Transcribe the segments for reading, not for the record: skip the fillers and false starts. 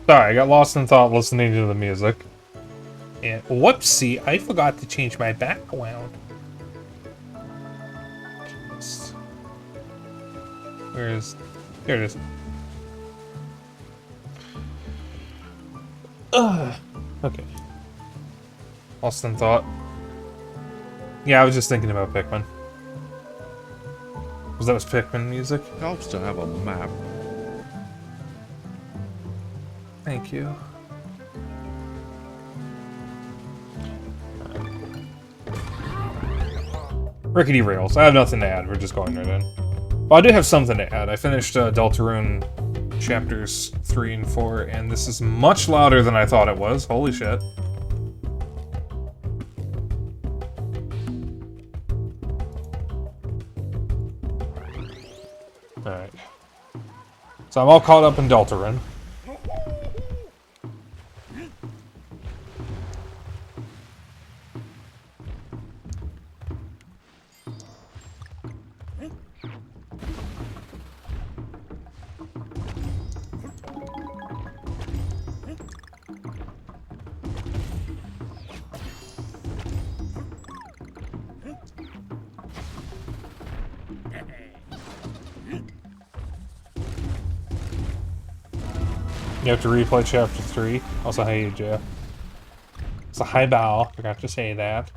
Sorry, I got lost in thought listening to the music. And whoopsie, I forgot to change my background. Jeez. There it is. Okay. Lost in thought. Yeah, I was just thinking about Pikmin. Was that Pikmin music? Helps to have a map. Thank you. Rickety Rails. I have nothing to add. We're just going right in. Well, I do have something to add. I finished Deltarune chapters 3 and 4, and this is much louder than I thought it was. Holy shit. Alright. So I'm all caught up in Deltarune. You have to replay chapter 3. Also, hey, Jeff. It's a high bow. Forgot to say that.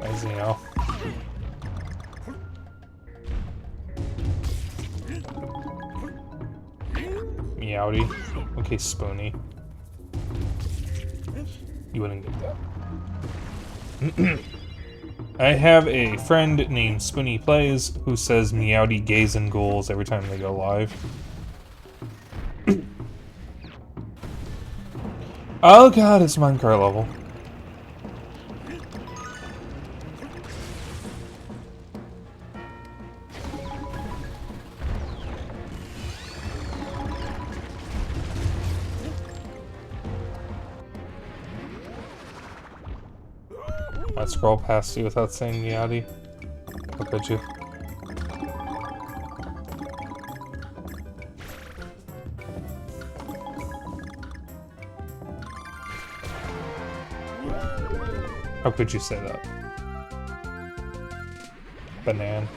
As you know. Meowdy. Okay, Spoony. You wouldn't get that. I have a friend named Spoony Plays who says Meowdy gays and ghouls every time they go live. Oh god, it's minecart level. I'd scroll past you without saying Meowdy. How could you? How could you say that? Banan.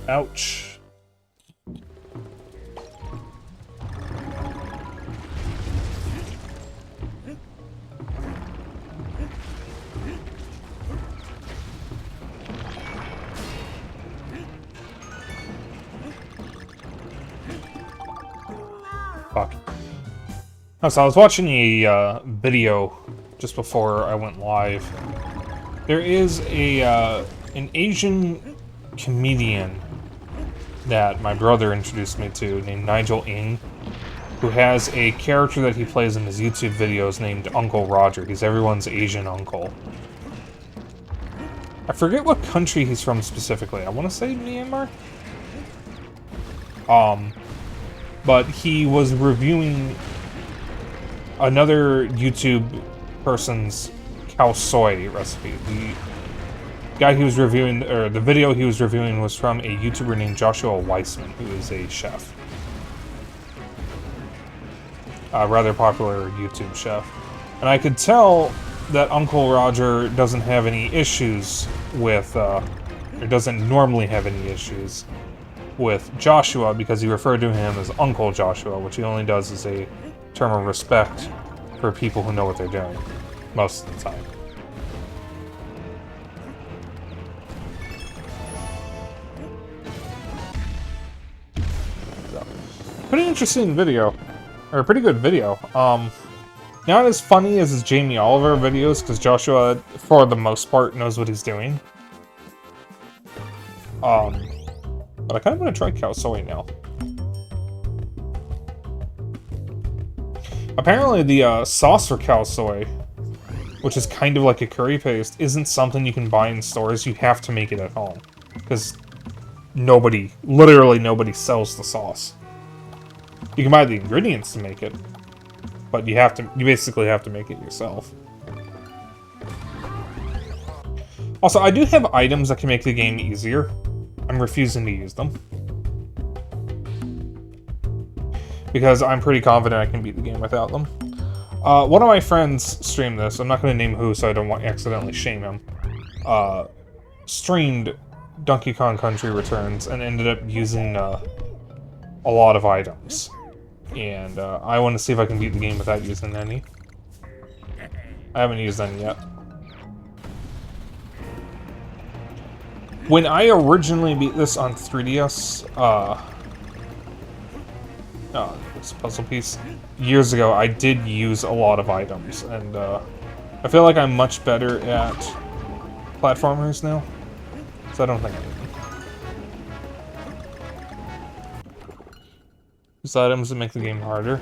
Ouch. Fuck. Oh, so I was watching a video just before I went live. There is a an Asian comedian that my brother introduced me to named Nigel Ng, who has a character that he plays in his YouTube videos named Uncle Roger. He's everyone's Asian uncle. I forget what country he's from specifically. I want to say Myanmar? But he was reviewing another YouTube person's cow soy recipe. The guy he was reviewing, or the video he was reviewing, was from a YouTuber named Joshua Weissman, who is a chef. A rather popular YouTube chef. And I could tell that Uncle Roger doesn't have any issues with, or doesn't normally have any issues with Joshua, because he referred to him as Uncle Joshua, which he only does as a term of respect for people who know what they're doing, most of the time. pretty interesting video. Or a pretty good video. Not as funny as his Jamie Oliver videos, because Joshua, for the most part, knows what he's doing. But I kind of want to try khao soi now. Apparently the sauce for khao soi, which is kind of like a curry paste, isn't something you can buy in stores. You have to make it at home. Because nobody, literally nobody sells the sauce. You can buy the ingredients to make it, but you basically have to make it yourself. Also, I do have items that can make the game easier. I'm refusing to use them. Because I'm pretty confident I can beat the game without them. One of my friends streamed this. I'm not going to name who so I don't want to accidentally shame him. Streamed Donkey Kong Country Returns and ended up using a lot of items. And I want to see if I can beat the game without using any. I haven't used any yet. When I originally beat this on 3DS, this puzzle piece, years ago, I did use a lot of items, and I feel like I'm much better at platformers now, so I don't think I need them. These items that make the game harder.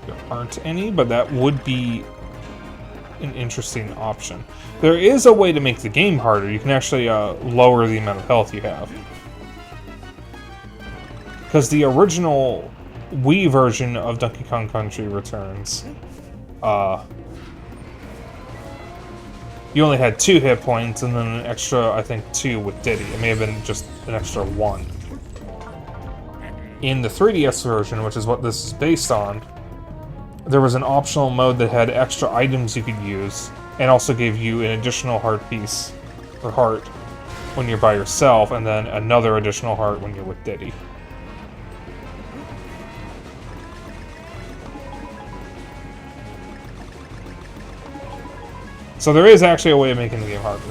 There aren't any, but that would be an interesting option. There is a way to make the game harder. You can actually lower the amount of health you have. Because the original Wii version of Donkey Kong Country Returns, you only had 2 hit points and then an extra, I think, 2 with Diddy. It may have been just an extra 1. In the 3DS version, which is what this is based on, there was an optional mode that had extra items you could use, and also gave you an additional heart piece, or heart, when you're by yourself, and then another additional heart when you're with Diddy. So there is actually a way of making the game harder.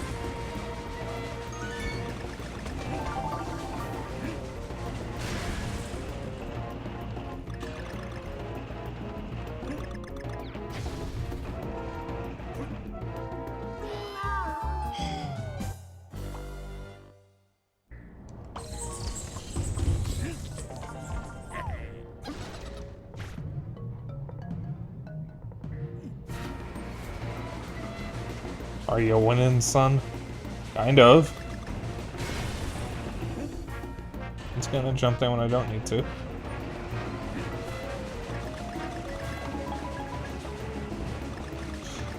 Are you winning, son? Kind of. It's gonna jump there when I don't need to.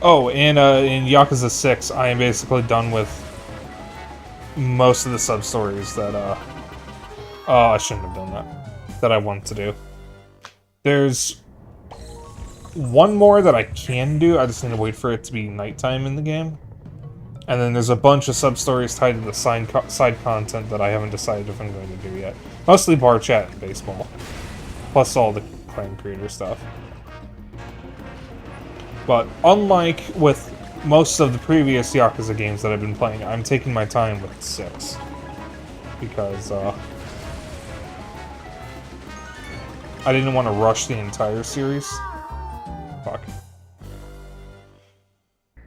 Oh, and in Yakuza 6, I am basically done with most of the sub-stories that, I shouldn't have done that. That I want to do. There's one more that I can do, I just need to wait for it to be nighttime in the game. And then there's a bunch of sub-stories tied to the side content that I haven't decided if I'm going to do yet. Mostly bar chat and baseball. Plus all the clan creator stuff. But unlike with most of the previous Yakuza games that I've been playing, I'm taking my time with 6. Because, I didn't want to rush the entire series. Fuck.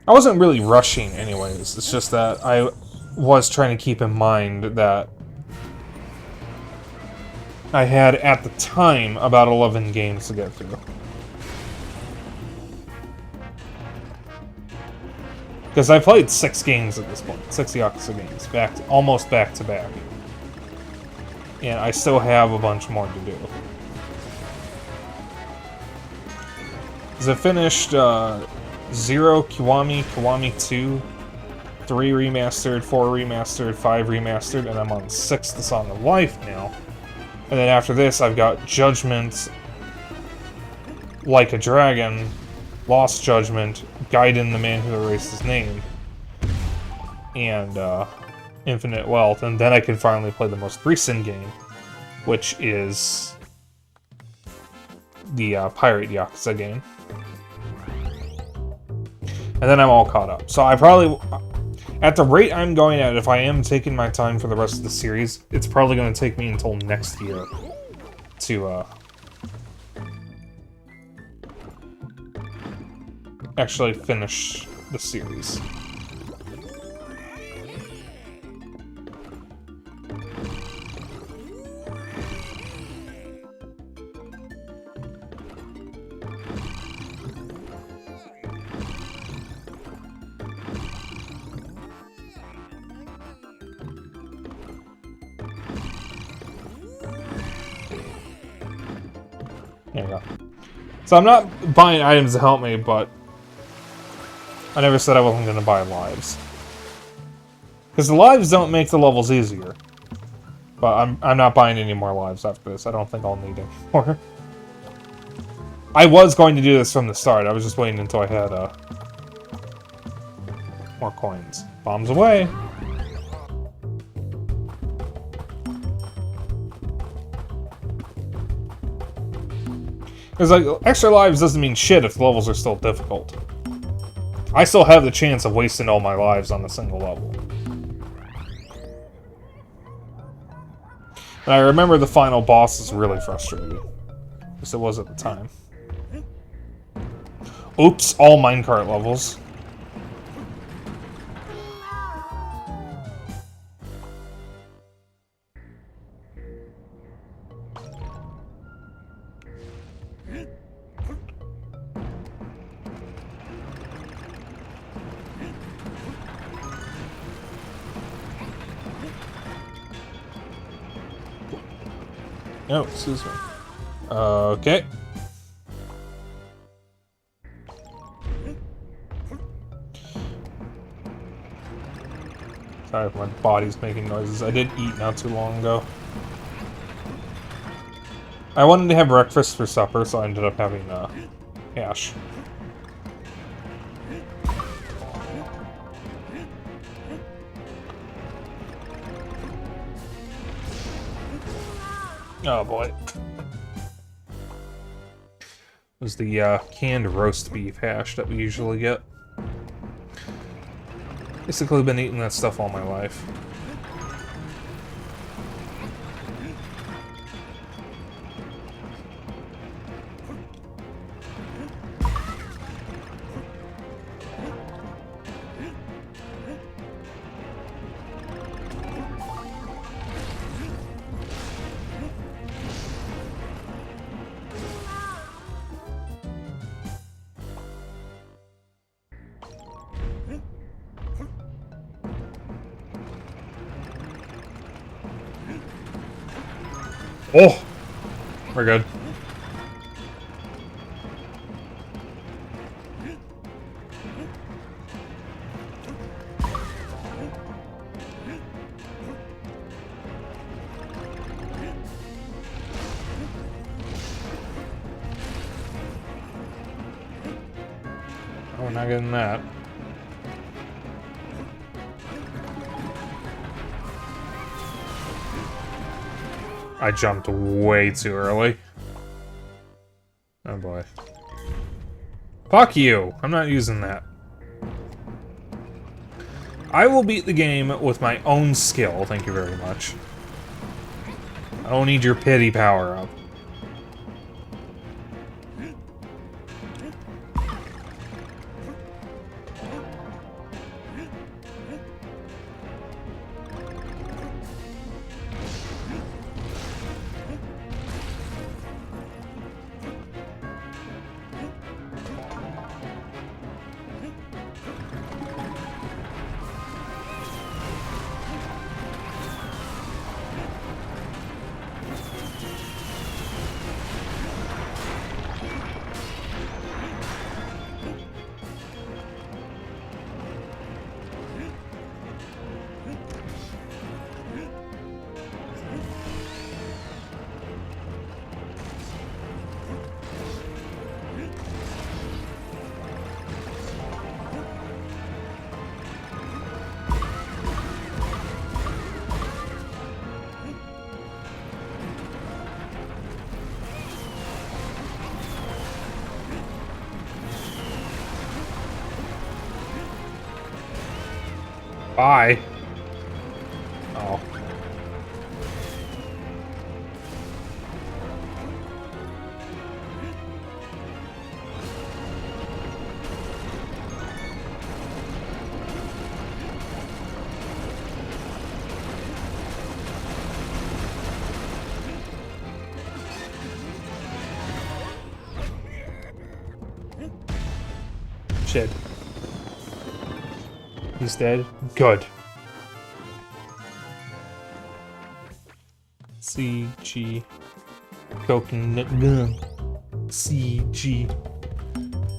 I wasn't really rushing anyways, it's just that I was trying to keep in mind that I had, at the time, about 11 games to get through. Because I played 6 games at this point, 6 Yakuza games, almost back to back. And I still have a bunch more to do. Because I finished, 0, Kiwami, Kiwami 2, 3 remastered, 4 remastered, 5 remastered, and I'm on 6, The Song of Life now. And then after this, I've got Judgment, Like a Dragon, Lost Judgment, Gaiden the Man Who Erased His Name, and Infinite Wealth, and then I can finally play the most recent game, which is the Pirate Yakuza game. And then I'm all caught up. So I probably... At the rate I'm going at, if I am taking my time for the rest of the series, it's probably going to take me until next year to, actually finish the series. There you go. So I'm not buying items to help me, but I never said I wasn't going to buy lives. Because the lives don't make the levels easier. But I'm not buying any more lives after this. I don't think I'll need any more. I was going to do this from the start. I was just waiting until I had more coins. Bombs away! Because, like, extra lives doesn't mean shit if the levels are still difficult. I still have the chance of wasting all my lives on a single level. And I remember the final boss is really frustrating. As it was at the time. Oops, all minecart levels. Oh, excuse me. Okay. Sorry if my body's making noises. I did eat not too long ago. I wanted to have breakfast for supper, so I ended up having hash. Oh boy. It was the canned roast beef hash that we usually get. Basically been eating that stuff all my life. Oh! We're good. Oh, we're not getting that. I jumped way too early. Oh boy. Fuck you! I'm not using that. I will beat the game with my own skill, thank you very much. I don't need your pity power-up. Bye. Oh. Shit. He's dead. Good. CG. Coconut gun. CG.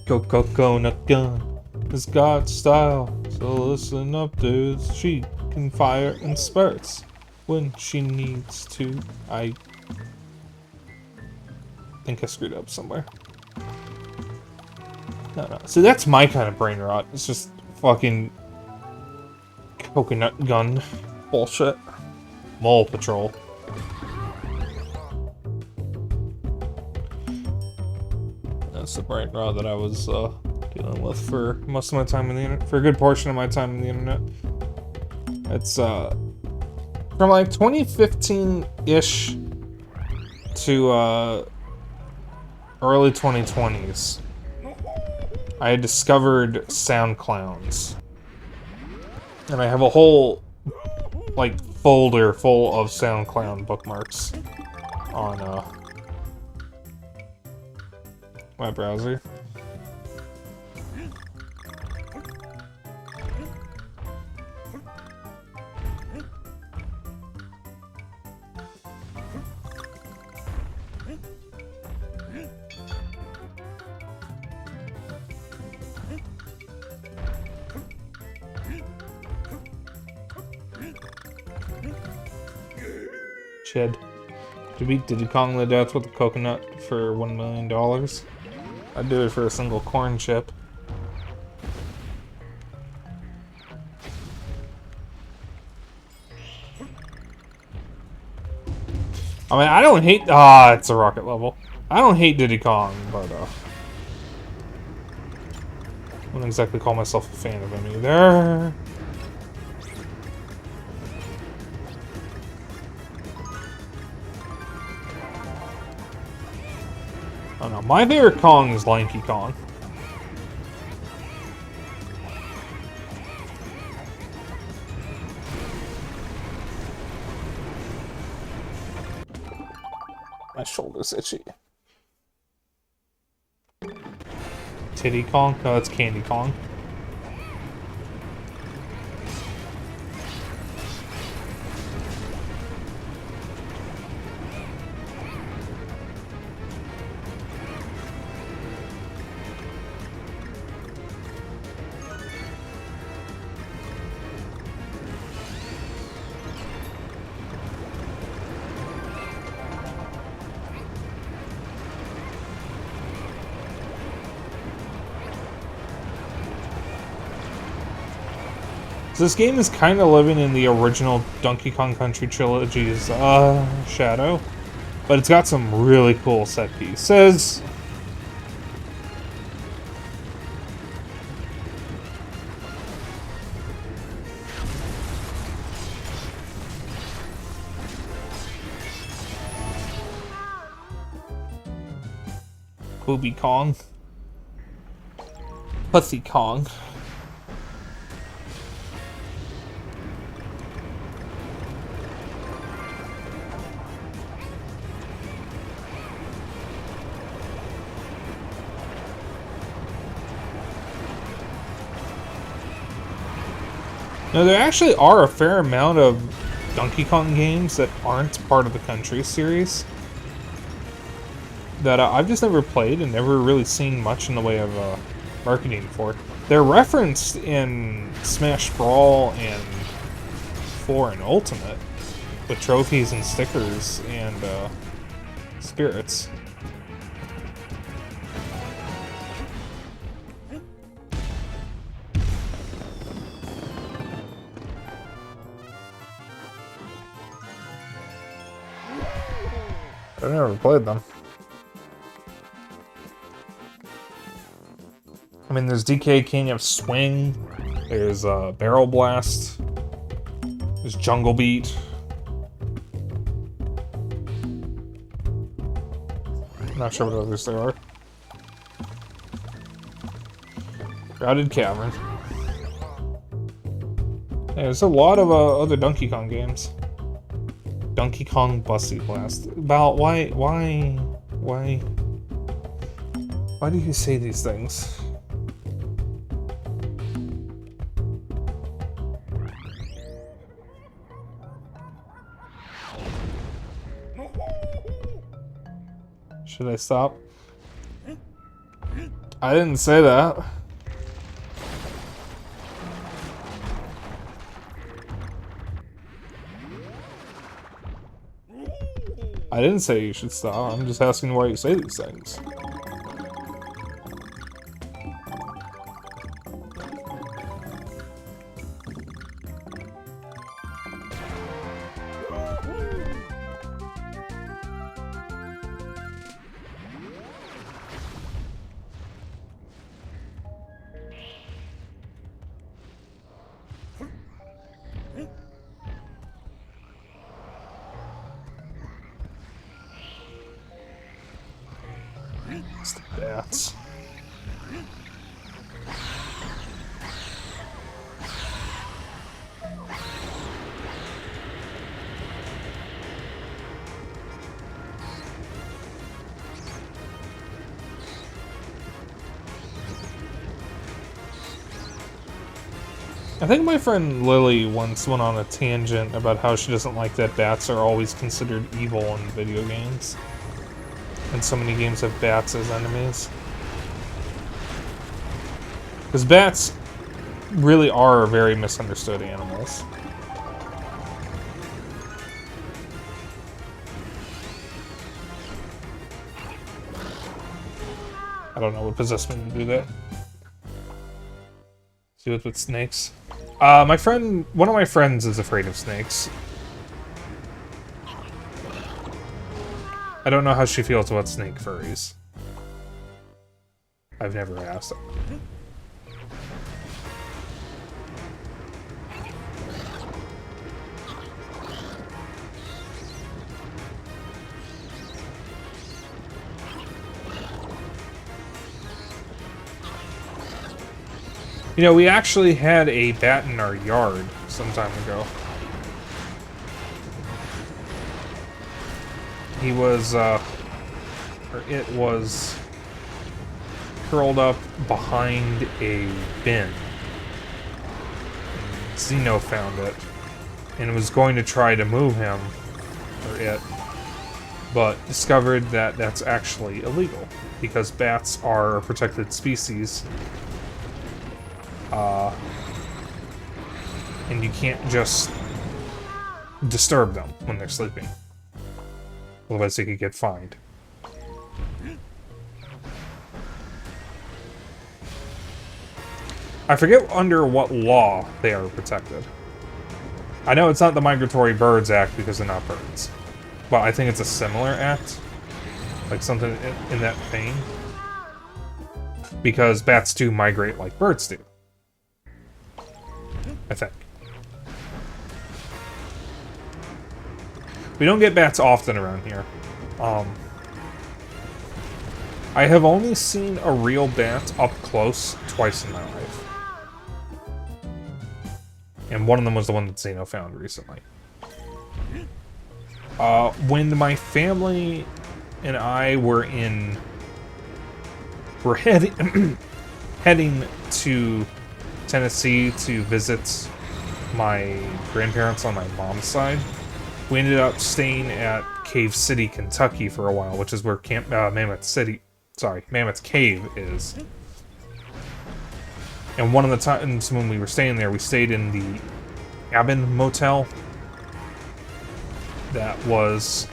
Coconut gun. It's got style. So listen up, dudes. She can fire in spurts when she needs to. I think I screwed up somewhere. No. So that's my kind of brain rot. It's just fucking coconut gun bullshit. Mole patrol. That's the brain rot that I was dealing with for most of my time on the internet. For a good portion of my time on the internet. It's from like 2015-ish to early 2020s. I had discovered sound clowns. And I have a whole, like, folder full of SoundCloud bookmarks on, my browser. Shed. To beat Diddy Kong to death with a coconut for $1 million. I'd do it for a single corn chip. I mean, I don't hate... Ah, it's a rocket level. I don't hate Diddy Kong, but, I wouldn't exactly call myself a fan of him either. Oh no, my favorite Kong is Lanky Kong. My shoulder's itchy. Titty Kong? No, that's Candy Kong. So this game is kind of living in the original Donkey Kong Country trilogy's shadow, but it's got some really cool set pieces. Booby Kong. Pussy Kong. Now, there actually are a fair amount of Donkey Kong games that aren't part of the Country series that I've just never played and never really seen much in the way of marketing for. They're referenced in Smash Brawl and 4 and Ultimate with trophies and stickers and spirits. I've never played them. I mean, there's DK King of Swing, there's Barrel Blast, There's Jungle Beat. Not sure what others there are. Crowded Cavern. Yeah, there's a lot of other Donkey Kong games. Donkey Kong Bussy Blast. About why do you say these things? Should I stop? I didn't say that. I didn't say you should stop. I'm just asking why you say these things. It's the bats. I think my friend Lily once went on a tangent about how she doesn't like that bats are always considered evil in video games. And so many games have bats as enemies. Because bats really are very misunderstood animals. I don't know what possessed me to do that. Do it with snakes. One of my friends is afraid of snakes. I don't know how she feels about snake furries. I've never asked her. You know, we actually had a bat in our yard some time ago. He was, or it was curled up behind a bin. Zeno found it and was going to try to move him, or it, but discovered that that's actually illegal because bats are a protected species. And you can't just disturb them when they're sleeping. Otherwise they could get fined. I forget under what law they are protected. I know it's not the Migratory Birds Act because they're not birds. But I think it's a similar act. Like something in that vein. Because bats do migrate like birds do. I think. We don't get bats often around here. I have only seen a real bat up close twice in my life. And one of them was the one that Zeno found recently. When my family and I were heading to Tennessee to visit my grandparents on my mom's side, we ended up staying at Cave City, Kentucky for a while, which is where Mammoth Cave is. And one of the times when we were staying there, we stayed in the Cabin Motel that was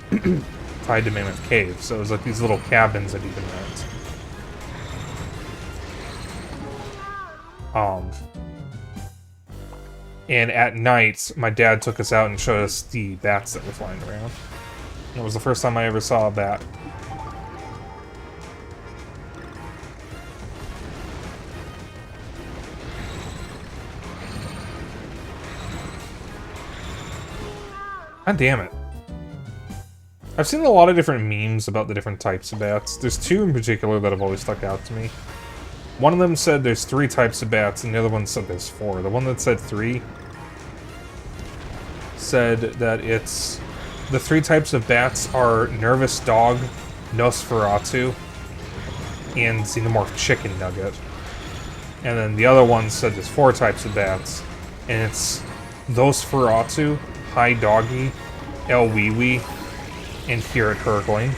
tied to Mammoth Cave. So it was like these little cabins that you can rent. And at night, my dad took us out and showed us the bats that were flying around. And it was the first time I ever saw a bat. God damn it. I've seen a lot of different memes about the different types of bats. There's two in particular that have always stuck out to me. One of them said there's 3 types of bats, and the other one said there's 4. The one that said 3 said that it's... The 3 types of bats are Nervous Dog, Nosferatu, and Xenomorph Chicken Nugget. And then the other one said there's 4 types of bats, and it's Nosferatu, High Doggy, El Wee Wee, and Hear It Gurgling.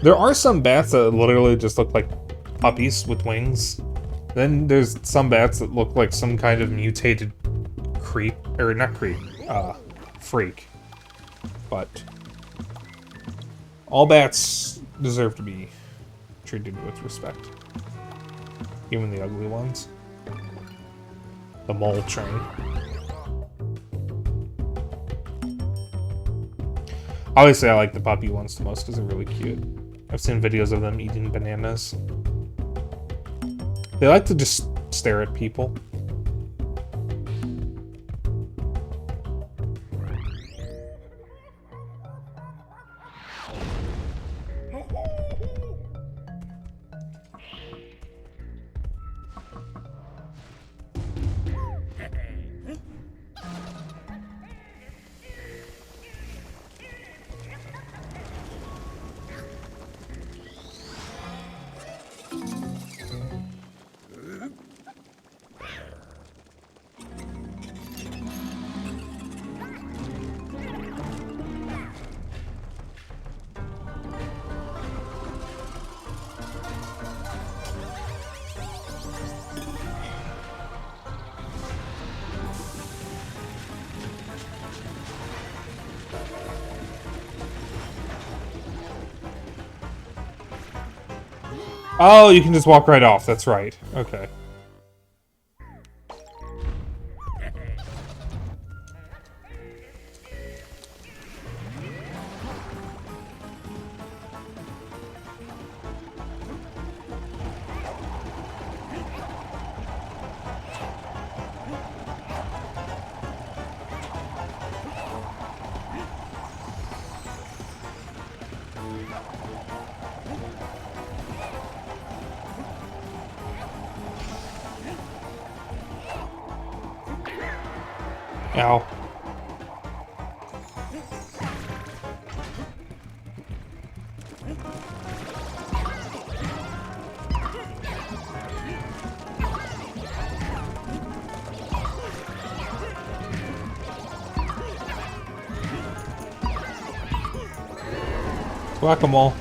There are some bats that literally just look like puppies with wings. Then there's some bats that look like some kind of mutated creep, or not creep, freak. But all bats deserve to be treated with respect. Even the ugly ones. The mole train. Obviously I like the puppy ones the most because they're really cute. I've seen videos of them eating bananas. They like to just stare at people. Oh, you can just walk right off. That's right. Okay. Ow. Whack-a-mole.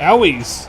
Owies!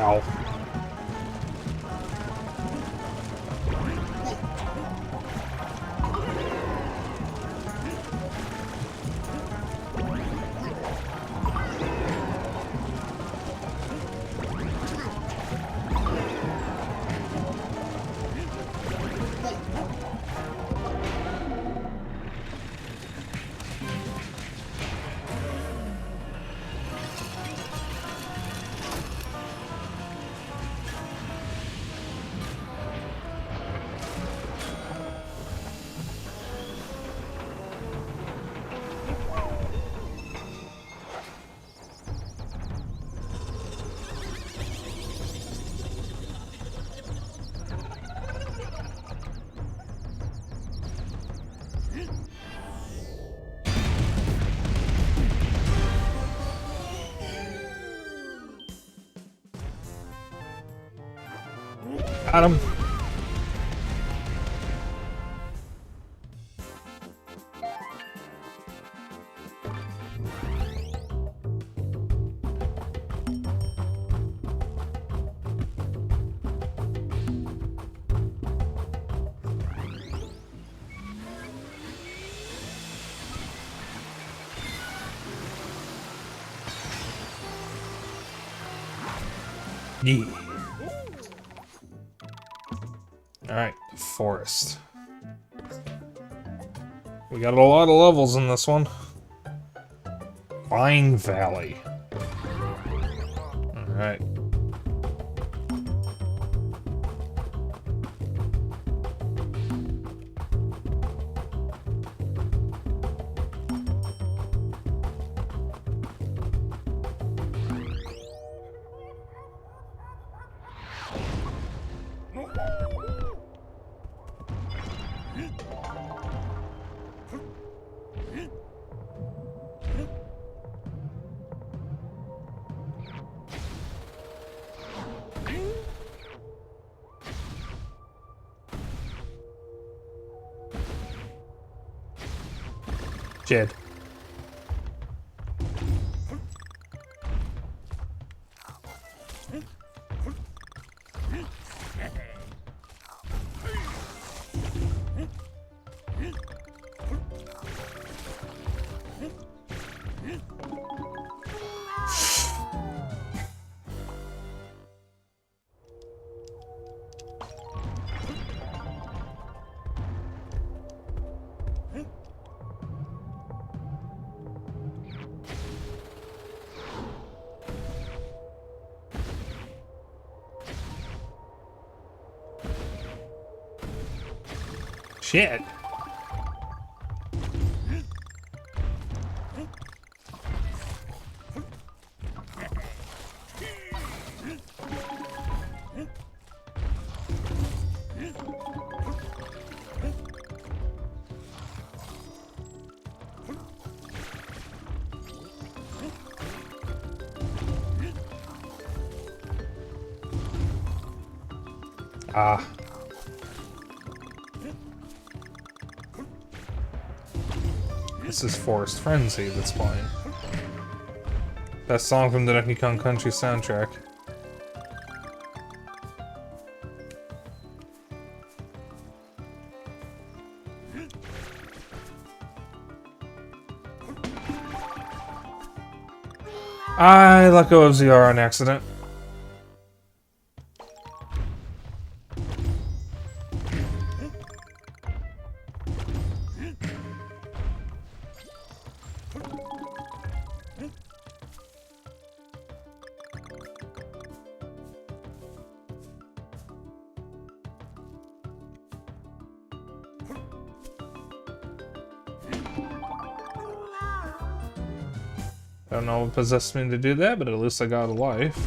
Ow. Got him. Yeah. Alright, forest. We got a lot of levels in this one. Vine Valley. Alright. Jed. Shit. Ah. This is Forest Frenzy that's playing. Best song from the Donkey Kong Country soundtrack. I let go of ZR on accident. I don't know what possessed me to do that, but at least I got a life.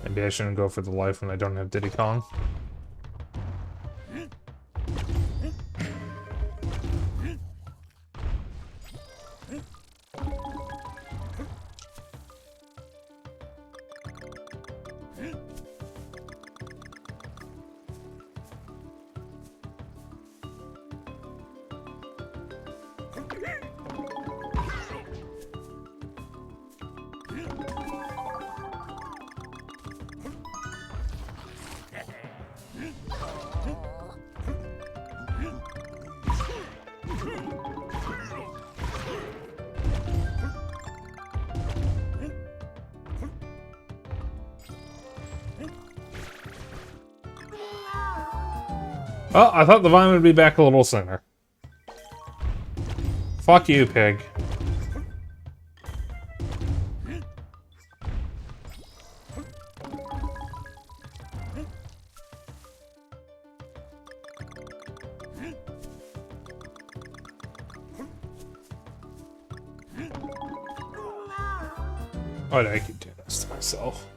Maybe I shouldn't go for the life when I don't have Diddy Kong. Oh, I thought the vine would be back a little sooner. Fuck you, pig. Why do I keep doing this to myself?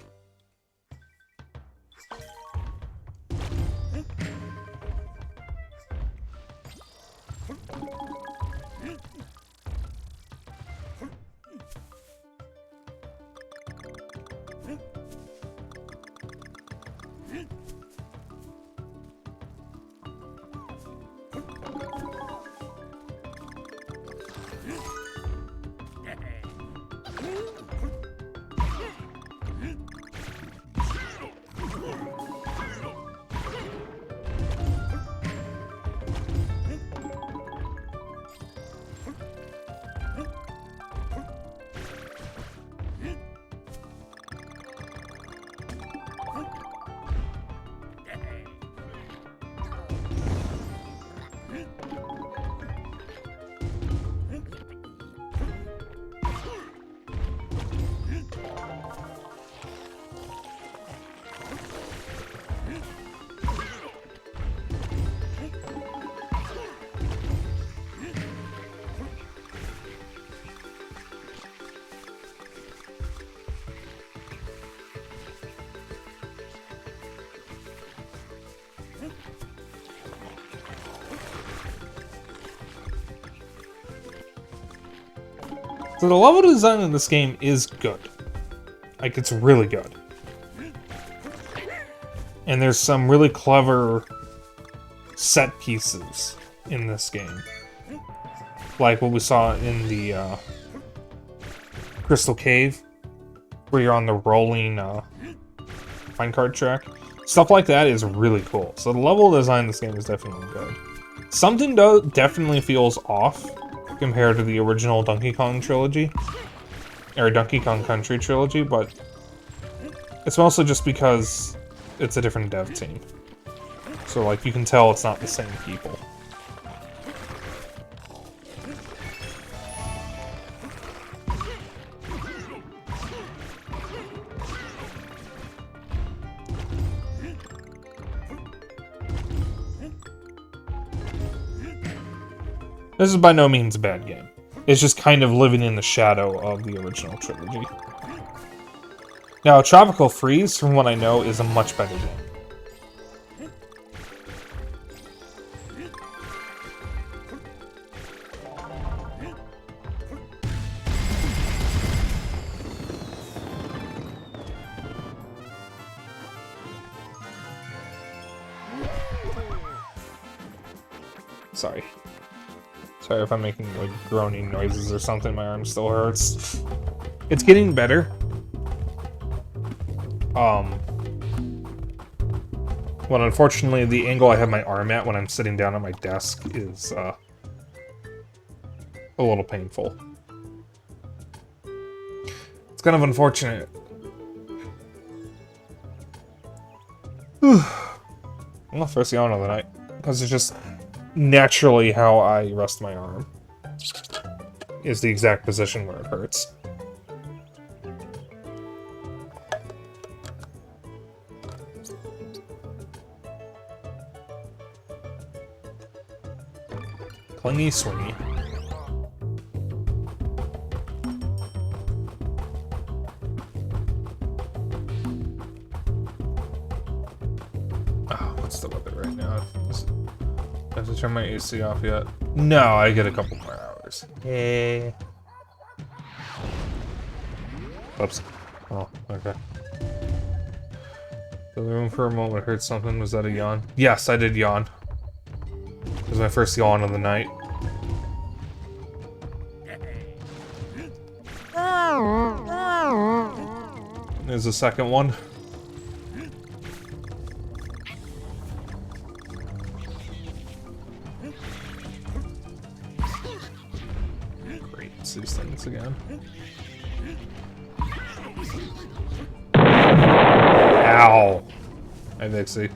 So the level design in this game is good. Like, it's really good. And there's some really clever set pieces in this game. Like what we saw in the Crystal Cave, where you're on the rolling minecart track. Stuff like that is really cool. So the level design in this game is definitely good. Something definitely feels off compared to the original Donkey Kong trilogy, or Donkey Kong Country trilogy, but it's mostly just because it's a different dev team. So, like, you can tell it's not the same people. This is by no means a bad game. It's just kind of living in the shadow of the original trilogy. Now, Tropical Freeze, from what I know, is a much better game. Sorry. Sorry if I'm making, like, groaning noises or something. My arm still hurts. It's getting better. But unfortunately, the angle I have my arm at when I'm sitting down at my desk is, a little painful. It's kind of unfortunate. I'm the first yawn of the night, because it's just naturally how I rest my arm. Is the exact position where it hurts. Clingy swingy. Oh, what's the weather right now? I have to turn my AC off yet? No, I get a couple more hours. Hey. Oops. Oh, okay. The room for a moment heard something. Was that a yawn? Yes, I did yawn. It was my first yawn of the night. There's a second one. Great, it's these things again. Ow! Hi, Vixie.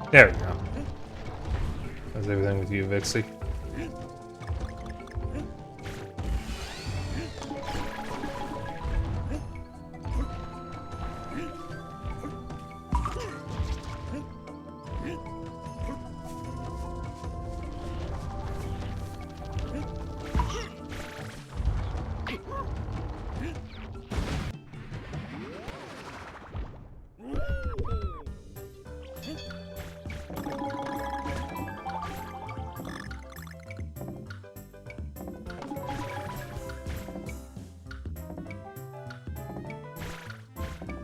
There we go. How's everything with you, Vixie?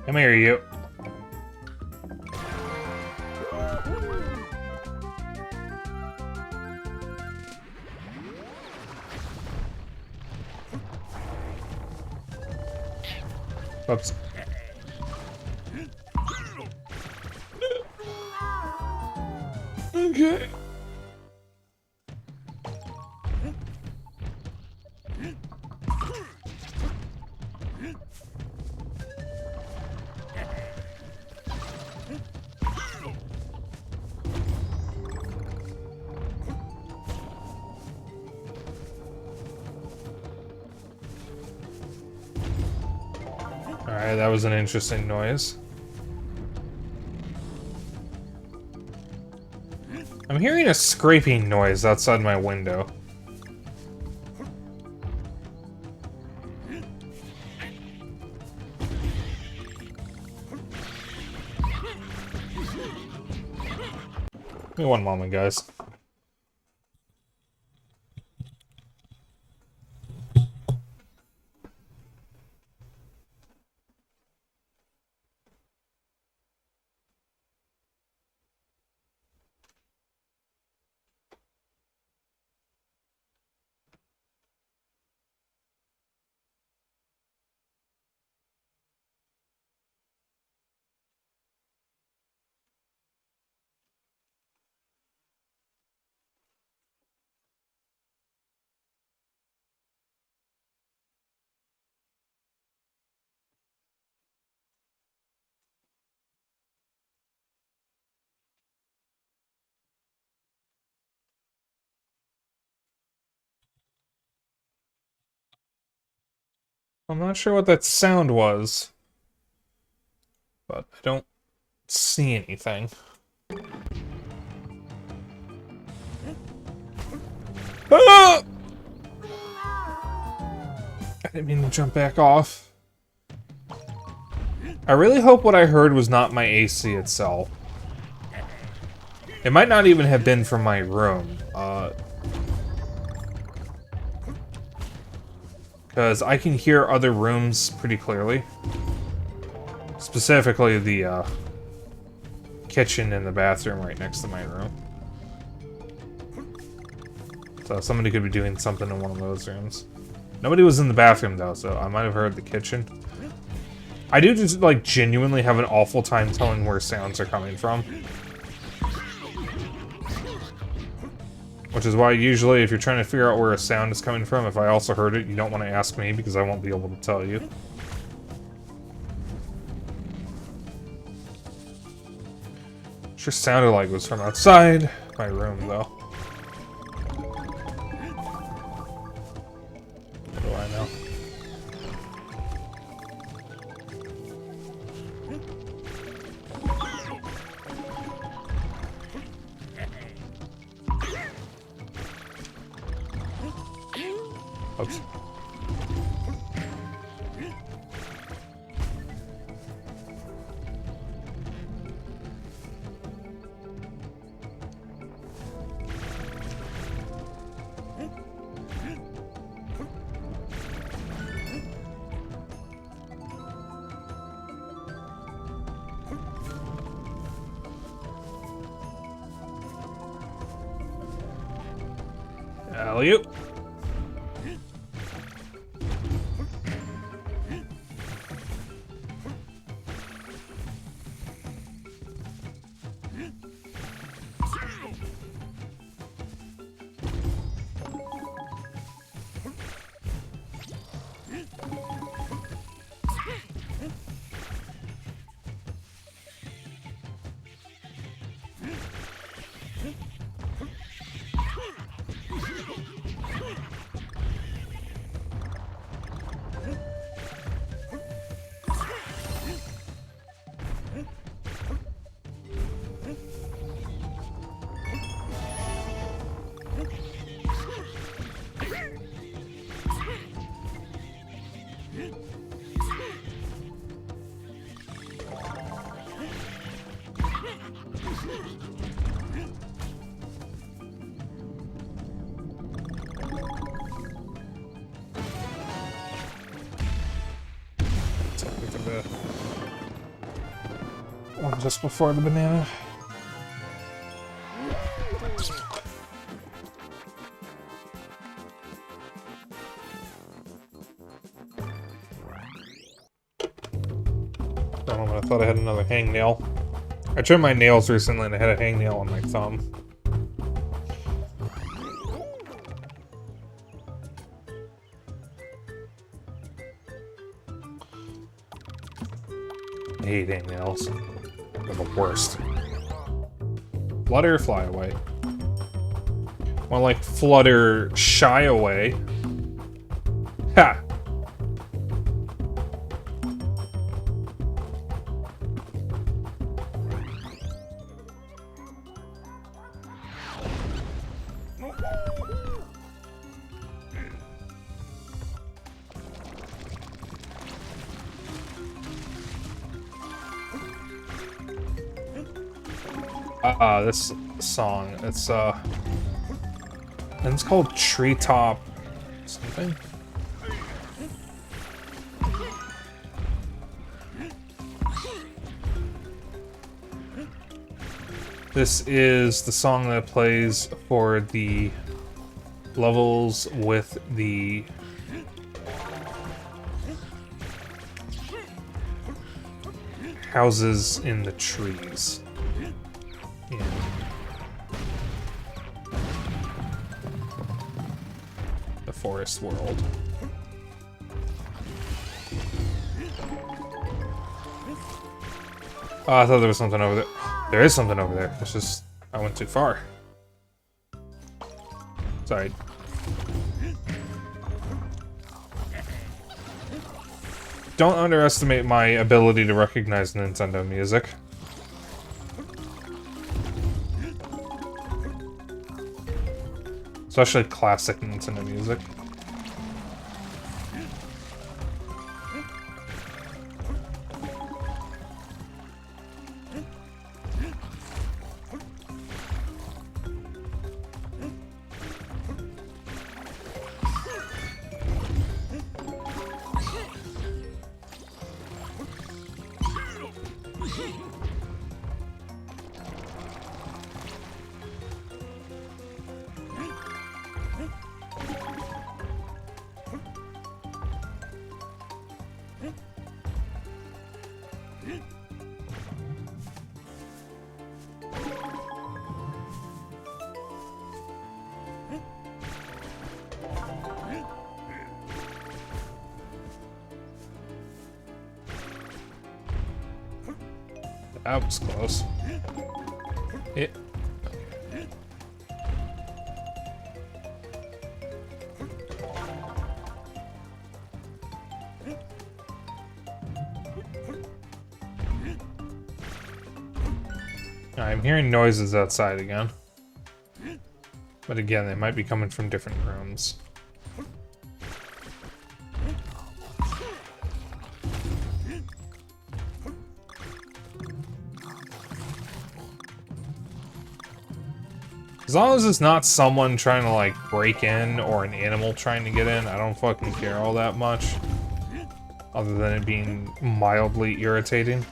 Come here, you. Oops. Okay. Alright, that was an interesting noise. I'm hearing a scraping noise outside my window. Give me one moment, guys. I'm not sure what that sound was, but I don't see anything. Ah! I didn't mean to jump back off. I really hope what I heard was not my AC itself. It might not even have been from my room. Because I can hear other rooms pretty clearly. Specifically the kitchen and the bathroom right next to my room. So somebody could be doing something in one of those rooms. Nobody was in the bathroom though, so I might have heard the kitchen. I do just like genuinely have an awful time telling where sounds are coming from. Which is why usually if you're trying to figure out where a sound is coming from, if I also heard it, you don't want to ask me because I won't be able to tell you. Sure sounded like it was from outside my room though. What do I know? Oops. Alley-oop. One just before the banana. I thought I had another hangnail. I trimmed my nails recently and I had a hangnail on my thumb. I hate hangnails. They're the worst. Flutter, fly away. More like flutter, shy away. Ha! This song, it's called Treetop something. This is the song that plays for the levels with the houses in the trees. The forest world. Oh, I thought there was something over there. There is something over there. It's just I went too far. Sorry. Don't underestimate my ability to recognize Nintendo music. Especially classic Nintendo music. That was close. Yeah. I'm hearing noises outside again. But again, they might be coming from different rooms. As long as it's not someone trying to, like, break in or an animal trying to get in, I don't fucking care all that much. Other than it being mildly irritating.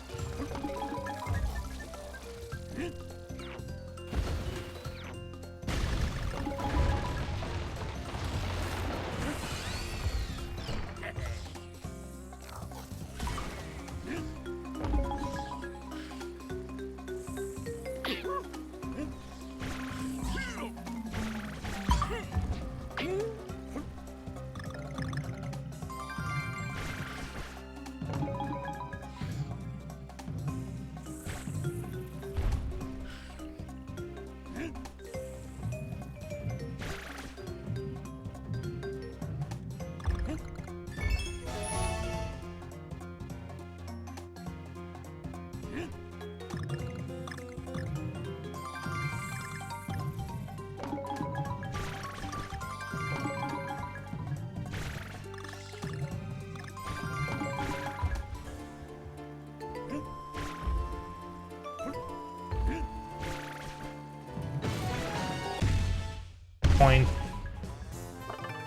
Coin.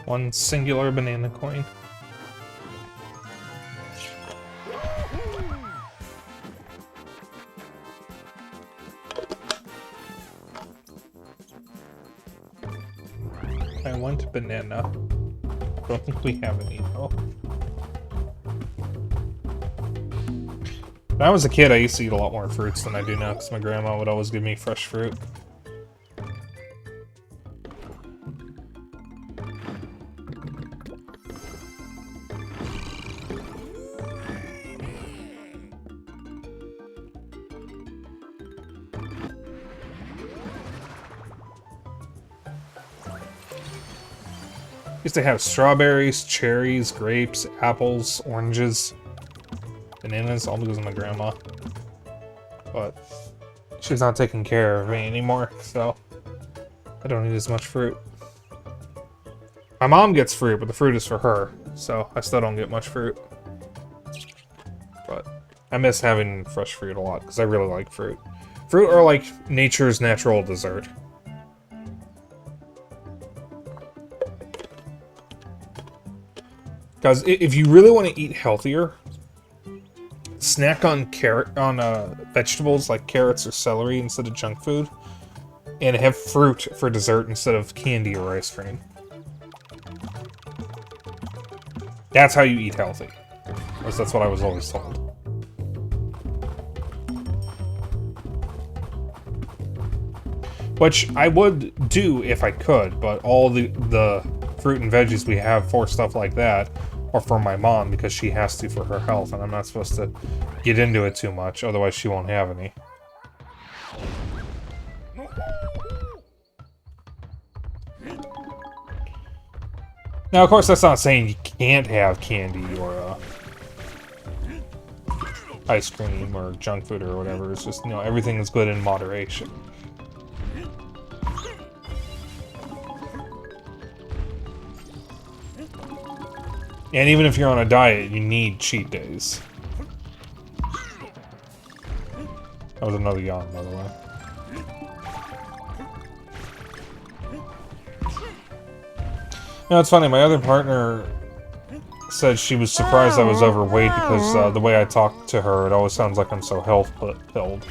One singular banana coin. I want banana. Don't think we have any though. When I was a kid, I used to eat a lot more fruits than I do now, because my grandma would always give me fresh fruit. Used to have strawberries, cherries, grapes, apples, oranges, bananas, all because of my grandma. But she's not taking care of me anymore, so I don't eat as much fruit. My mom gets fruit, but the fruit is for her, so I still don't get much fruit. But I miss having fresh fruit a lot, because I really like fruit. Fruit are like nature's natural dessert. Because if you really want to eat healthier, snack on vegetables like carrots or celery instead of junk food, and have fruit for dessert instead of candy or ice cream. That's how you eat healthy. At least that's what I was always told. Which I would do if I could, but all the fruit and veggies we have for stuff like that are for my mom because she has to for her health, and I'm not supposed to get into it too much, otherwise she won't have any. Now, of course, that's not saying you can't have candy or ice cream or junk food or whatever. It's just, you know, everything is good in moderation. And even if you're on a diet, you need cheat days. That was another yawn, by the way. You know, it's funny, my other partner said she was surprised I was overweight because the way I talk to her, it always sounds like I'm so health-pilled.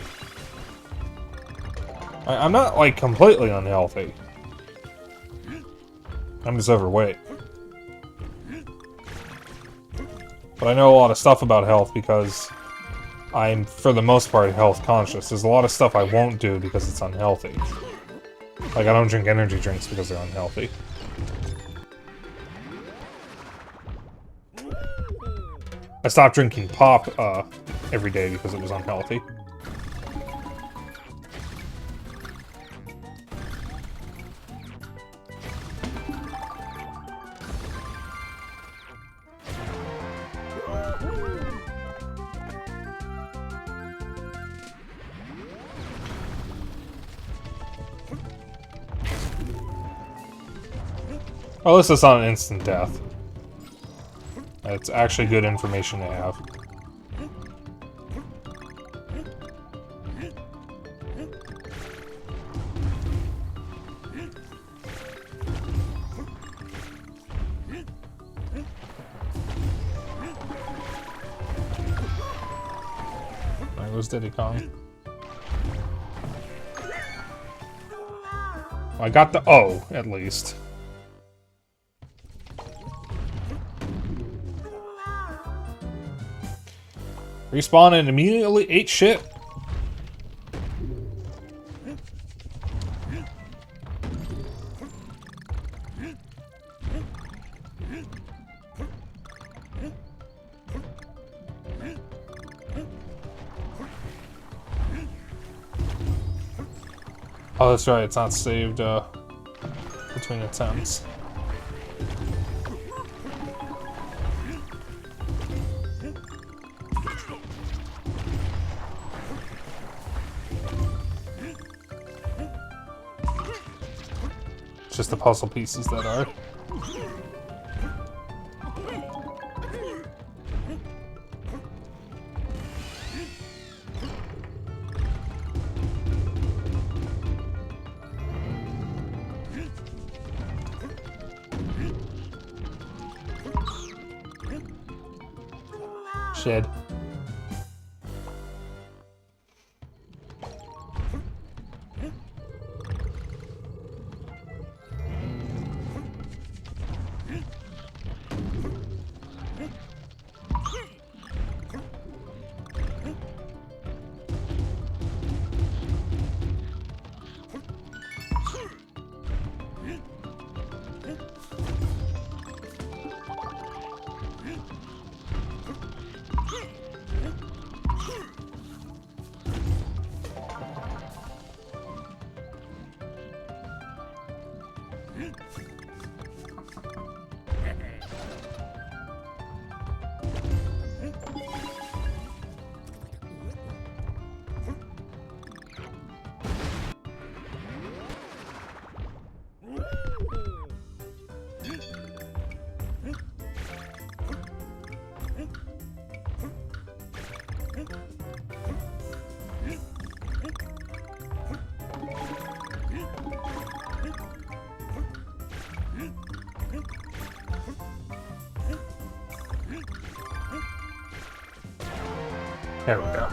I'm not, like, completely unhealthy. I'm just overweight. But I know a lot of stuff about health because I'm, for the most part, health conscious. There's a lot of stuff I won't do because it's unhealthy. Like, I don't drink energy drinks because they're unhealthy. I stopped drinking pop every day because it was unhealthy. Oh, this is not an instant death. It's actually good information to have. was Diddy Kong. I got the O, at least. Respawn and immediately ate shit. Oh, that's right, it's not saved between attempts. It's just the puzzle pieces that are. Shed. There we go.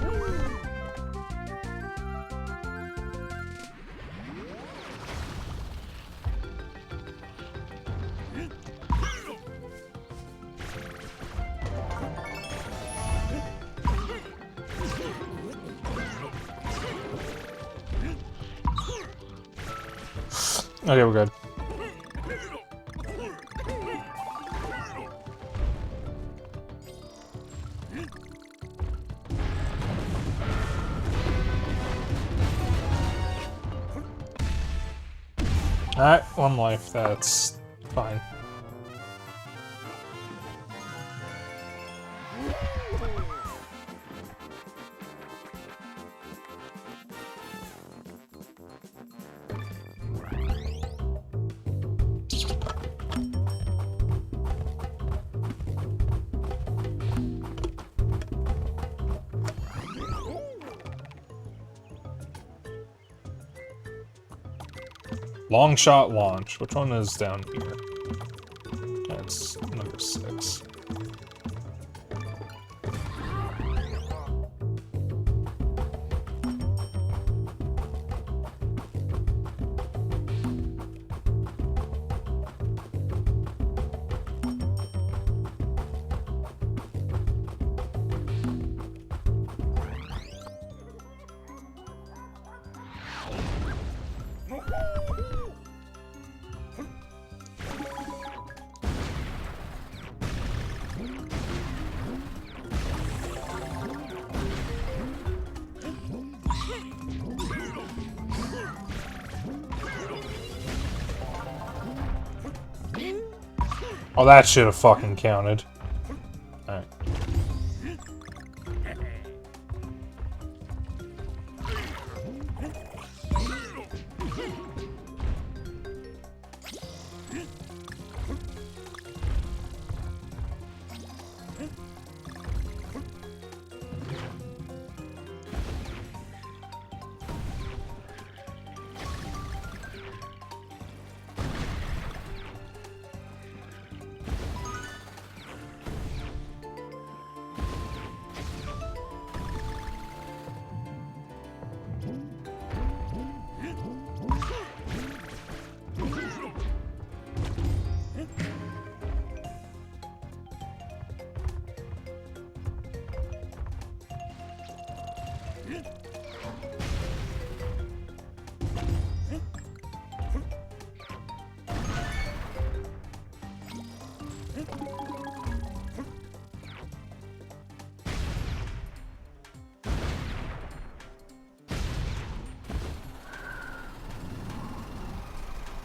Okay, we're good. Alright, one life, that's fine. Long shot launch. Which one is down here? That's number 6. Oh, that should have fucking counted. Alright.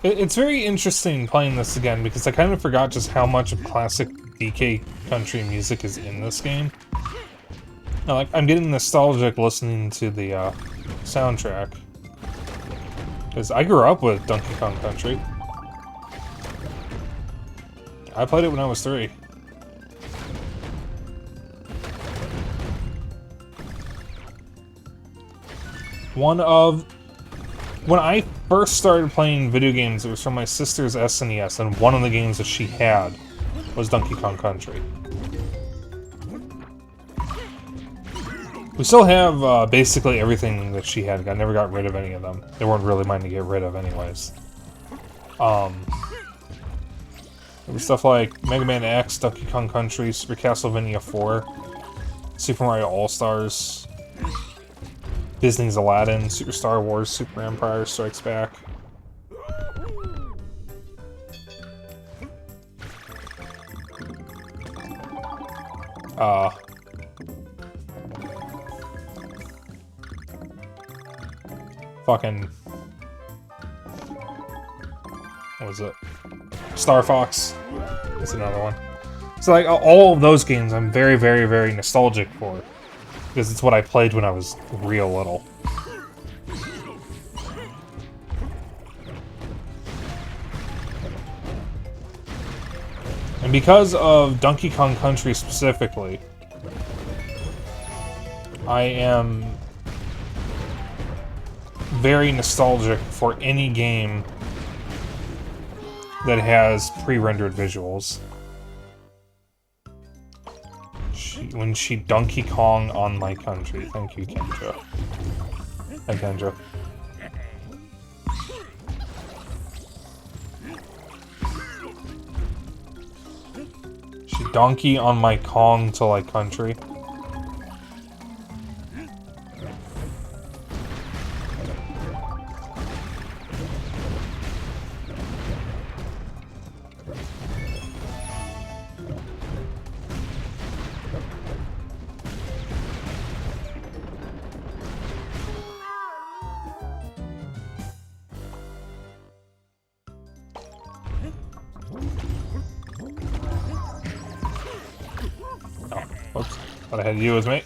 It's very interesting playing this again because I kind of forgot just how much of classic DK country music is in this game. Like, I'm getting nostalgic listening to the soundtrack. Because I grew up with Donkey Kong Country. I played it when I was 3. When I first started playing video games, it was from my sister's SNES, and one of the games that she had was Donkey Kong Country. We still have basically everything that she had. I never got rid of any of them. They weren't really mine to get rid of anyways. There was stuff like Mega Man X, Donkey Kong Country, Super Castlevania 4, Super Mario All-Stars, Disney's Aladdin, Super Star Wars, Super Empire Strikes Back. Fucking... what was it? Star Fox. That's another one. So, like, all of those games I'm very, very, very nostalgic for. Because it's what I played when I was real little. And because of Donkey Kong Country specifically, I am very nostalgic for any game that has pre-rendered visuals. When she Donkey Kong on my country. Thank you, Kendra. Hi, Kendra. She Donkey on my Kong to like country. Whoops. Thought I had you as mate.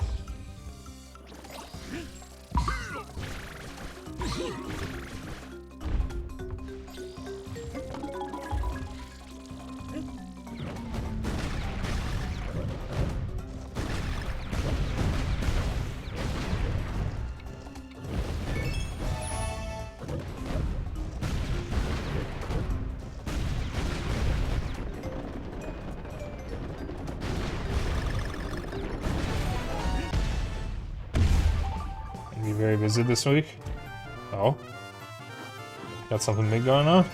Very busy this week. Oh. Got something big going on?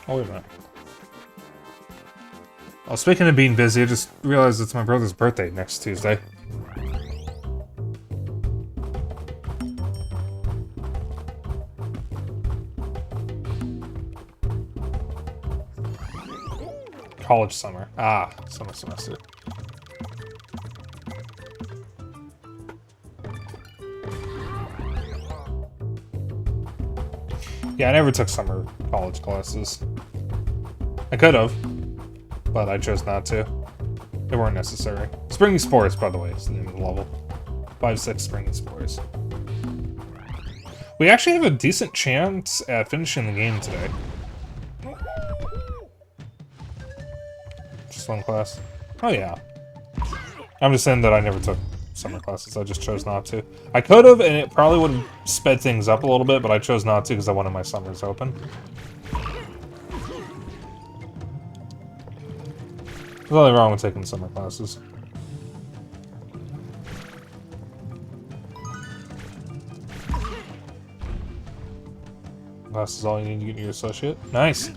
Oh, wait a minute. Oh, speaking of being busy, I just realized it's my brother's birthday next Tuesday. College summer. Ah, summer semester. Yeah, I never took summer college classes. I could have, but I chose not to. They weren't necessary. Spring Sports, by the way, is the name of the level. 5-6 Spring Sports. We actually have a decent chance at finishing the game today. Just one class. Oh yeah. I'm just saying that I never took summer classes, I just chose not to. I could have, and it probably would have sped things up a little bit, but I chose not to because I wanted my summers open. There's nothing wrong with taking summer classes. Class is all you need to get your associate. Nice!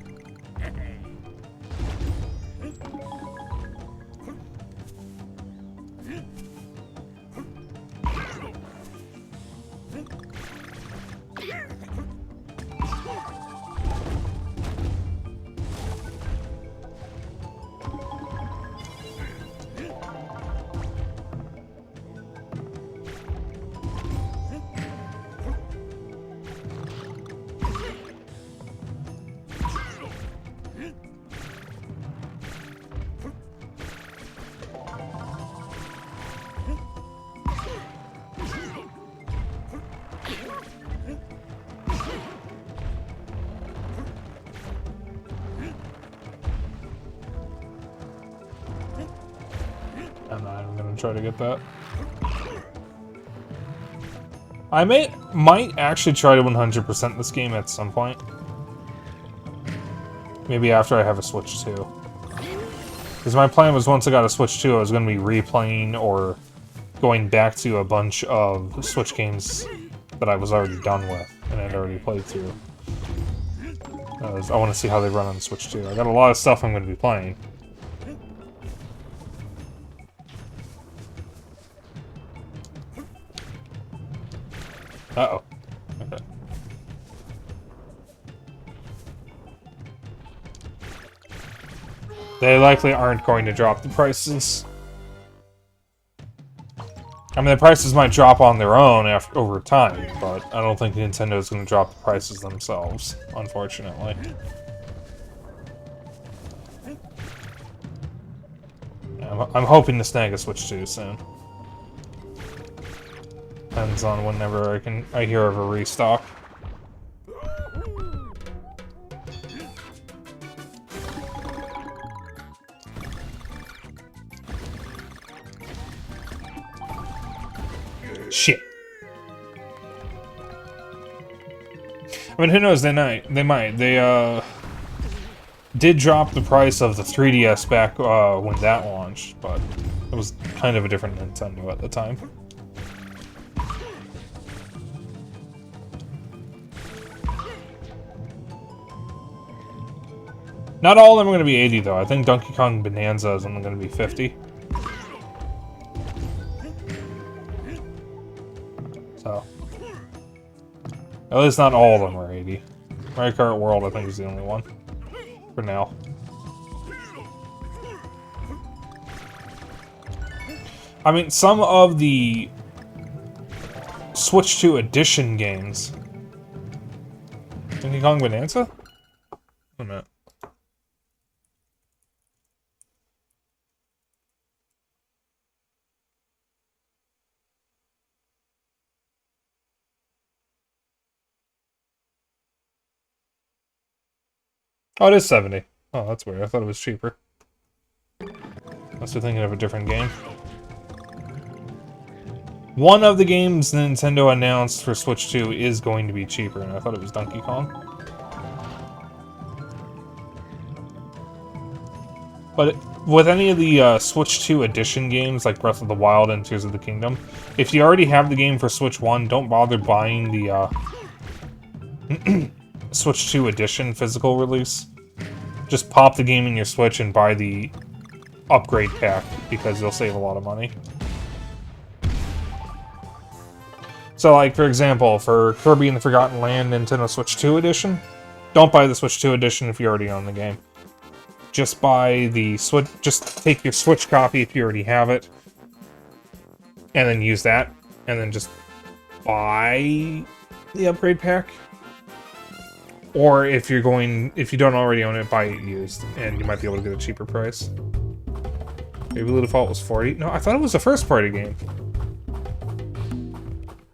try to get that. I might actually try to 100% this game at some point. Maybe after I have a Switch 2. Because my plan was once I got a Switch 2, I was going to be replaying or going back to a bunch of Switch games that I was already done with and I'd already played through. I want to see how they run on the Switch 2. I got a lot of stuff I'm going to be playing. Uh-oh. Okay. They likely aren't going to drop the prices. I mean, the prices might drop on their own over time, but I don't think Nintendo is going to drop the prices themselves, unfortunately. Yeah, I'm hoping to snag a Switch 2 soon. Depends on whenever I hear of a restock. Shit. I mean, who knows? They might. They did drop the price of the 3DS back when that launched, but it was kind of a different Nintendo at the time. Not all of them are going to be 80, though. I think Donkey Kong Bonanza is only going to be 50. So, at least not all of them are 80. Mario Kart World, I think, is the only one. For now. I mean, some of the Switch 2 Edition games... Donkey Kong Bonanza? Wait a minute. Oh, it is 70. Oh, that's weird. I thought it was cheaper. Must be thinking of a different game. One of the games Nintendo announced for Switch 2 is going to be cheaper, and I thought it was Donkey Kong. But with any of the Switch 2 Edition games, like Breath of the Wild and Tears of the Kingdom, if you already have the game for Switch 1, don't bother buying the Switch 2 Edition physical release. Just pop the game in your Switch and buy the upgrade pack, because you'll save a lot of money. So, like, for example, for Kirby and the Forgotten Land Nintendo Switch 2 Edition, don't buy the Switch 2 Edition if you already own the game. Just buy the Switch, just take your Switch copy if you already have it, and then use that, and then just buy the upgrade pack. Or if you don't already own it, buy it used, and you might be able to get a cheaper price. Maybe Default was 40. No, I thought it was a first-party game.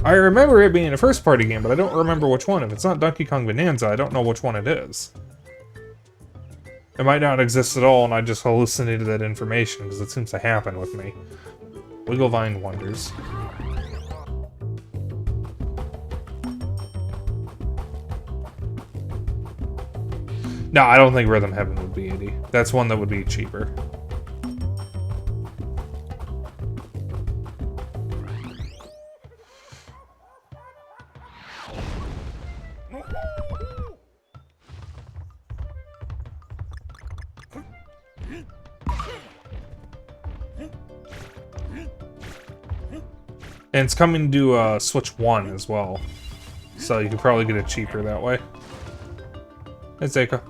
I remember it being a first-party game, but I don't remember which one. If it's not Donkey Kong Bonanza, I don't know which one it is. It might not exist at all, and I just hallucinated that information, because it seems to happen with me. Wigglevine Wonders. No, I don't think Rhythm Heaven would be 80. That's one that would be cheaper. And it's coming to Switch 1 as well. So you could probably get it cheaper that way. Hey, Zeka.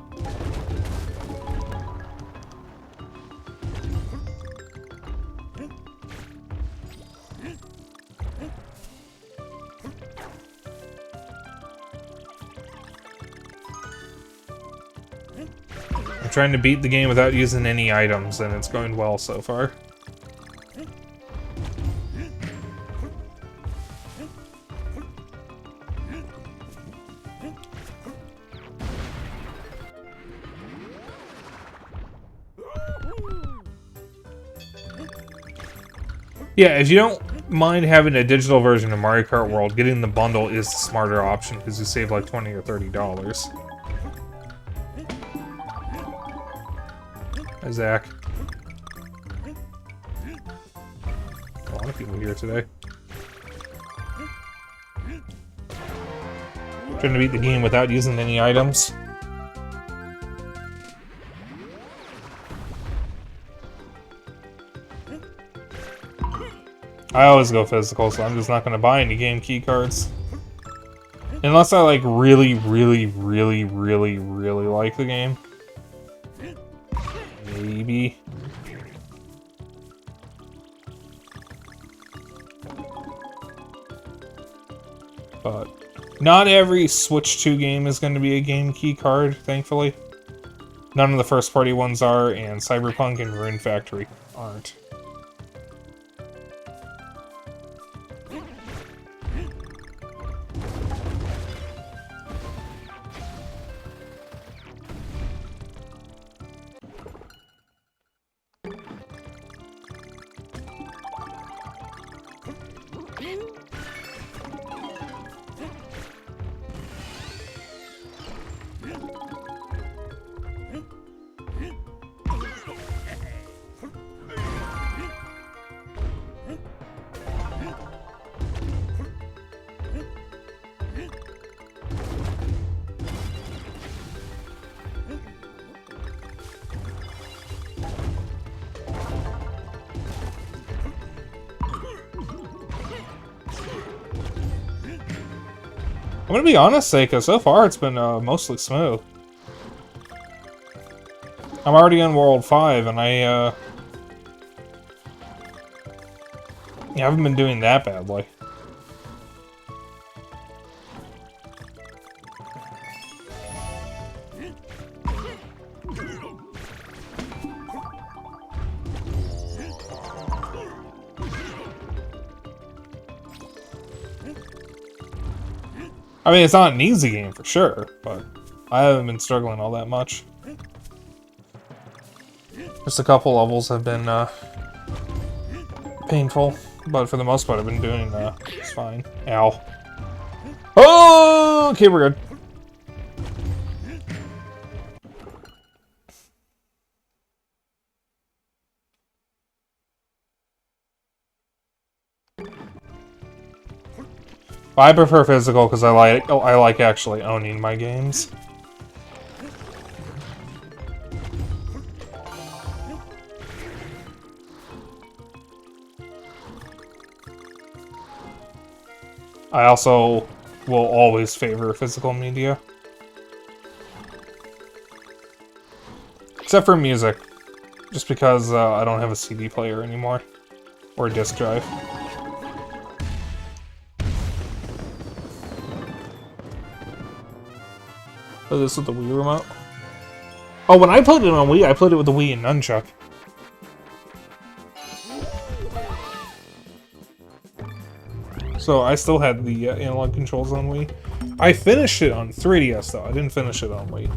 I'm trying to beat the game without using any items, and it's going well so far. Yeah, if you don't mind having a digital version of Mario Kart World, getting the bundle is the smarter option because you save like $20 or $30. Hi, Zach. A lot of people here today. Trying to beat the game without using any items. I always go physical, so I'm just not going to buy any game key cards. Unless I like really like the game. Maybe. But not every Switch 2 game is going to be a game key card, thankfully. None of the first-party ones are, and Cyberpunk and Rune Factory aren't. I'm gonna be honest, Seika, so far it's been mostly smooth. I'm already on World 5, and I haven't been doing that badly. I mean, it's not an easy game for sure, but I haven't been struggling all that much. Just a couple levels have been painful, but for the most part I've been doing just fine. Ow. Oh, okay, we're good. I prefer physical because I like actually owning my games. I also will always favor physical media. Except for music. Just because I don't have a CD player anymore. Or a disc drive. Oh, this with the Wii remote? Oh, when I played it on Wii, I played it with the Wii and Nunchuck. So I still had the analog controls on Wii. I finished it on 3DS though, I didn't finish it on Wii.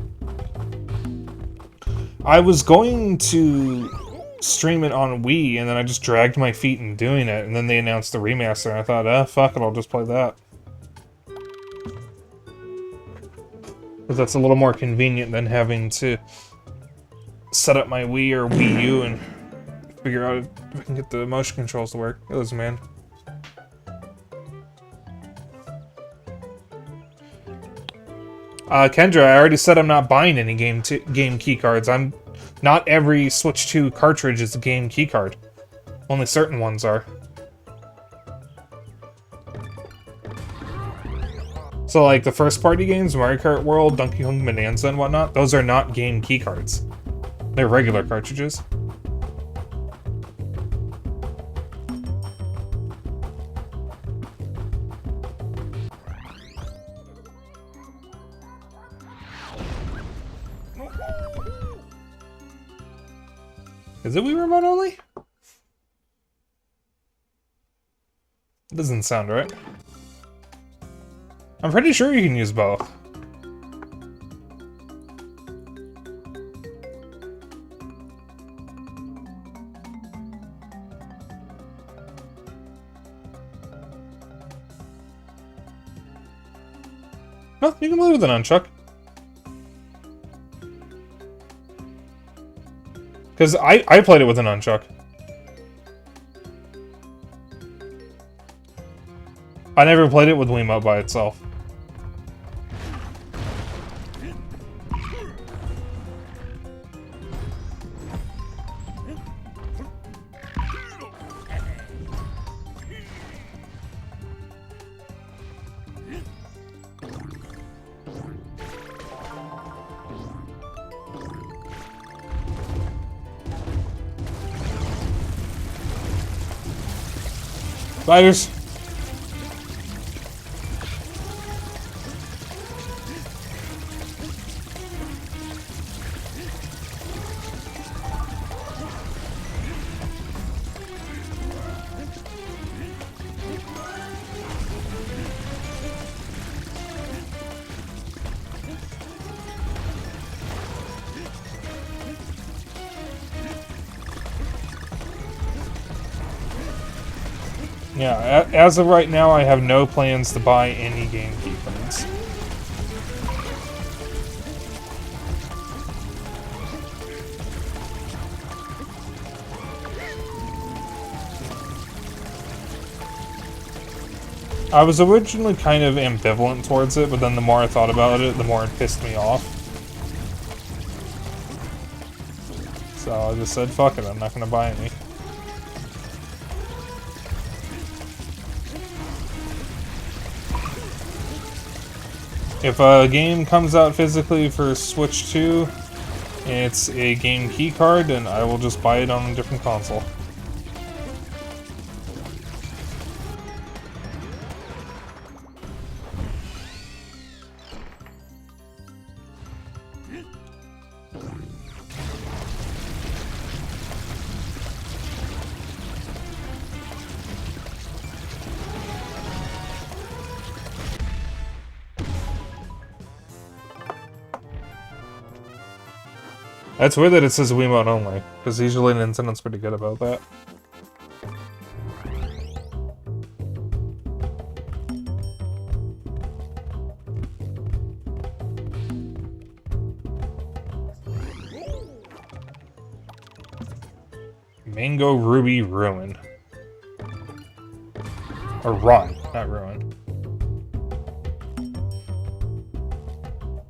I was going to stream it on Wii, and then I just dragged my feet in doing it, and then they announced the remaster, and I thought, fuck it, I'll just play that. Because that's a little more convenient than having to set up my Wii or Wii U and figure out if I can get the motion controls to work. It was, man. Kendra, I already said I'm not buying any game key cards. Not every Switch 2 cartridge is a game key card. Only certain ones are. So, like, the first-party games, Mario Kart World, Donkey Kong Bonanza, and whatnot, those are not game key cards. They're regular cartridges. Is it Wii Remote only? It doesn't sound right. I'm pretty sure you can use both. You can play with an nunchuck. Because I played it with an nunchuck. I never played it with Wiimote by itself. Spiders! Yeah, as of right now, I have no plans to buy any game keycards. I was originally kind of ambivalent towards it, but then the more I thought about it, the more it pissed me off. So I just said, fuck it, I'm not gonna buy any. If a game comes out physically for Switch 2, and it's a game keycard, then I will just buy it on a different console. That's weird that it says Wiimote only, because usually Nintendo's pretty good about that. Mango Ruby Ruin. Or Run, not Ruin.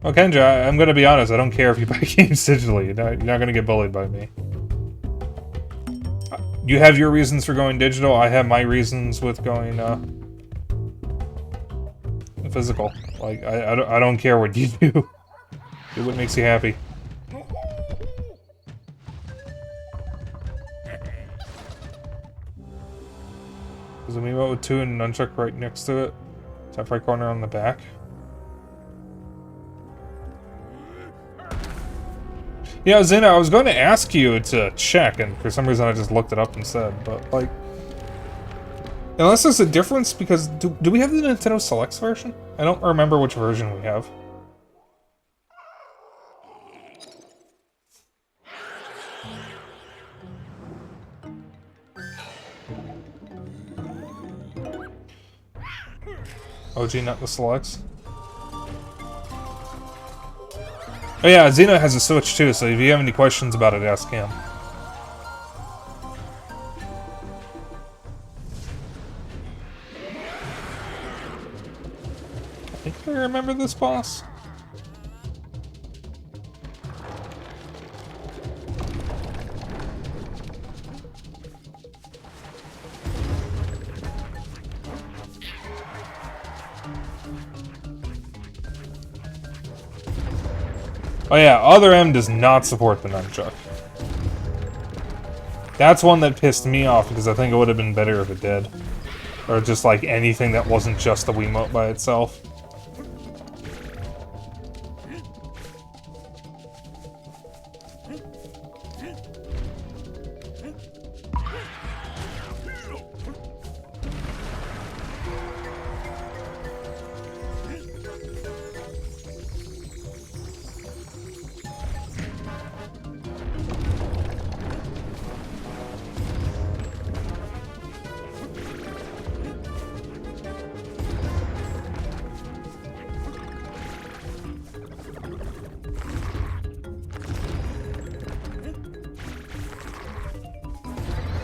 Well, Kenja, I'm gonna be honest, I don't care if you buy games digitally. You're not gonna get bullied by me. You have your reasons for going digital, I have my reasons with going, physical. Like, I don't care what you do. Do what makes you happy. There's a Wiimote with 2 and a nunchuck right next to it. Top right corner on the back. Yeah, Zena, I was going to ask you to check, and for some reason I just looked it up instead, but, like... Unless there's a difference, because... Do we have the Nintendo Selects version? I don't remember which version we have. OG, not the Selects? Oh yeah, Xeno has a Switch too, so if you have any questions about it, ask him. I think I remember this boss. Oh yeah, Other M does not support the nunchuck. That's one that pissed me off because I think it would have been better if it did. Or just like anything that wasn't just the Wiimote by itself.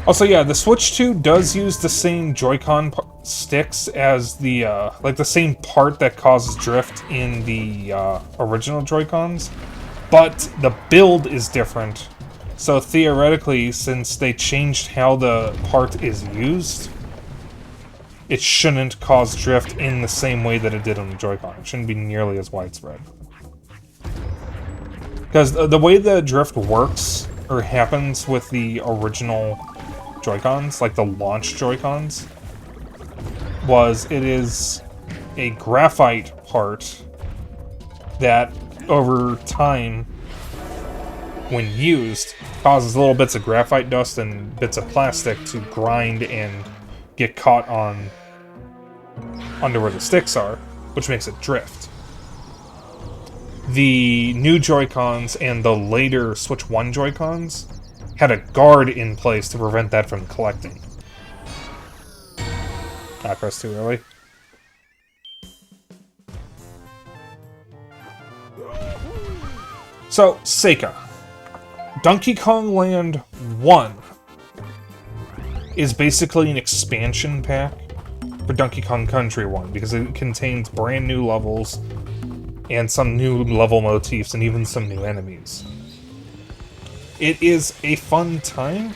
Also, yeah, the Switch 2 does use the same Joy-Con sticks as the, like the same part that causes drift in the original Joy-Cons, but the build is different. So theoretically, since they changed how the part is used, it shouldn't cause drift in the same way that it did on the Joy-Con. It shouldn't be nearly as widespread. Because the way the drift works, or happens with the original Joy-Cons, like the launch Joy-Cons, was it is a graphite part that, over time, when used, causes little bits of graphite dust and bits of plastic to grind and get caught on under where the sticks are, which makes it drift. The new Joy-Cons and the later Switch 1 Joy-Cons had a guard in place to prevent that from collecting. I pressed too early. So, Seika. Donkey Kong Land 1 is basically an expansion pack for Donkey Kong Country 1, because it contains brand new levels and some new level motifs and even some new enemies. It is a fun time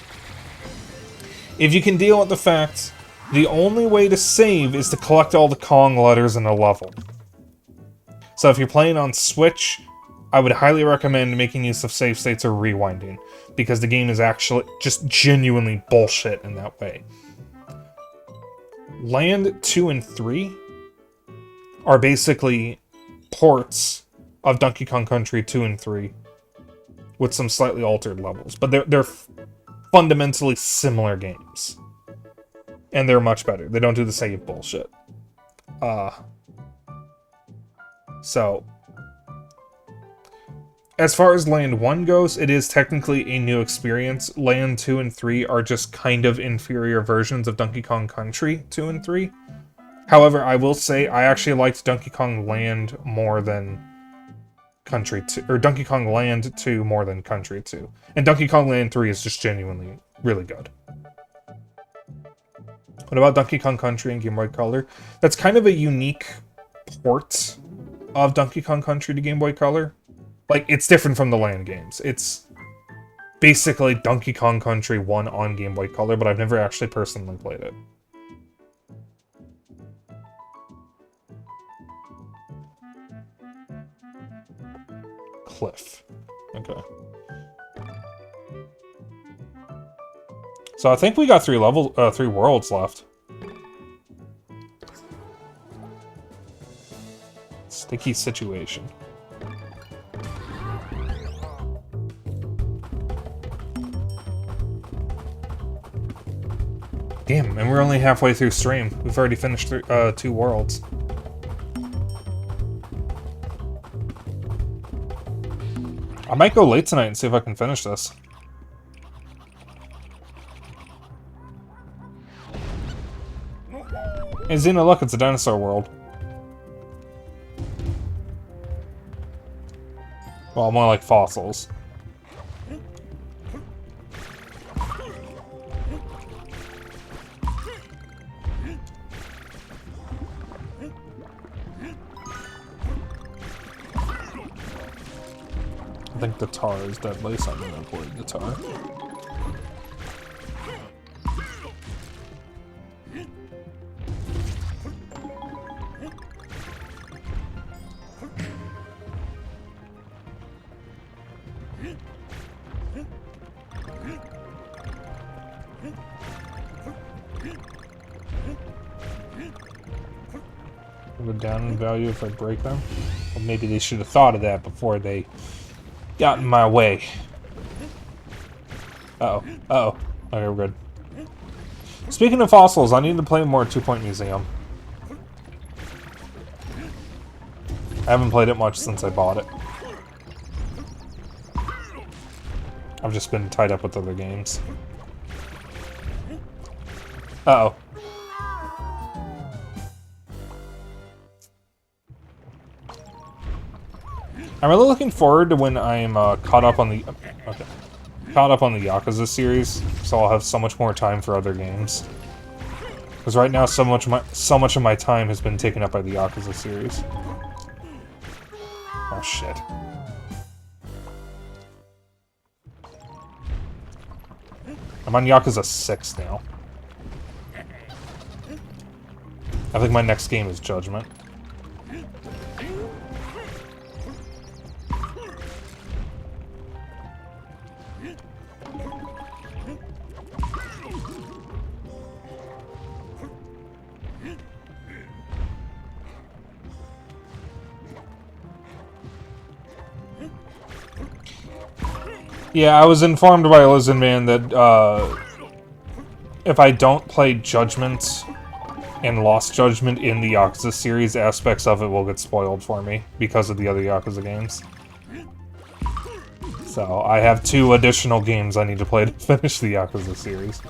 if you can deal with the fact the only way to save is to collect all the Kong letters in a level. So if you're playing on Switch, I would highly recommend making use of save states or rewinding, because the game is actually just genuinely bullshit in that way. Land 2 and 3 are basically ports of Donkey Kong Country 2 and 3 with some slightly altered levels, but they're fundamentally similar games. And they're much better. They don't do the same bullshit. So, as far as Land 1 goes, it is technically a new experience. Land 2 and 3 are just kind of inferior versions of Donkey Kong Country 2 and 3. However, I will say I actually liked Donkey Kong Land more than Country 2, or Donkey Kong Land 2 more than Country 2. And Donkey Kong Land 3 is just genuinely really good. What about Donkey Kong Country and Game Boy Color? That's kind of a unique port of Donkey Kong Country to Game Boy Color. Like, it's different from the Land games. It's basically Donkey Kong Country 1 on Game Boy Color, but I've never actually personally played it. Cliff. Okay. So I think we got three worlds left. Sticky situation. Damn, and we're only halfway through stream. We've already finished 2 worlds. I might go late tonight and see if I can finish this. Hey Xena, look, it's a dinosaur world. Well, more like fossils. I think guitar is deadly, so I'm gonna avoid guitar. Go down in value if I break them. Well, maybe they should have thought of that before they got in my way. Uh-oh. Uh-oh. Okay, we're good. Speaking of fossils, I need to play more 2 Point Museum. I haven't played it much since I bought it. I've just been tied up with other games. Uh-oh. I'm really looking forward to when I'm caught up on the... Okay. caught up on the Yakuza series, so I'll have so much more time for other games. Because right now, so much of my time has been taken up by the Yakuza series. Oh shit. I'm on Yakuza 6 now. I think my next game is Judgment. Yeah, I was informed by Lizard Man that if I don't play Judgment and Lost Judgment in the Yakuza series, aspects of it will get spoiled for me because of the other Yakuza games. So I have 2 additional games I need to play to finish the Yakuza series.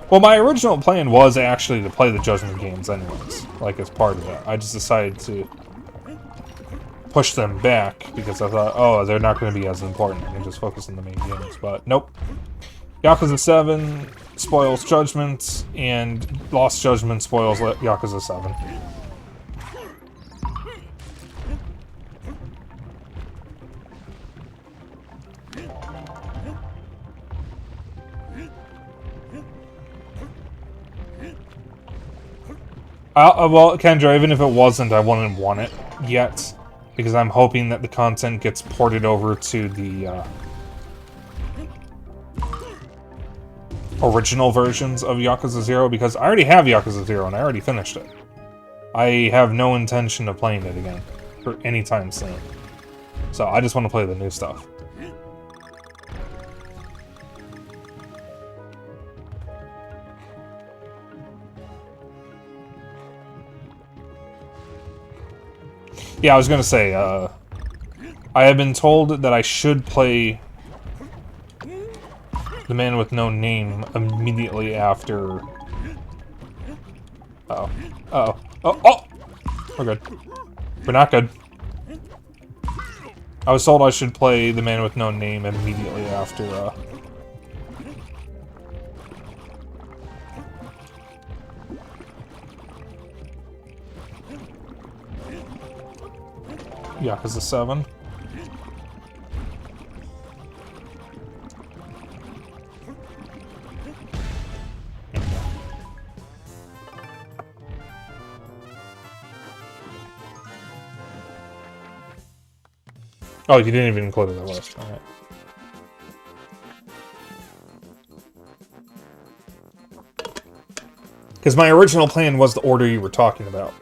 Well, my original plan was actually to play the Judgment games anyways, like as part of it. I just decided to push them back because I thought, oh, they're not going to be as important. I can just focus on the main games, but nope. Yakuza 7 spoils Judgment, and Lost Judgment spoils Yakuza 7. Well, Kendra, even if it wasn't, I wouldn't want it yet. Because I'm hoping that the content gets ported over to the original versions of Yakuza 0, because I already have Yakuza 0 and I already finished it. I have no intention of playing it again for any time soon. So I just want to play the new stuff. Yeah, I was gonna say, I have been told that I should play The Man with No Name immediately after... Uh-oh. Uh-oh. Oh! Oh! We're good. We're not good. I was told I should play The Man with No Name immediately after, Yakuza 7. Oh, you didn't even include it in the list. Alright. Because my original plan was the order you were talking about.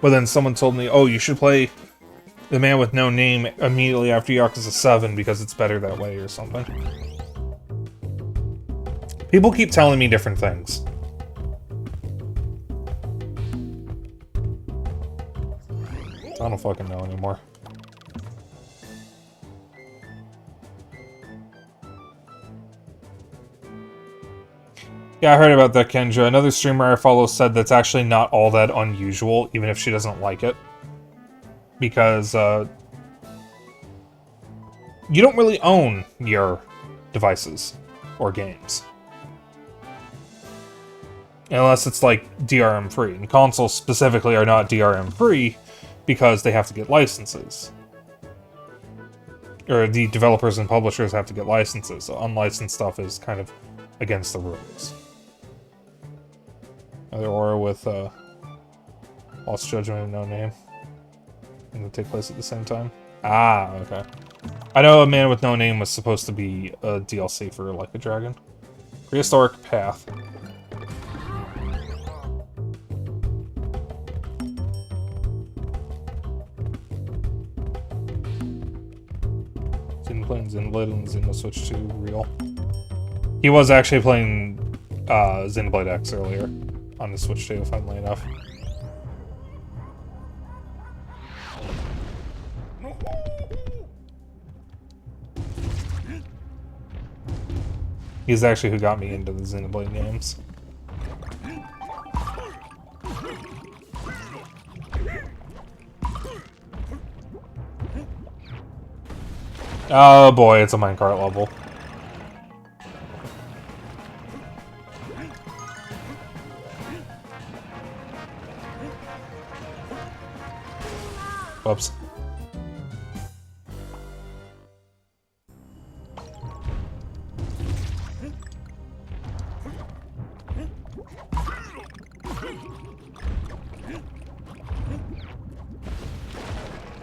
But then someone told me, oh, you should play The Man with No Name immediately after Yakuza 7 because it's better that way or something. People keep telling me different things. I don't fucking know anymore. Yeah, I heard about that, Kendra. Another streamer I follow said that's actually not all that unusual, even if she doesn't like it. Because, you don't really own your devices or games. Unless it's, like, DRM-free. And consoles specifically are not DRM-free because they have to get licenses. Or the developers and publishers have to get licenses, so unlicensed stuff is kind of against the rules. Another aura with Lost Judgment and No Name. And they take place at the same time. Ah, okay. I know A Man with No Name was supposed to be a DLC for Like a Dragon. Prehistoric Path. Playing Xenoblade and Xeno Switch 2 real. He was actually playing Xenoblade X earlier on the Switch 2, funnily enough. He's actually who got me into the Xenoblade games. Oh boy, it's a minecart level. Whoops.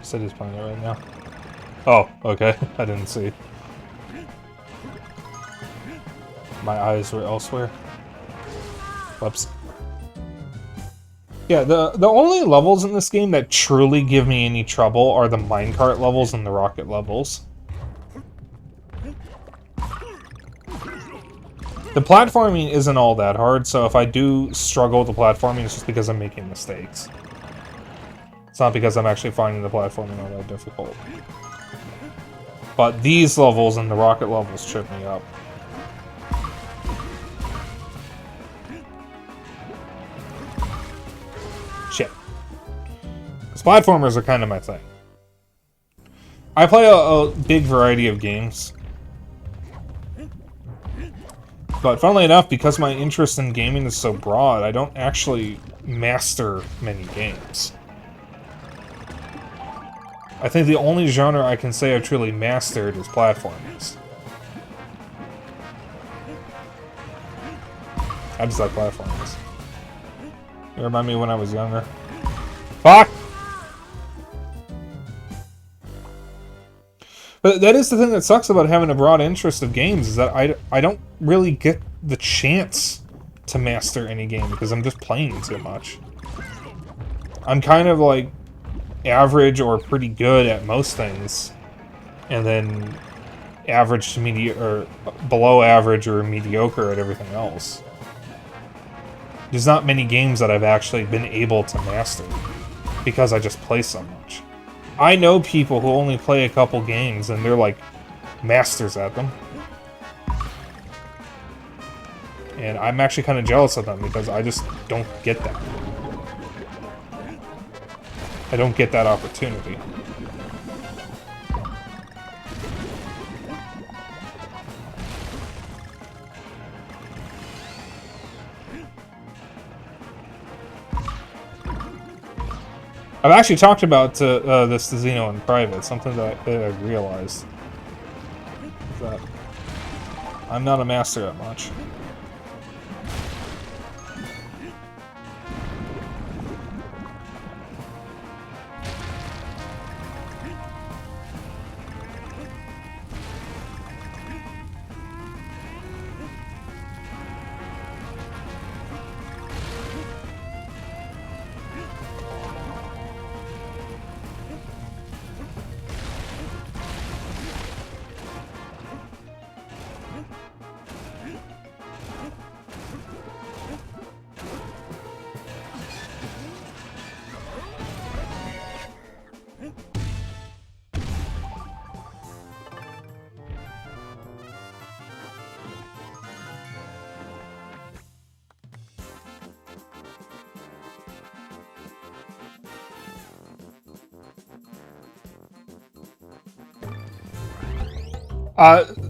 City's playing it right now. Oh, okay. I didn't see. My eyes were elsewhere. Whoops. Yeah, the only levels in this game that truly give me any trouble are the minecart levels and the rocket levels. The platforming isn't all that hard, so if I do struggle with the platforming, it's just because I'm making mistakes. It's not because I'm actually finding the platforming all that difficult. But these levels and the rocket levels trip me up. Shit. Because platformers are kind of my thing. I play a big variety of games. But funnily enough, because my interest in gaming is so broad, I don't actually master many games. I think the only genre I can say I've truly mastered is platformers. I just like platformers. You remind me when I was younger. Fuck! But that is the thing that sucks about having a broad interest of games, is that I don't really get the chance to master any game because I'm just playing too much. I'm kind of like average or pretty good at most things, and then average to mediocre, or below average or mediocre at everything else. There's not many games that I've actually been able to master because I just play so much. I know people who only play a couple games and they're like masters at them. And I'm actually kind of jealous of them because I just don't get that. I don't get that opportunity. I've actually talked about this to Zeno in private, something that I realized. That I'm not a master at much.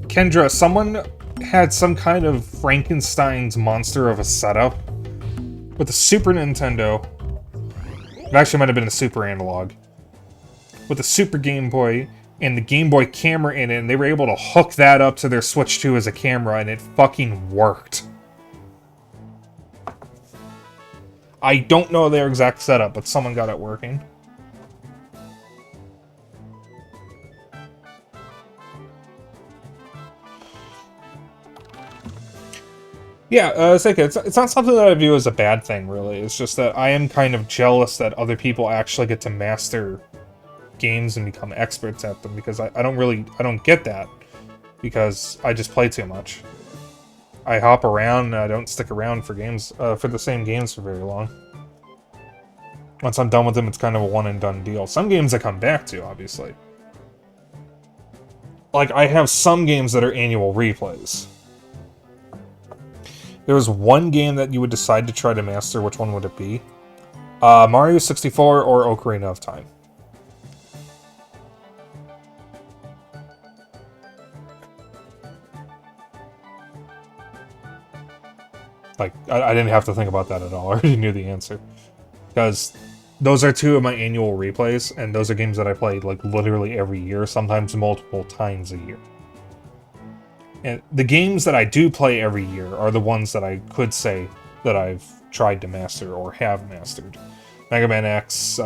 Kendra, someone had some kind of Frankenstein's monster of a setup with a Super Nintendo. It actually might have been a Super Analog. With a Super Game Boy and the Game Boy camera in it, and they were able to hook that up to their Switch 2 as a camera, and it fucking worked. I don't know their exact setup, but someone got it working. Yeah, it's not something that I view as a bad thing, really. It's just that I am kind of jealous that other people actually get to master games and become experts at them, because I don't get that, because I just play too much. I hop around and I don't stick around for games, for the same games for very long. Once I'm done with them, it's kind of a one and done deal. Some games I come back to, obviously. Like, I have some games that are annual replays. There was one game that you would decide to try to master, which one would it be? Mario 64 or Ocarina of Time? Like, I didn't have to think about that at all. I already knew the answer. Because those are two of my annual replays, and those are games that I play like literally every year, sometimes multiple times a year. And the games that I do play every year are the ones that I could say that I've tried to master or have mastered. Mega Man X,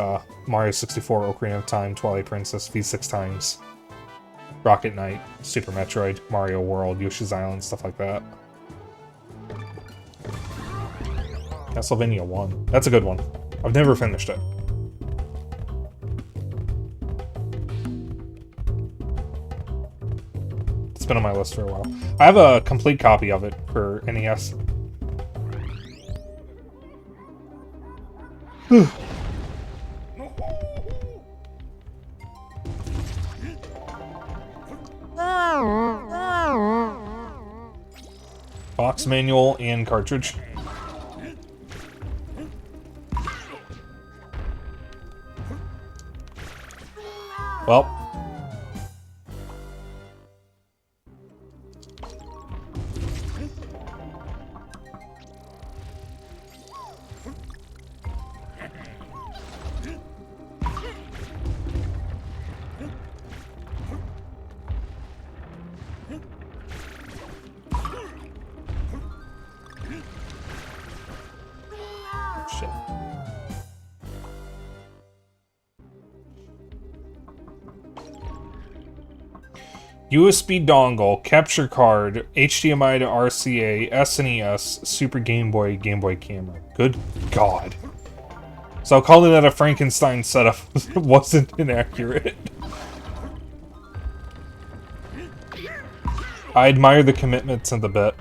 Mario 64, Ocarina of Time, Twilight Princess, V6 times, Rocket Knight, Super Metroid, Mario World, Yoshi's Island, stuff like that. Castlevania 1. That's a good one. I've never finished it. It's been on my list for a while. I have a complete copy of it for NES. Box manual and cartridge. Well. Shit. USB dongle, capture card, HDMI to RCA, SNES, Super Game Boy, Game Boy camera. Good God. So calling that a Frankenstein setup wasn't inaccurate. I admire the commitment to the bit.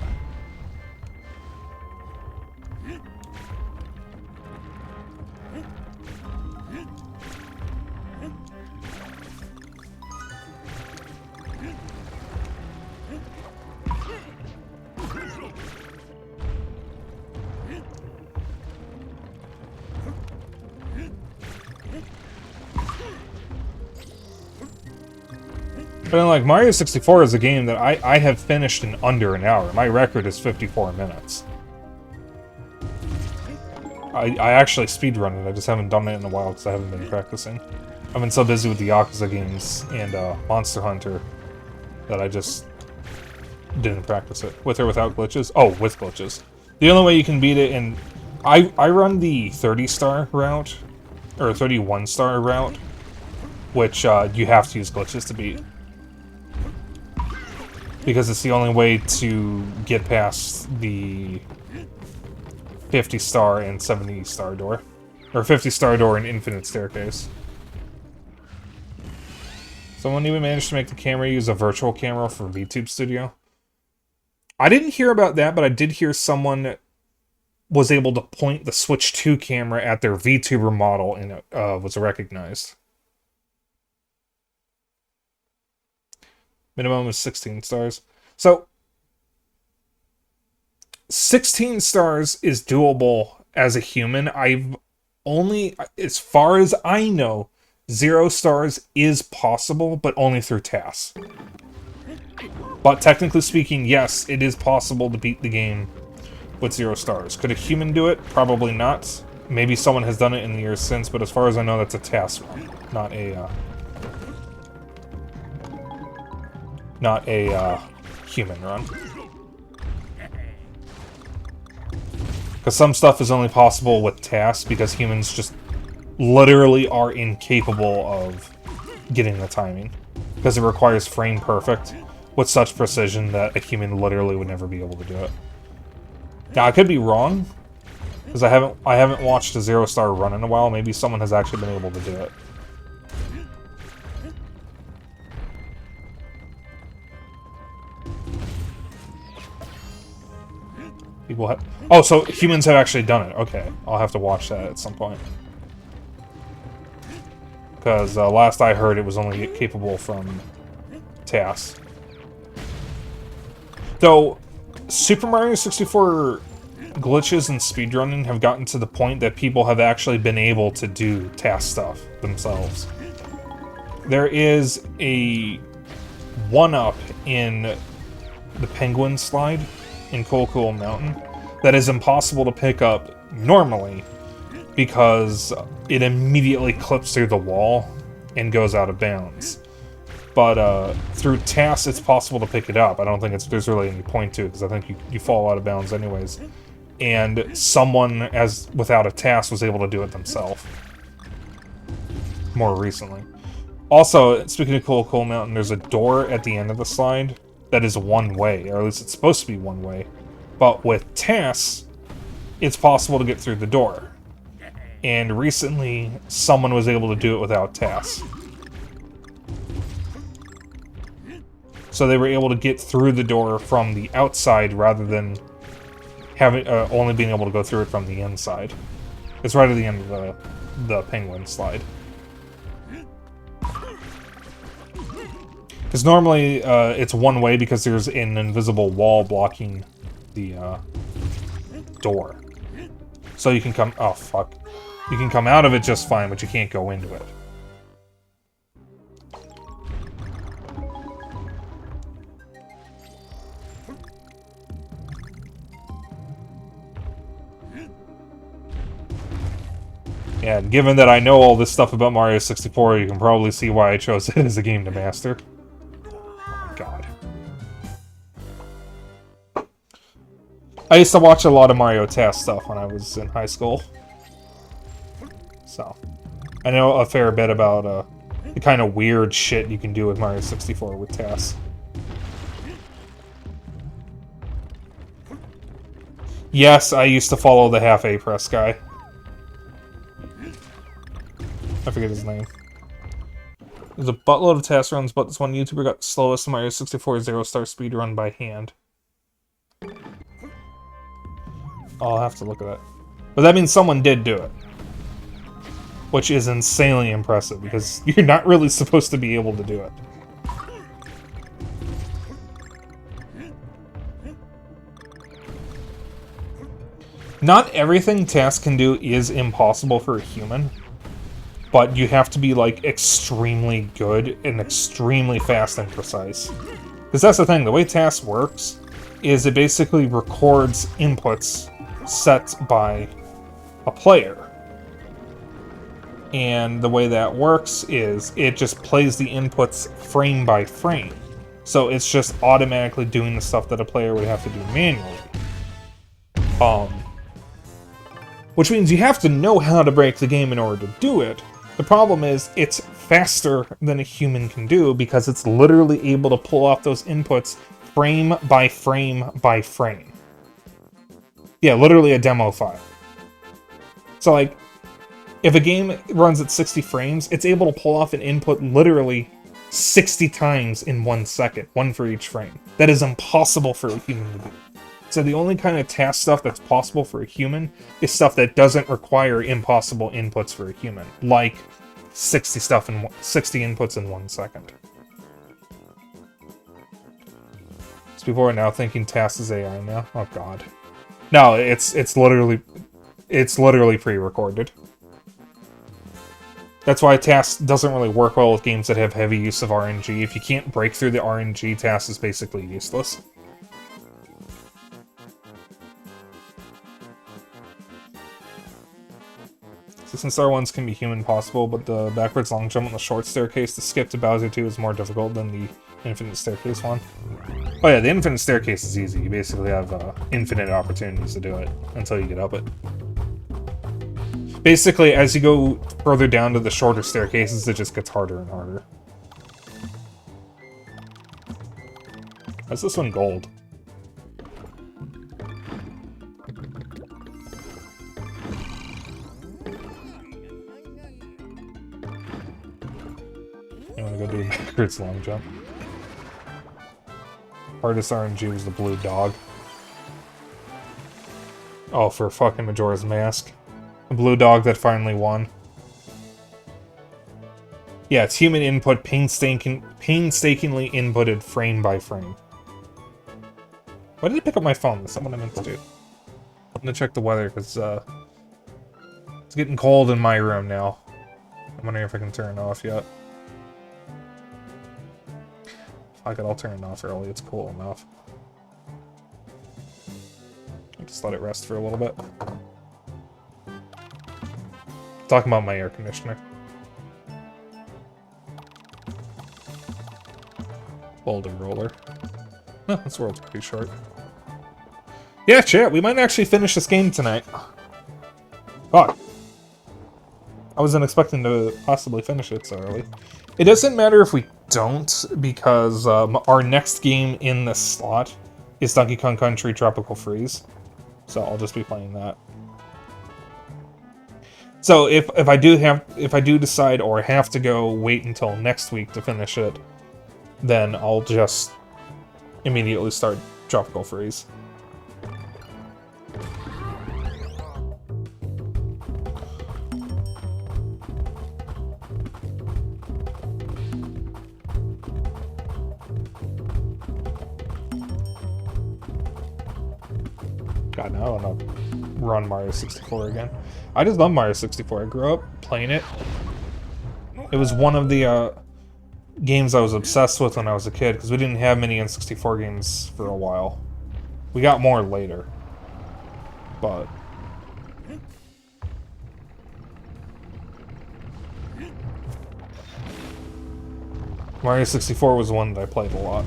But like Mario 64 is a game that I have finished in under an hour. My record is 54 minutes. I actually speedrun it. I just haven't done it in a while because I haven't been practicing. I've been so busy with the Yakuza games and Monster Hunter that I just didn't practice it. With or without glitches? Oh, with glitches. The only way you can beat it, and I run the 30-star route, or 31-star route, which you have to use glitches to beat. Because it's the only way to get past the 50-star and 70-star door. Or 50-star door and infinite staircase. Someone even managed to make the camera use a virtual camera for VTube Studio. I didn't hear about that, but I did hear someone was able to point the Switch 2 camera at their VTuber model and it was recognized. Minimum is 16 stars. So, 16 stars is doable as a human. I've only, as far as I know, 0 stars is possible, but only through tasks. But technically speaking, yes, it is possible to beat the game with 0 stars. Could a human do it? Probably not. Maybe someone has done it in the years since, but as far as I know, that's a task one, not a human run. Because some stuff is only possible with tasks because humans just literally are incapable of getting the timing. Because it requires frame perfect with such precision that a human literally would never be able to do it. Now, I could be wrong, because I haven't watched a 0-star run in a while. Maybe someone has actually been able to do it. People have... Oh, so humans have actually done it. Okay, I'll have to watch that at some point. Because last I heard, it was only capable from tasks. Though, Super Mario 64 glitches and speedrunning have gotten to the point that people have actually been able to do task stuff themselves. There is a 1-up in the Penguin slide in Cool Mountain that is impossible to pick up normally, because it immediately clips through the wall and goes out of bounds. But through TAS, it's possible to pick it up. I don't think there's really any point to it, because I think you fall out of bounds anyways. And someone without a TAS was able to do it themselves more recently. Also, speaking of Cool Mountain, there's a door at the end of the slide that is one way, or at least it's supposed to be one way. But with TAS, it's possible to get through the door. And recently, someone was able to do it without TAS. So they were able to get through the door from the outside rather than having only being able to go through it from the inside. It's right at the end of the penguin slide. Because normally it's one way because there's an invisible wall blocking the door. So you can come... Oh, fuck. You can come out of it just fine, but you can't go into it. Yeah, given that I know all this stuff about Mario 64, you can probably see why I chose it as a game to master. Oh my god. I used to watch a lot of Mario TAS stuff when I was in high school. So, I know a fair bit about the kind of weird shit you can do with Mario 64 with TAS. Yes, I used to follow the half A press guy. I forget his name. There's a buttload of test runs, but this one YouTuber got the slowest Mario 64 0-star speedrun by hand. I'll have to look at that. But that means someone did do it. Which is insanely impressive, because you're not really supposed to be able to do it. Not everything TAS can do is impossible for a human. But you have to be, like, extremely good and extremely fast and precise. Because that's the thing, the way TAS works is it basically records inputs set by a player. And the way that works is it just plays the inputs frame by frame. So it's just automatically doing the stuff that a player would have to do manually. Which means you have to know how to break the game in order to do it. The problem is, it's faster than a human can do because it's literally able to pull off those inputs frame by frame by frame. Yeah, literally a demo file. So, like, if a game runs at 60 frames, it's able to pull off an input literally 60 times in 1 second, one for each frame. That is impossible for a human to do. So the only kind of TAS stuff that's possible for a human is stuff that doesn't require impossible inputs for a human, like 60 inputs in 1 second. So people are now thinking TAS is AI now. Oh god. No, it's literally pre-recorded. That's why TAS doesn't really work well with games that have heavy use of RNG. If you can't break through the RNG, TAS is basically useless. Since Star ones can be human possible, but the backwards long jump on the short staircase to skip to Bowser 2 is more difficult than the infinite staircase one. Oh yeah, the infinite staircase is easy. You basically have infinite opportunities to do it until you get up it. Basically, as you go further down to the shorter staircases, it just gets harder and harder. How's this one gold? You want to go do a backwards long jump. Hardest RNG was the blue dog. Oh, for fucking Majora's Mask. The blue dog that finally won. Yeah, it's human input painstakingly inputted frame by frame. Why did I pick up my phone? That's not what I meant to do. I'm gonna check the weather, because it's getting cold in my room now. I'm wondering if I can turn it off yet. Fuck it, I'll turn it off early. It's cool enough. I'll just let it rest for a little bit. Talking about my air conditioner. Boulder roller. Oh, this world's pretty short. Yeah, chat, we might actually finish this game tonight. Fuck. I wasn't expecting to possibly finish it so early. It doesn't matter if we don't, because our next game in this slot is Donkey Kong Country Tropical Freeze. So I'll just be playing that. So if I do decide or have to go wait until next week to finish it, then I'll just immediately start Tropical Freeze. God, now I want to run Mario 64 again. I just love Mario 64. I grew up playing it. It was one of the games I was obsessed with when I was a kid, because we didn't have many N64 games for a while. We got more later. But... Mario 64 was one that I played a lot.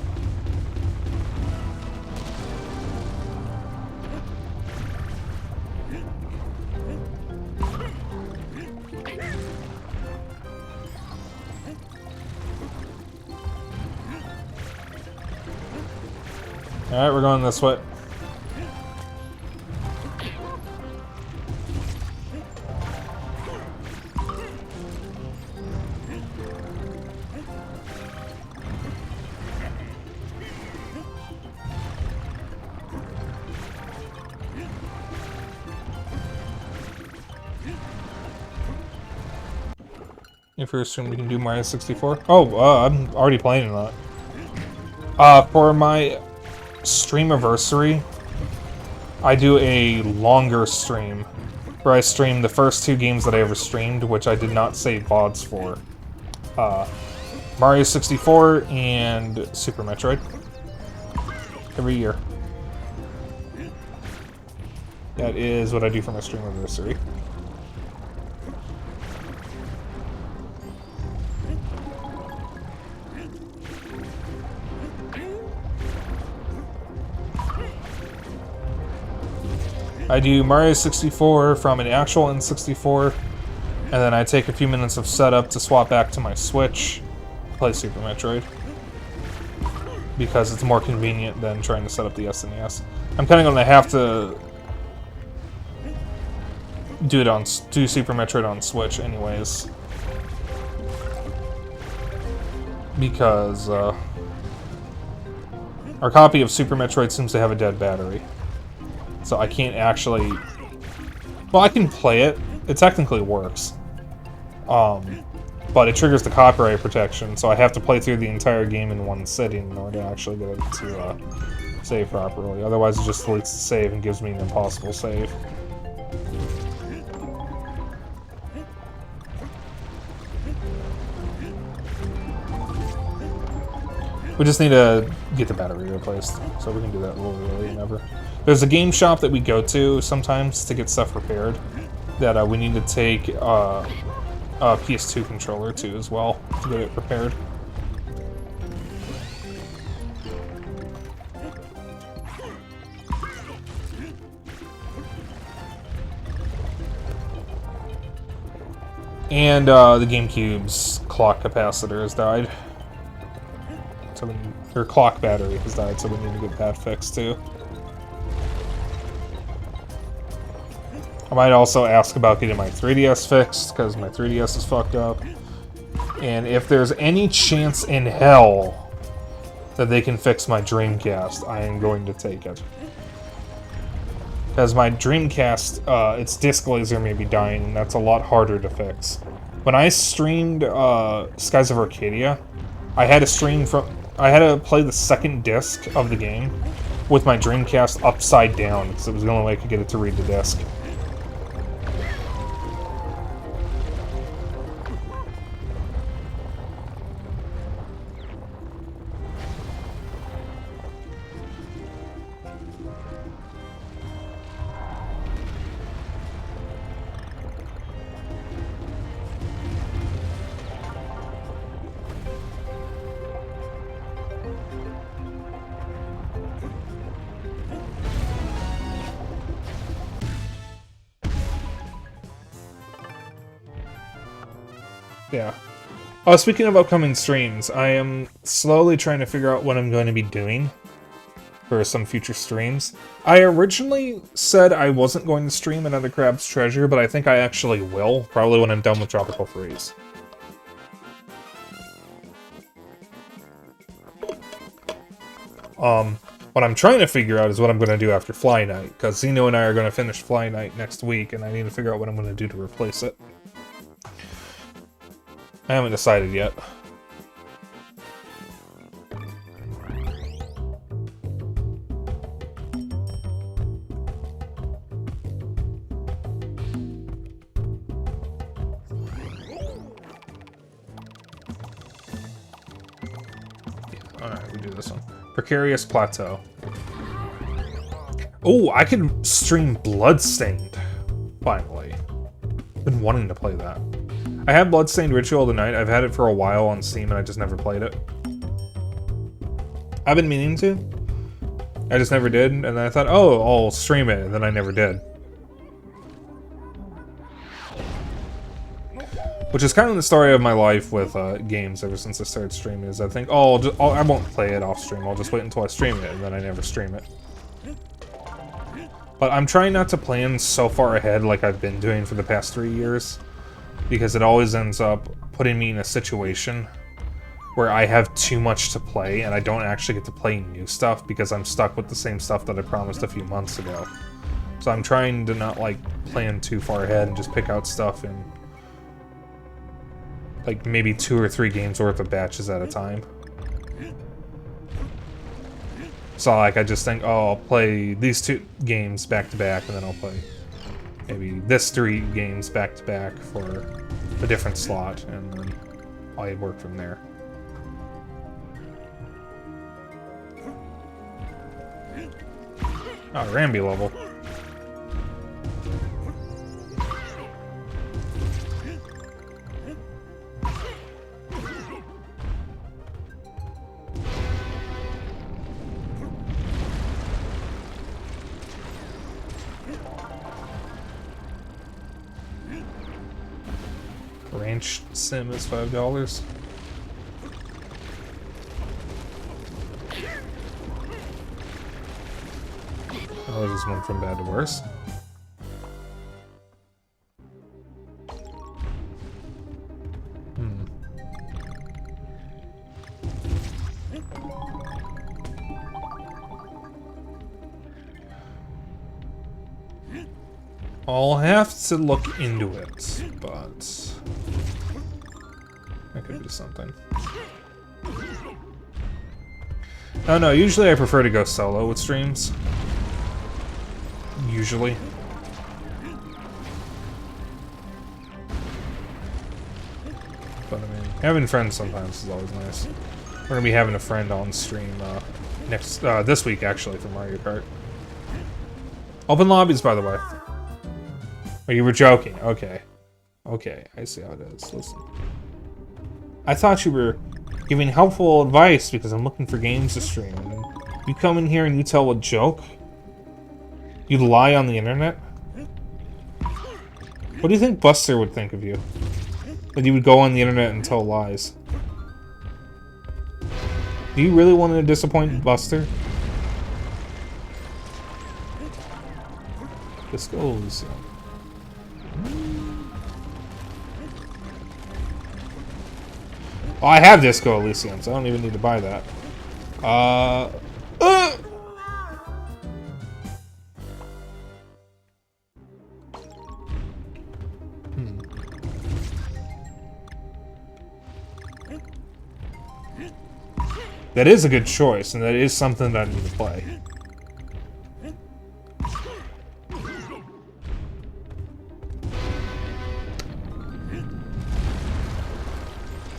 Alright, we're going this way. If you're assuming we can do Mario 64. Oh, I'm already playing that. For my Streamiversary, I do a longer stream where I stream the first 2 games that I ever streamed, which I did not save VODs for. Mario 64 and Super Metroid. Every year. That is what I do for my Streamiversary. I do Mario 64 from an actual N64, and then I take a few minutes of setup to swap back to my Switch, play Super Metroid, because it's more convenient than trying to set up the SNES. I'm kind of going to have to do Super Metroid on Switch anyways, because our copy of Super Metroid seems to have a dead battery. So I can't actually... Well, I can play it. It technically works. But it triggers the copyright protection, so I have to play through the entire game in one sitting in order to actually get it to save properly. Otherwise it just deletes the save and gives me an impossible save. We just need to get the battery replaced, so we can do that a little early and ever. There's a game shop that we go to sometimes to get stuff repaired that we need to take a PS2 controller to as well to get it repaired. And the GameCube's clock capacitor has died. So or clock battery has died, so we need to get that fixed too. I might also ask about getting my 3DS fixed, because my 3DS is fucked up. And if there's any chance in hell that they can fix my Dreamcast, I am going to take it. Because my Dreamcast, its disc laser may be dying, and that's a lot harder to fix. When I streamed Skies of Arcadia, I had to play the second disc of the game with my Dreamcast upside down, because it was the only way I could get it to read the disc. Yeah. Oh, speaking of upcoming streams, I am slowly trying to figure out what I'm going to be doing for some future streams. I originally said I wasn't going to stream another Crab's Treasure, but I think I actually will, probably when I'm done with Tropical Freeze. What I'm trying to figure out is what I'm going to do after Fly Night, because Zeno and I are going to finish Fly Night next week, and I need to figure out what I'm going to do to replace it. I haven't decided yet. Alright, we do this one. Precarious Plateau. Oh, I can stream Bloodstained. Finally. Been wanting to play that. I have Bloodstained Ritual of the Night. I've had it for a while on Steam and I just never played it. I've been meaning to. I just never did, and then I thought, oh, I'll stream it, and then I never did. Which is kind of the story of my life with games ever since I started streaming, is I think, oh, I won't play it off stream, I'll just wait until I stream it, and then I never stream it. But I'm trying not to plan so far ahead like I've been doing for the past 3 years, because it always ends up putting me in a situation where I have too much to play, and I don't actually get to play new stuff, because I'm stuck with the same stuff that I promised a few months ago. So I'm trying to not, like, plan too far ahead and just pick out stuff in like maybe 2 or 3 games worth of batches at a time. So like I just think, oh, I'll play these 2 games back to back, and then I'll play maybe this 3 games back to back for a different slot, and then I work from there. Oh, Ramby level. Ranch sim is $5. Oh, this one from bad to worse. I'll have to look into it, but that could be something. Oh no, usually I prefer to go solo with streams. Usually. But I mean, having friends sometimes is always nice. We're gonna be having a friend on stream this week actually for Mario Kart. Open lobbies, by the way. Oh, you were joking. Okay. Okay, I see how it is. Listen. I thought you were giving helpful advice because I'm looking for games to stream. And you come in here and you tell a joke? You lie on the internet? What do you think Buster would think of you? That you would go on the internet and tell lies? Do you really want to disappoint Buster? This goes... Well, I have Disco Elysium, so I don't even need to buy that. That is a good choice, and that is something that I need to play.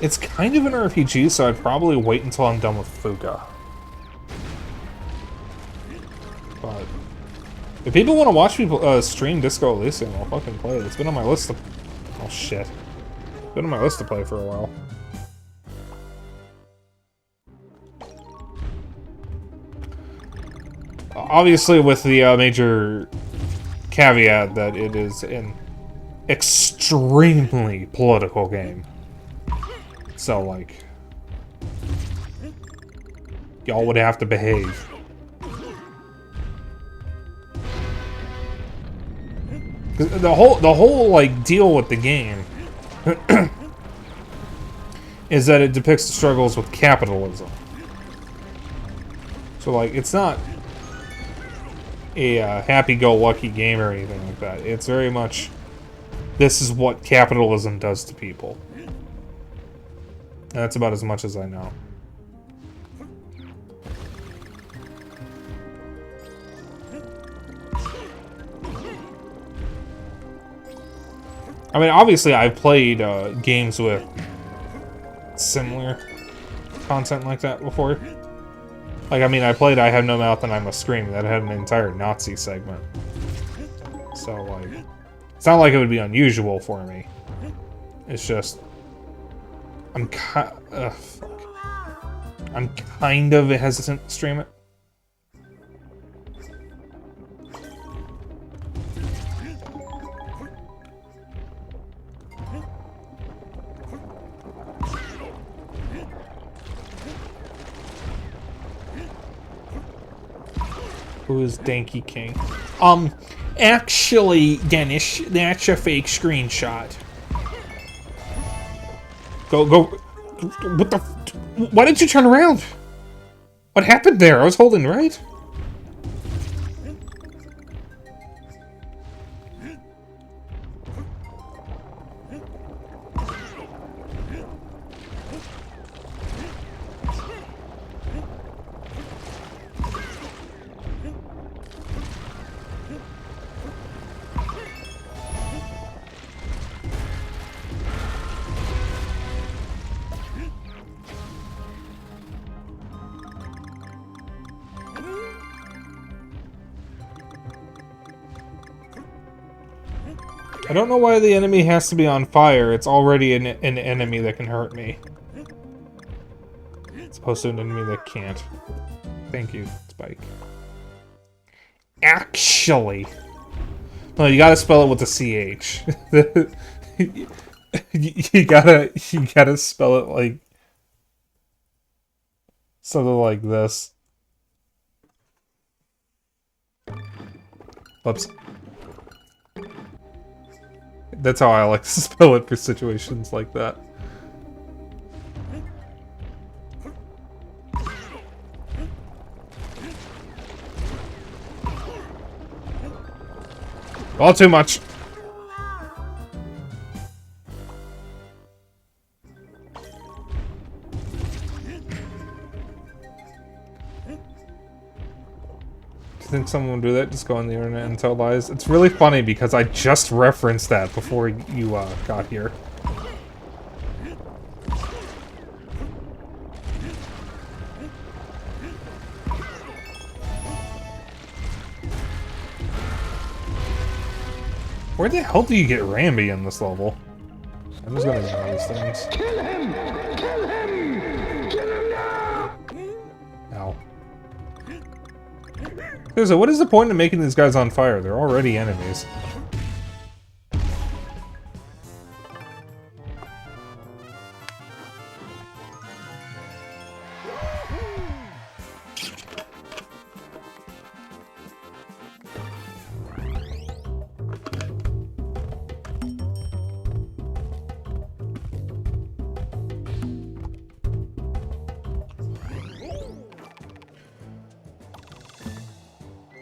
It's kind of an RPG, so I'd probably wait until I'm done with Fuga. But if people want to watch people stream Disco Elysium, I'll fucking play it. It's been on my list to... Oh shit. It's been on my list to play for a while. Obviously with the major caveat that it is an extremely political game. So, like, y'all would have to behave. The whole like deal with the game is that it depicts the struggles with capitalism. So like, it's not a happy-go-lucky game or anything like that. It's very much, this is what capitalism does to people. And that's about as much as I know. I mean, obviously, I've played games with similar content like that before. Like, I mean, I played I Have No Mouth and I Must Scream. That had an entire Nazi segment. So, like, it's not like it would be unusual for me. It's just, I'm kind of hesitant to stream it. Who is Danky King? Actually, Dennis, that's a fake screenshot. Go. What the? Why did you turn around? What happened there? I was holding right. I don't know why the enemy has to be on fire. It's already an enemy that can hurt me. As opposed to an enemy that can't. Thank you, Spike. Actually. No, you gotta spell it with a CH. you gotta spell it like something like this. Whoops. That's how I like to spell it for situations like that. All too much. Do you think someone would do that? Just go on the internet and tell lies? It's really funny because I just referenced that before you got here. Where the hell do you get Ramby in this level? I'm just gonna ignore these things. Kill him! Kill him! Kill him now! Ow. Seriously, what is the point of making these guys on fire? They're already enemies.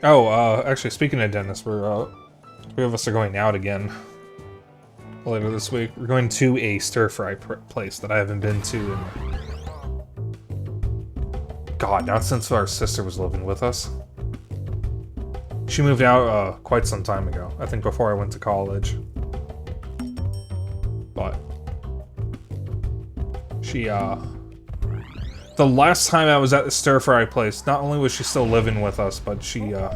Oh, actually, speaking of Dennis, we're, three of us are going out again later this week. We're going to a stir-fry place that I haven't been to in... God, not since our sister was living with us. She moved out, quite some time ago. I think before I went to college. But... she, the last time I was at the stir-fry place, not only was she still living with us, but she, I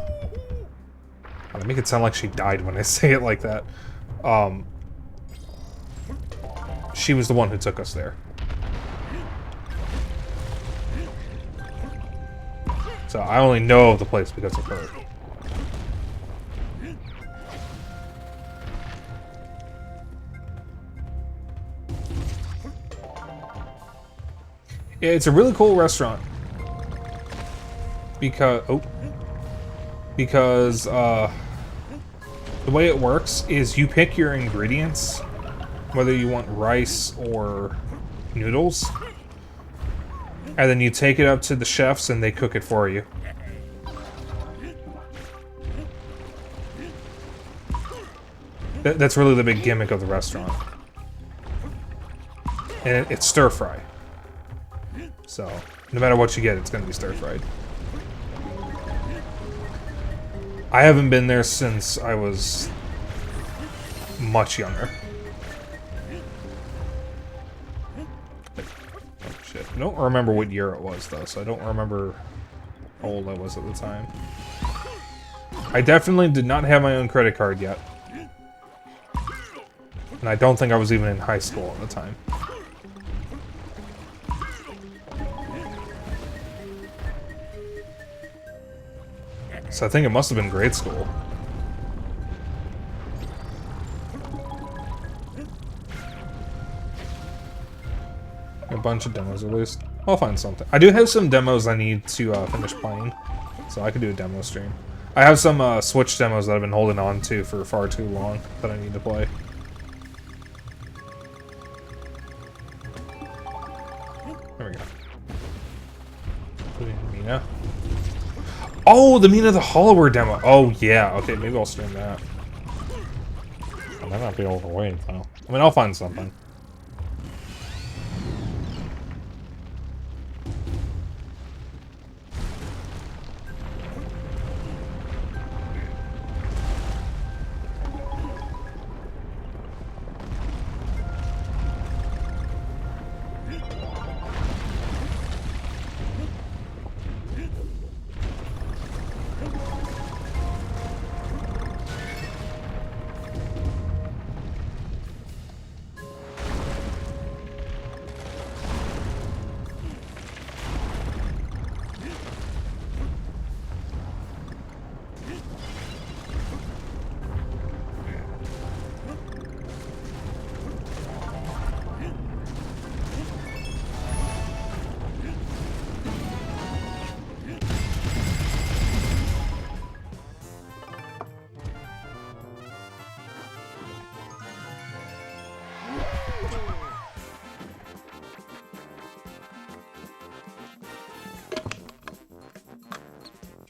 make it sound like she died when I say it like that. She was the one who took us there. So I only know of the place because of her. It's a really cool restaurant. Because the way it works is you pick your ingredients, whether you want rice or noodles, and then you take it up to the chefs and they cook it for you. That's really the big gimmick of the restaurant. And it's stir-fry. So, no matter what you get, it's going to be stir-fried. I haven't been there since I was much younger. Oh, shit. I don't remember what year it was, though, so I don't remember how old I was at the time. I definitely did not have my own credit card yet. And I don't think I was even in high school at the time. So I think it must have been grade school. A bunch of demos at least. I'll find something. I do have some demos I need to finish playing, so I could do a demo stream. I have some Switch demos that I've been holding on to for far too long that I need to play. There we go. Put in Mina. Oh, the Mina the Hollower demo. Oh, yeah. Okay, maybe I'll stream that. I might not be able to wait, though. I mean, I'll find something.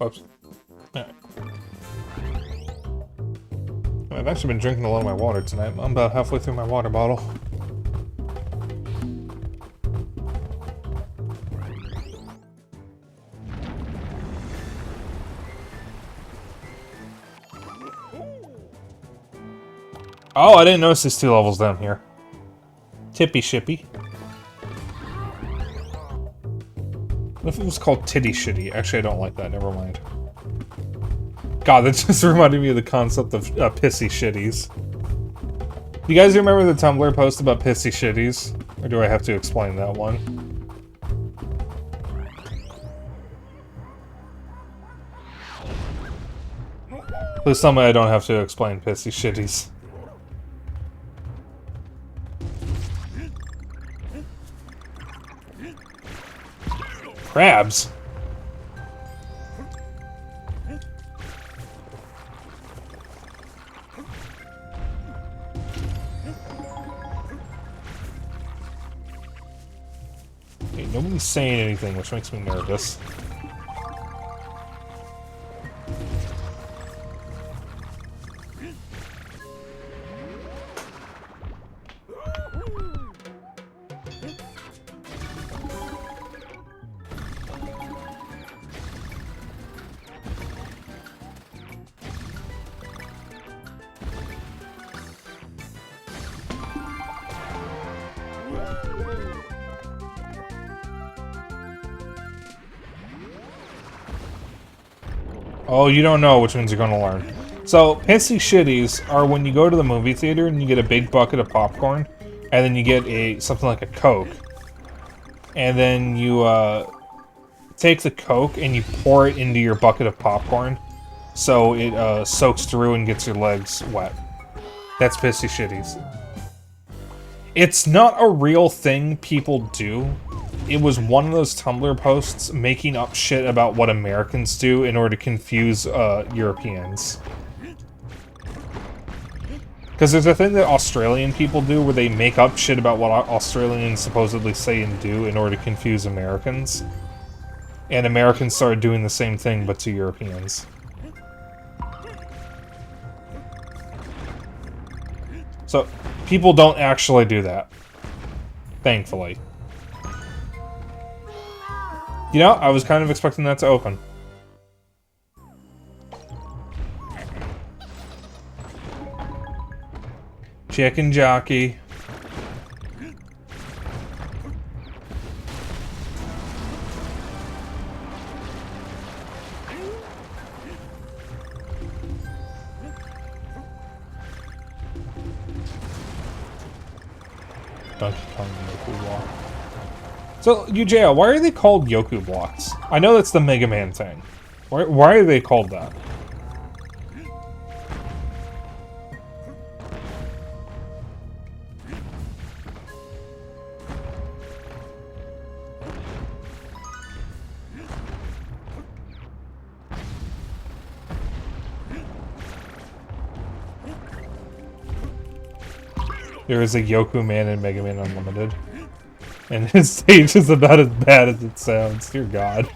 Oops. Alright. I've actually been drinking a lot of my water tonight. I'm about halfway through my water bottle. Oh, I didn't notice there's 2 levels down here. Tippy shippy. What if it was called Titty Shitty? Actually, I don't like that. Never mind. God, that just reminded me of the concept of pissy shitties. You guys remember the Tumblr post about pissy shitties? Or do I have to explain that one? Please tell me I don't have to explain pissy shitties. Crabs? Hey, nobody's saying anything, which makes me nervous. Oh, you don't know, which means you're gonna learn. So, pissy shitties are when you go to the movie theater and you get a big bucket of popcorn, and then you get something like a Coke. And then you take the Coke and you pour it into your bucket of popcorn, so it soaks through and gets your legs wet. That's pissy shitties. It's not a real thing people do. It was one of those Tumblr posts making up shit about what Americans do in order to confuse Europeans. Because there's a thing that Australian people do where they make up shit about what Australians supposedly say and do in order to confuse Americans. And Americans started doing the same thing, but to Europeans. So, people don't actually do that. Thankfully. You know, I was kind of expecting that to open. Chicken jockey. Donkey Kong Yoku block. So, UJL, why are they called Yoku blocks? I know that's the Mega Man thing. Why are they called that? There is a Yoku Man in Mega Man Unlimited. And his stage is about as bad as it sounds. Dear God.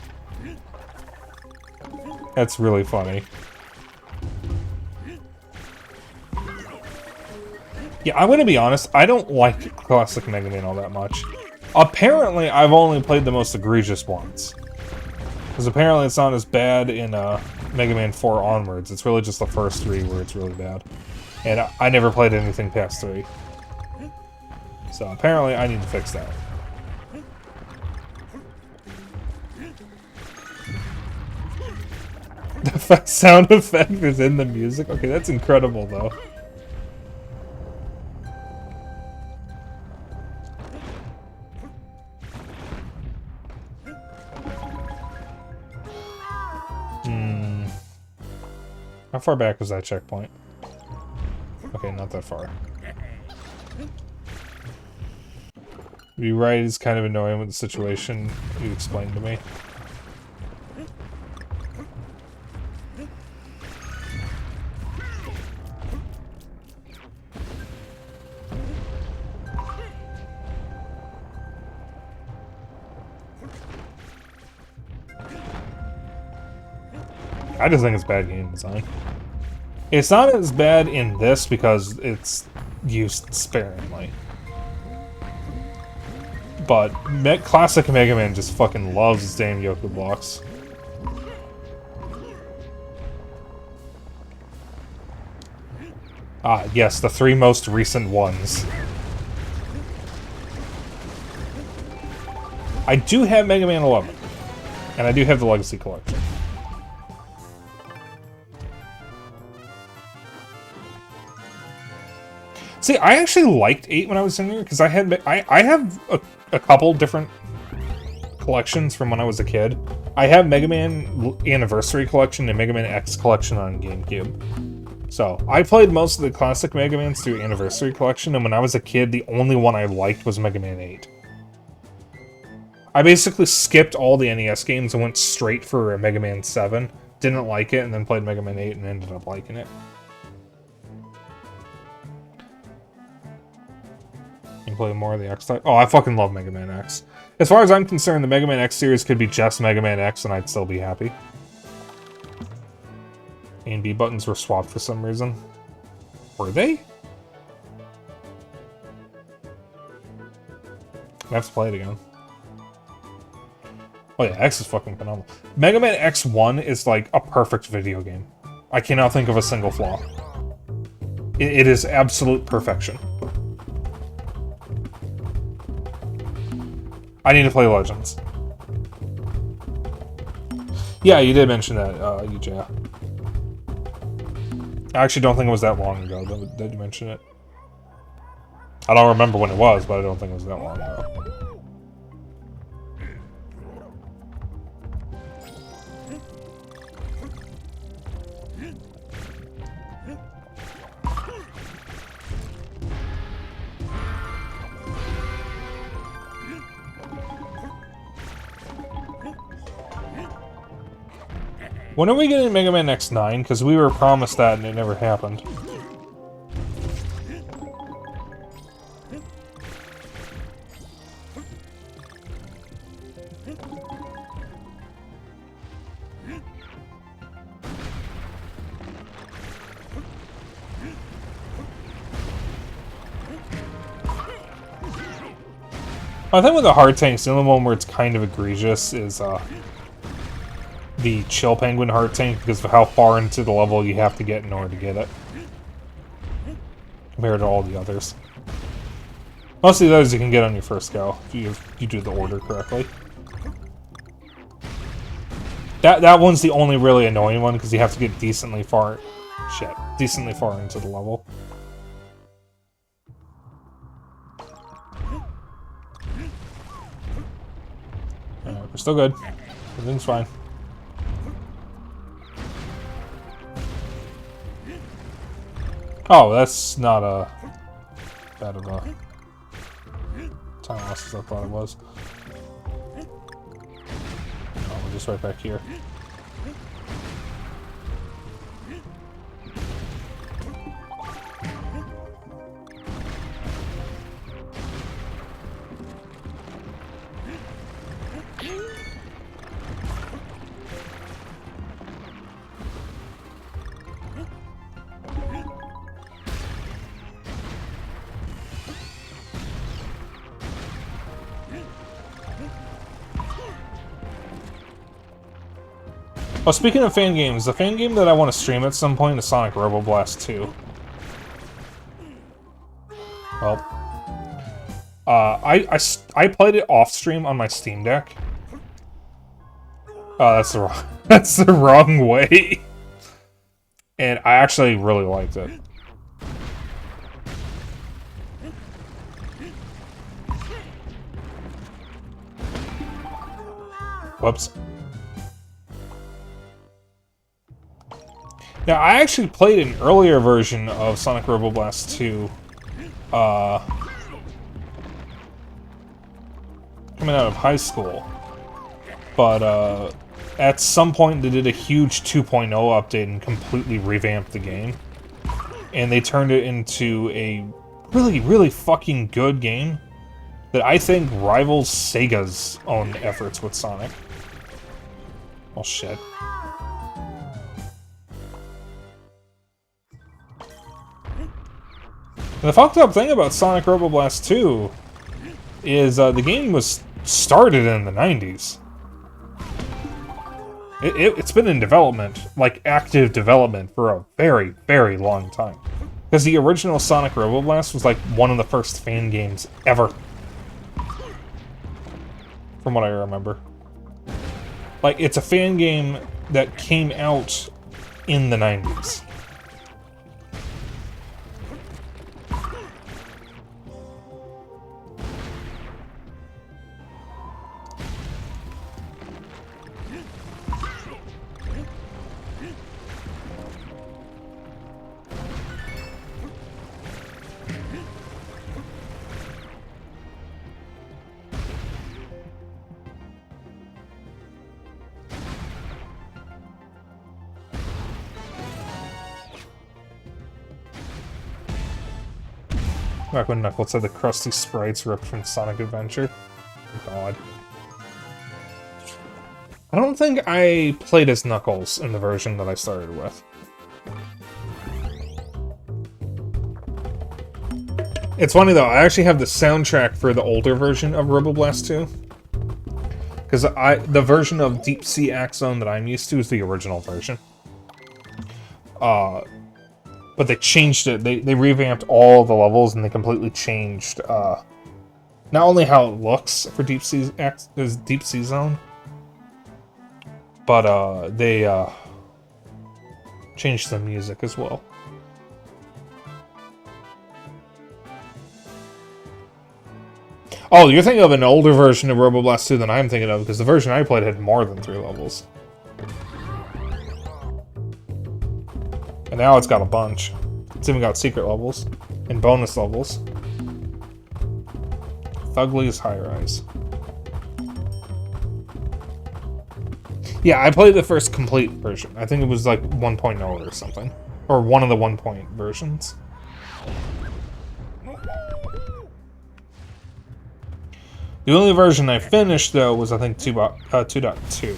That's really funny. Yeah, I'm gonna be honest, I don't like classic Mega Man all that much. Apparently, I've only played the most egregious ones. Because apparently it's not as bad in Mega Man 4 onwards. It's really just the first 3 where it's really bad. And I never played anything past 3. So apparently I need to fix that. The sound effect is in the music? Okay, that's incredible though. How far back was that checkpoint? Okay, not that far. You're right, it's kind of annoying with the situation you explained to me. I just think it's bad game design. It's not as bad in this because it's used sparingly. But classic Mega Man just fucking loves his damn Yoku blocks. Ah, yes, the 3 most recent ones. I do have Mega Man 11. And I do have the Legacy Collection. See, I actually liked 8 when I was in there, because I have a couple different collections from when I was a kid. I have Mega Man Anniversary Collection and Mega Man X Collection on GameCube. So, I played most of the classic Mega Mans through Anniversary Collection, and when I was a kid, the only one I liked was Mega Man 8. I basically skipped all the NES games and went straight for Mega Man 7. Didn't like it, and then played Mega Man 8 and ended up liking it. You play more of the X type. Oh, I fucking love Mega Man X. As far as I'm concerned, the Mega Man X series could be just Mega Man X and I'd still be happy. A and B buttons were swapped for some reason. Were they? I have to play it again. Oh yeah, X is fucking phenomenal. Mega Man X1 is like a perfect video game. I cannot think of a single flaw. It is absolute perfection. I need to play Legends. Yeah, you did mention that, UJ. I actually don't think it was that long ago that you mentioned it. I don't remember when it was, but I don't think it was that long ago. When are we getting Mega Man X9? Because we were promised that and it never happened. I think with the hard tanks, the only one where it's kind of egregious is the Chill Penguin hard tank because of how far into the level you have to get in order to get it. Compared to all the others. Most of the others you can get on your first go, if you do the order correctly. That one's the only really annoying one because you have to get decently far into the level. Alright, we're still good. Everything's fine. Oh, that's not a bad of a time loss as I thought it was. Oh, we're just right back here. Oh, speaking of fan games, the fan game that I want to stream at some point is Sonic Robo Blast 2. Well, I played it off stream on my Steam Deck. Oh, that's the wrong way. And I actually really liked it. Whoops. Now, I actually played an earlier version of Sonic Robo Blast 2, coming out of high school, but at some point they did a huge 2.0 update and completely revamped the game, and they turned it into a really, really fucking good game that I think rivals Sega's own efforts with Sonic. Oh shit. The fucked up thing about Sonic Robo Blast 2 is the game was started in the 90s. It's been in development, like active development, for a very, very long time. Because the original Sonic Robo Blast was like one of the first fan games ever. From what I remember. Like, it's a fan game that came out in the 90s. Back when Knuckles had the crusty sprites ripped from Sonic Adventure. God. I don't think I played as Knuckles in the version that I started with. It's funny though, I actually have the soundtrack for the older version of Robo Blast 2. Because the version of Deep Sea Axone that I'm used to is the original version. But they changed it. They revamped all the levels and they completely changed not only how it looks for Deep Sea Zone, but they changed the music as well. Oh, you're thinking of an older version of Robo Blast 2 than I'm thinking of, because the version I played had more than 3 levels. And now it's got a bunch. It's even got secret levels and bonus levels. Thugli's High Rise. Yeah, I played the first complete version. I think it was like 1.0 or something. Or one of the 1 point versions. The only version I finished, though, was I think 2.2.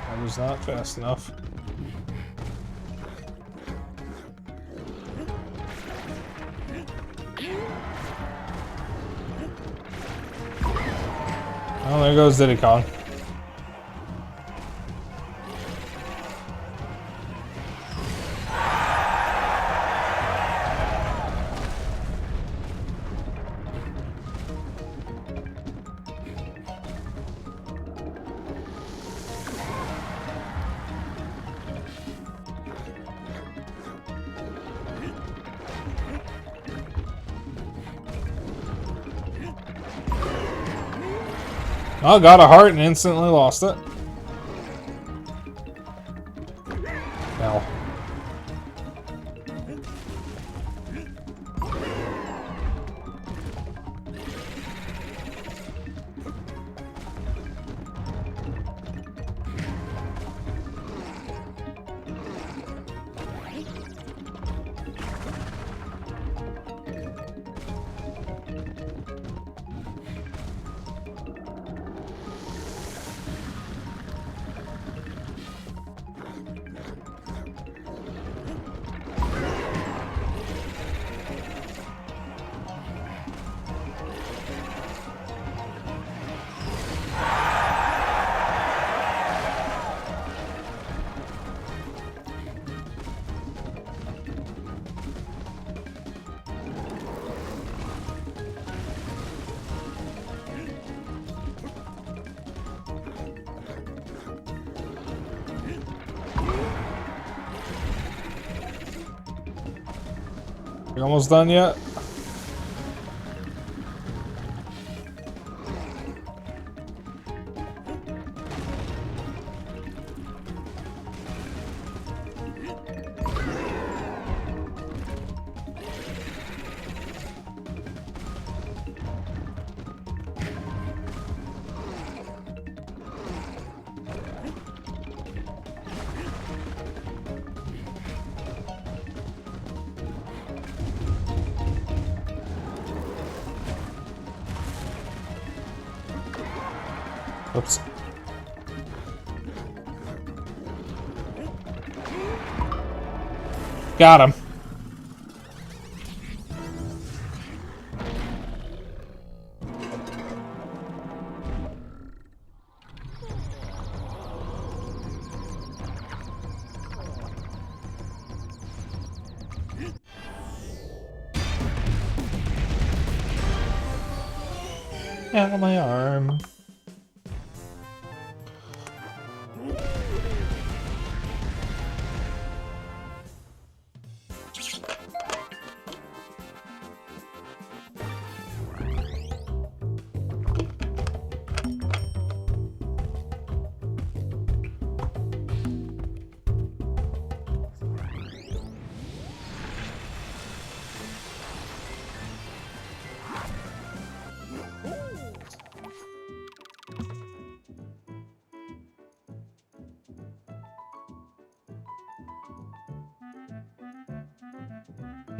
That was not fast enough. Oh, there goes Diddy Kong. Oh, got a heart and instantly lost it. Now. You almost done yet? Oops. Got him. Out of my arm.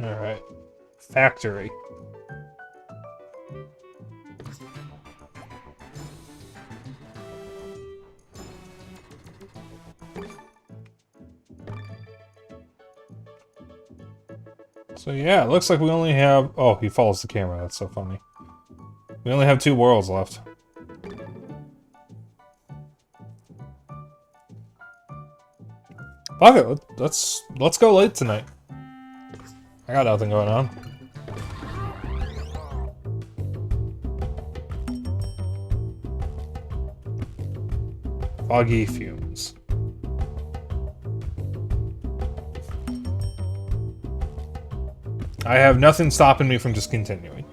Alright. Factory. So yeah, it looks like we only have... Oh, he follows the camera. That's so funny. We only have 2 worlds left. Fuck it, let's go late tonight. I got nothing going on. Foggy fumes. I have nothing stopping me from just continuing.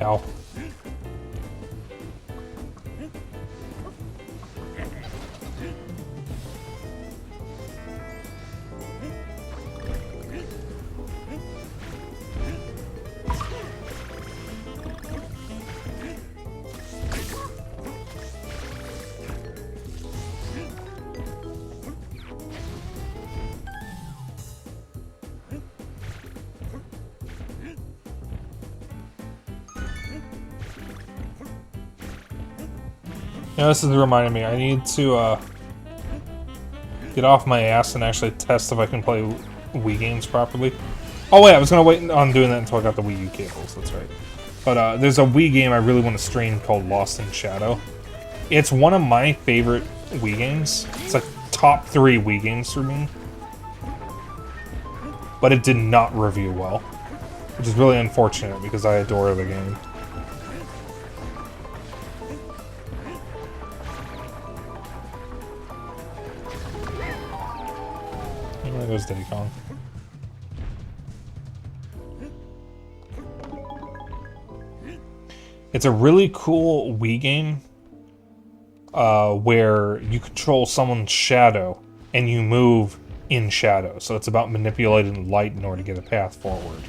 Ow. Yeah, this is reminding me, I need to get off my ass and actually test if I can play Wii games properly. Oh wait, I was gonna wait on doing that until I got the Wii U cables, that's right. But there's a Wii game I really want to stream called Lost in Shadow. It's one of my favorite Wii games. It's like top 3 Wii games for me. But it did not review well. Which is really unfortunate because I adore the game. There goes Diddy Kong. It's a really cool Wii game where you control someone's shadow and you move in shadow. So it's about manipulating light in order to get a path forward.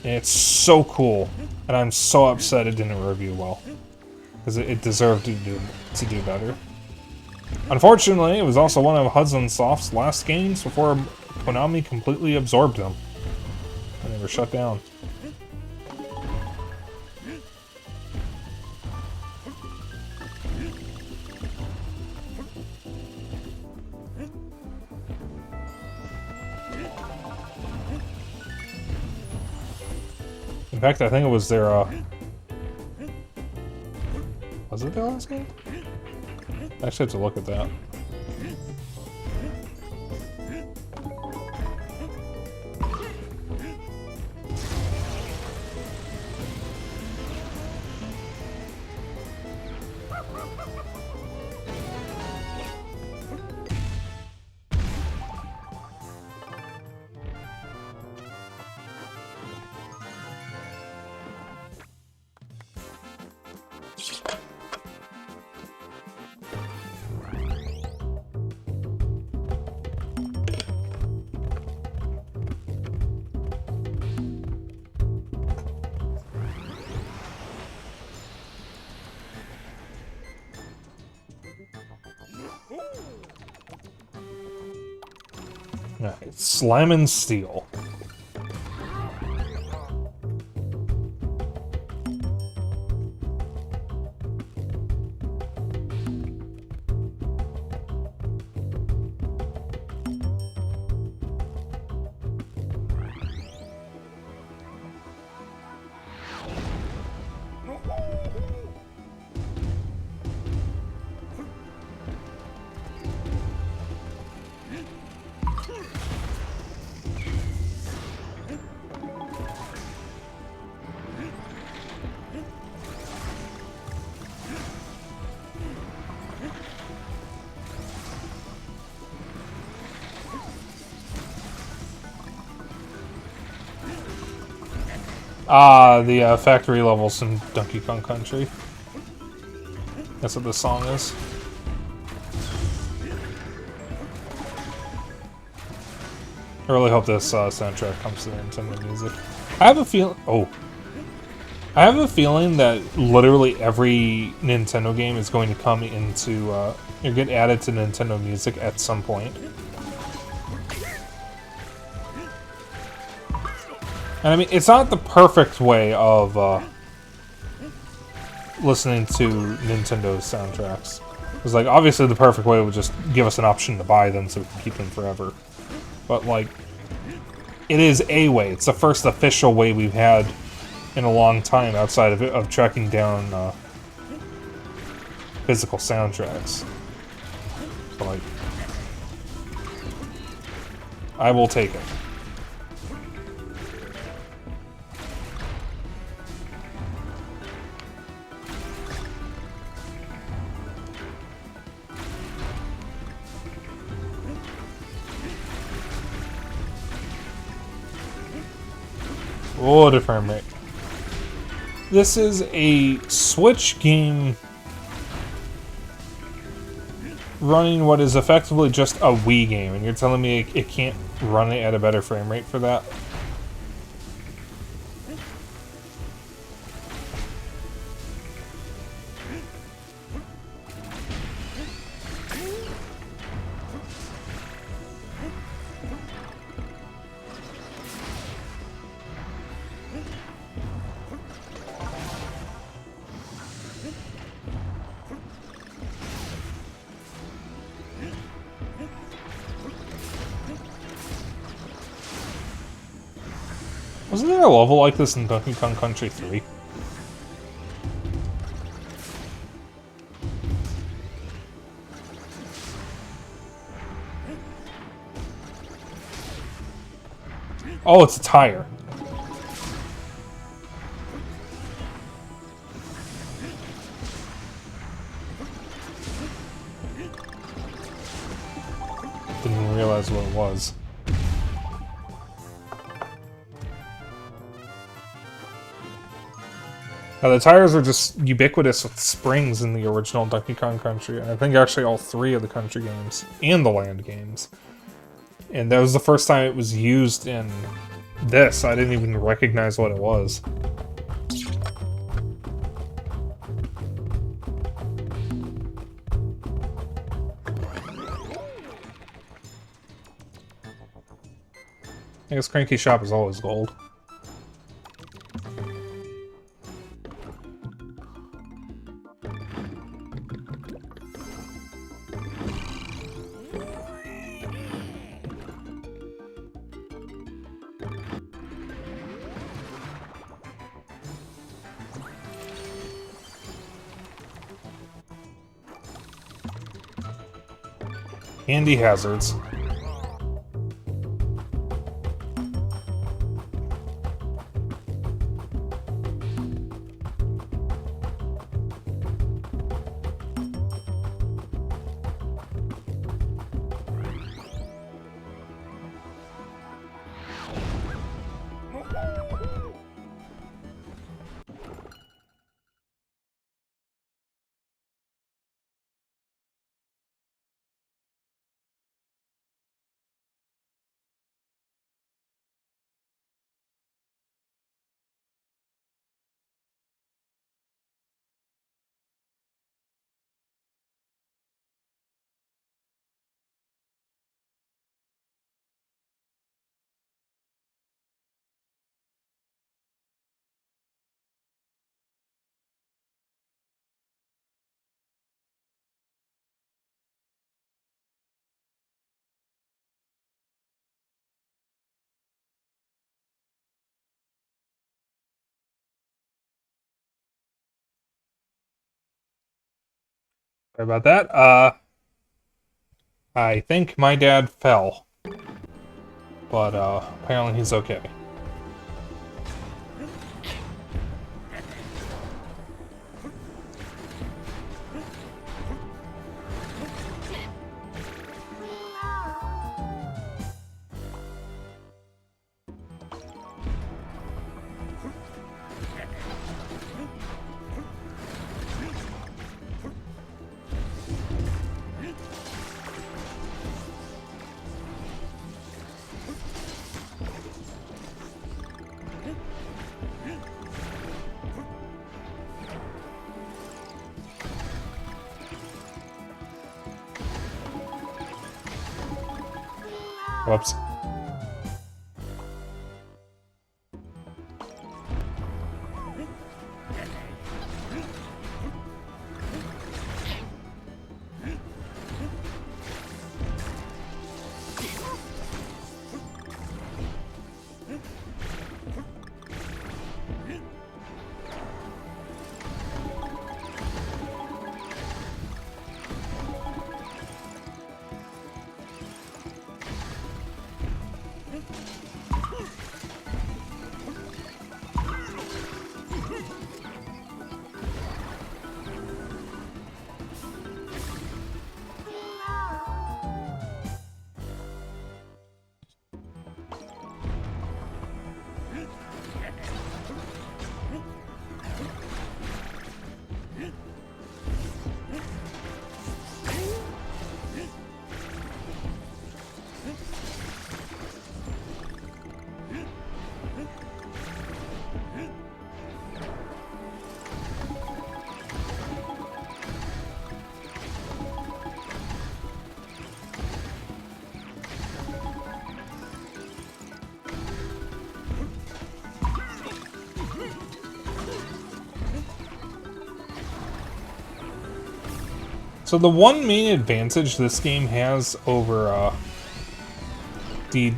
And it's so cool, and I'm so upset it didn't review well because it deserved to do better. Unfortunately, it was also one of Hudson Soft's last games before Konami completely absorbed them. And they were shut down. In fact, I think it was their, was it their last game? I actually have to look at that. Alright, Slime and Steel. Ah, the factory levels in Donkey Kong Country. That's what this song is. I really hope this soundtrack comes to Nintendo Music. I have a feeling. Oh, I have a feeling that literally every Nintendo game is going to come into or get added to Nintendo Music at some point. And I mean, it's not the perfect way of listening to Nintendo soundtracks. Because, like, obviously the perfect way would just give us an option to buy them so we can keep them forever. But, like, it is a way. It's the first official way we've had in a long time outside of tracking down physical soundtracks. So, like, I will take it. Oh, the frame rate. This is a Switch game running what is effectively just a Wii game, and you're telling me it can't run it at a better frame rate for that? Wasn't there a level like this in Donkey Kong Country 3? Oh, it's a tire. Didn't even realize what it was. The tires are just ubiquitous with springs in the original Donkey Kong Country. I think actually all three of the Country games and the Land games. And that was the first time it was used in this. I didn't even recognize what it was. I guess Cranky Shop is always gold. Handy hazards. Sorry about that. I think my dad fell. But, apparently he's okay. Whoops. So the one main advantage this game has over the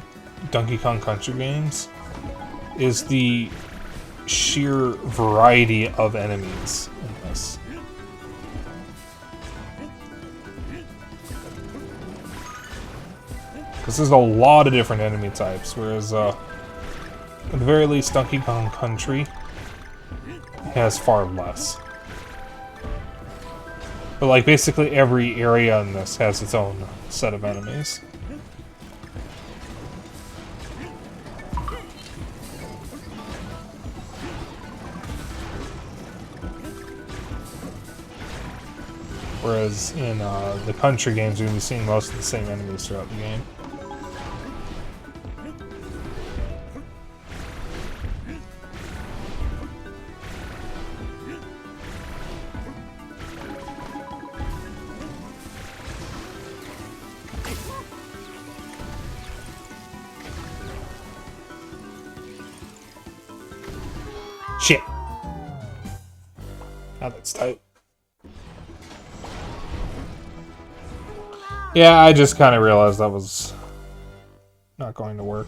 Donkey Kong Country games is the sheer variety of enemies in this. Because there's a lot of different enemy types, whereas at the very least Donkey Kong Country has far less. But like basically every area in this has its own set of enemies. Whereas in the country games, you're going to be seeing most of the same enemies throughout the game. Shit. Now that's tight. Yeah, I just kind of realized that was not going to work.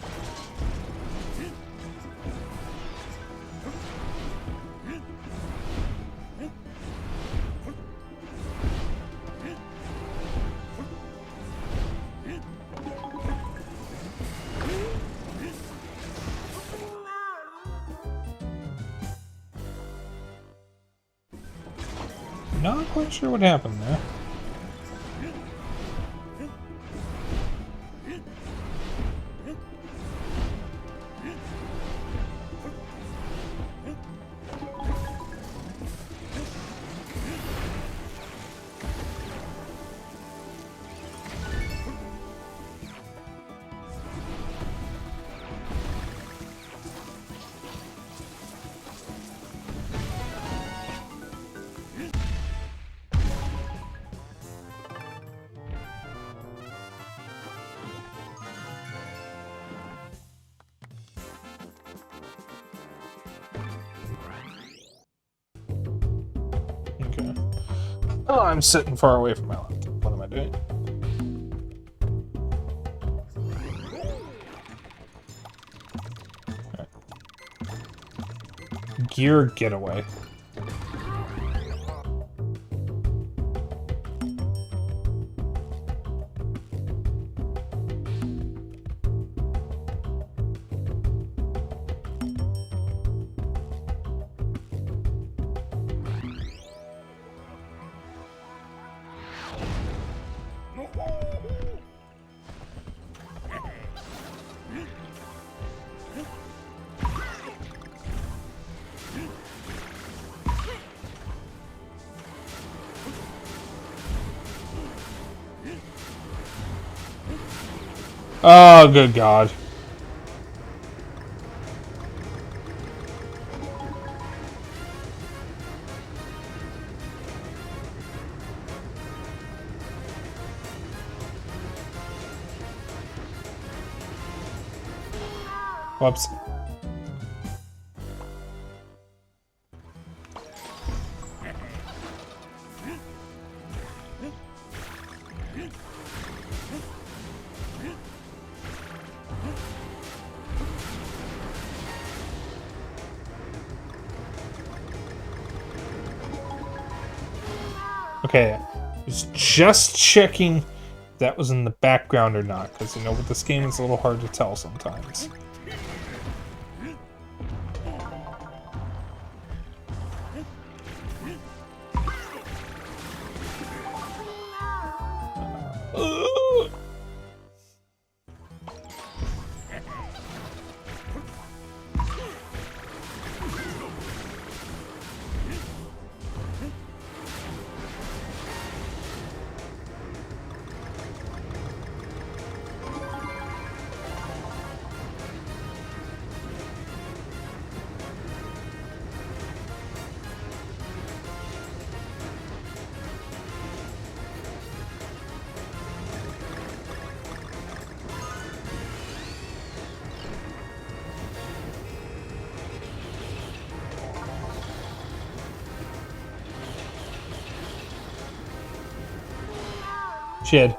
Not quite sure what happened there. Okay. Oh, I'm sitting far away from my laptop. What am I doing? Right. Gear getaway. Oh, good God. Whoops. Okay, was just checking if that was in the background or not, because you know with this game it's a little hard to tell sometimes. Shit.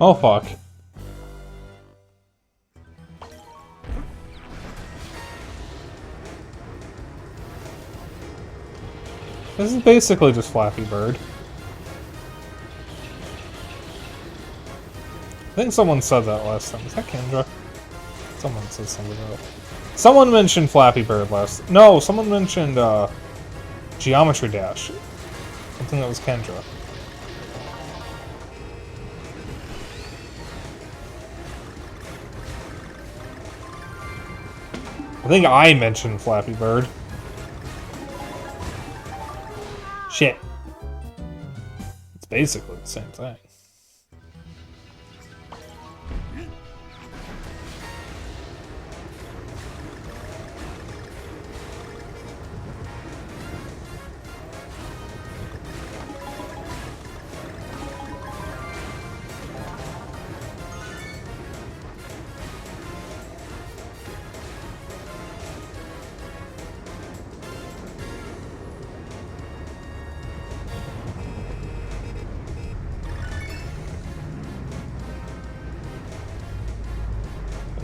Oh fuck. This is basically just Flappy Bird. I think someone said that last time. Is that Kendra? Someone said something about it. Someone mentioned Flappy Bird last... No, someone mentioned, Geometry Dash. I think that was Kendra. I think I mentioned Flappy Bird. Shit. It's basically the same thing.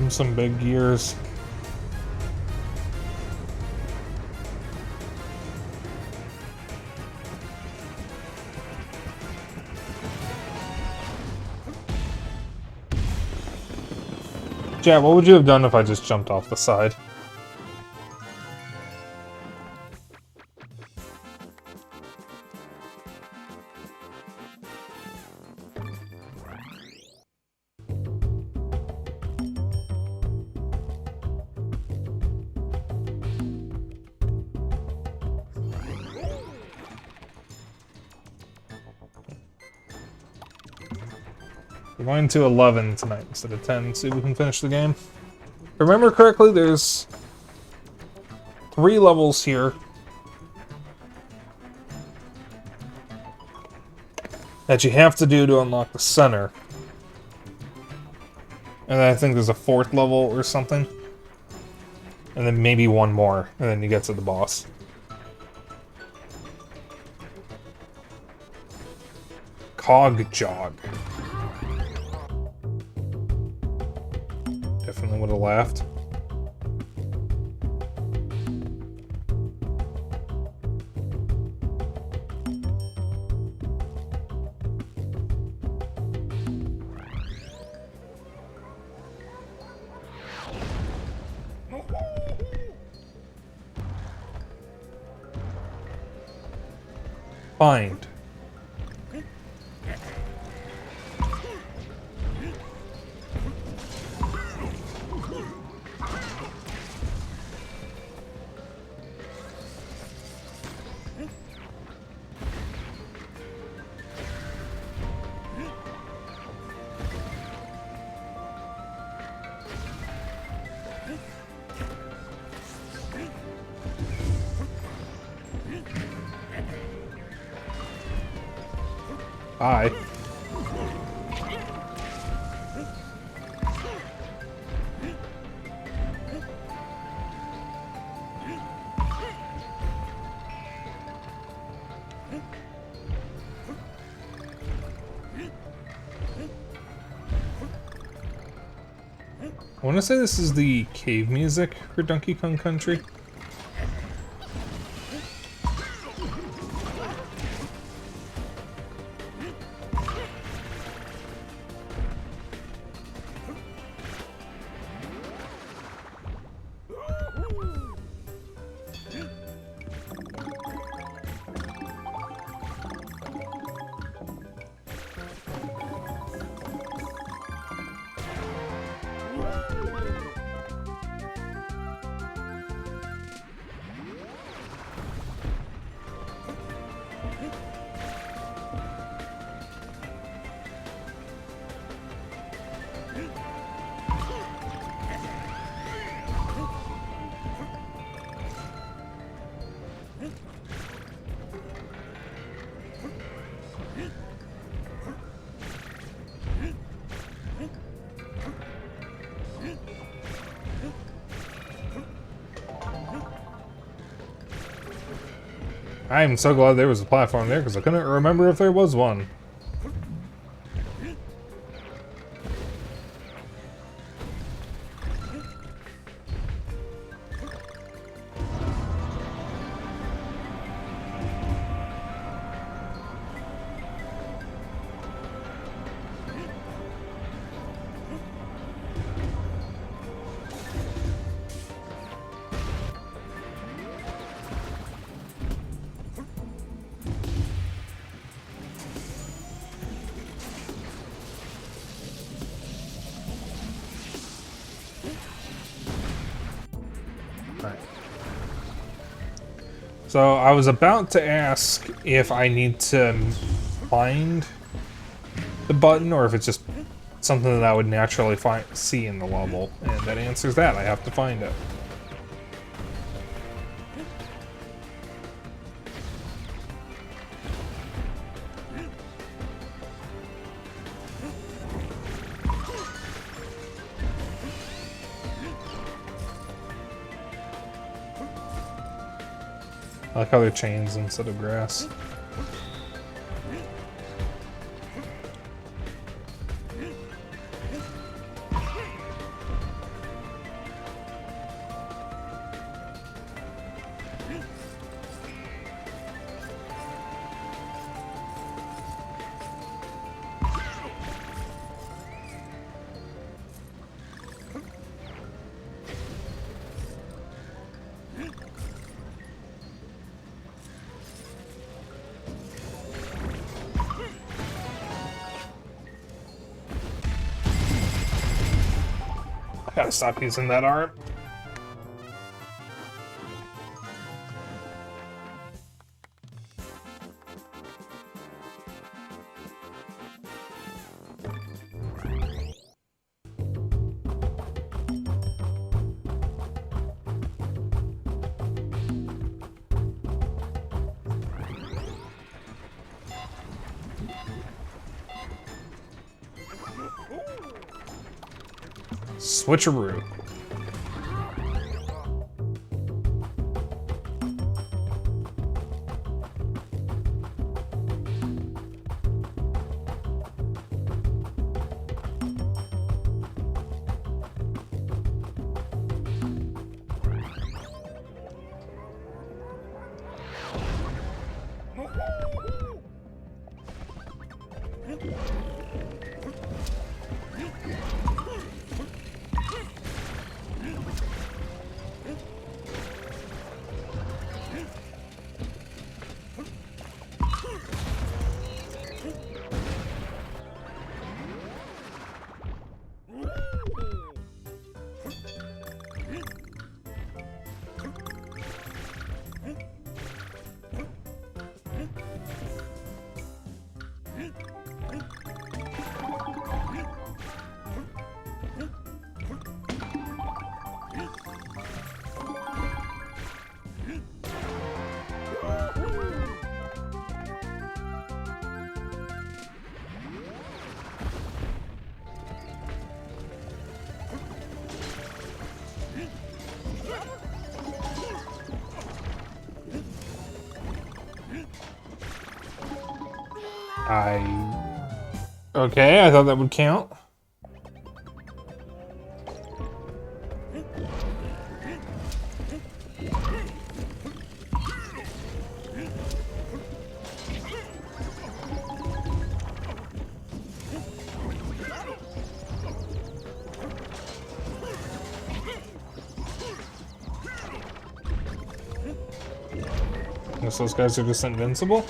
Some big gears. Jack, what would you have done if I just jumped off the side? We're going to 11 tonight instead of 10, see if we can finish the game. If I remember correctly, there's 3 levels here. That you have to do to unlock the center. And then I think there's a 4th level or something. And then maybe one more, and then you get to the boss. Cog Jog. definitely would have laughed. Find. Bye. I want to say this is the cave music for Donkey Kong Country. I am so glad there was a platform there because I couldn't remember if there was one. So I was about to ask if I need to find the button or if it's just something that I would naturally see in the level, and that answers that. I have to find it. I like how they're chains instead of grass. I gotta stop using that arm. Switcheroo. Okay, I thought that would count. Guess those guys are just invincible?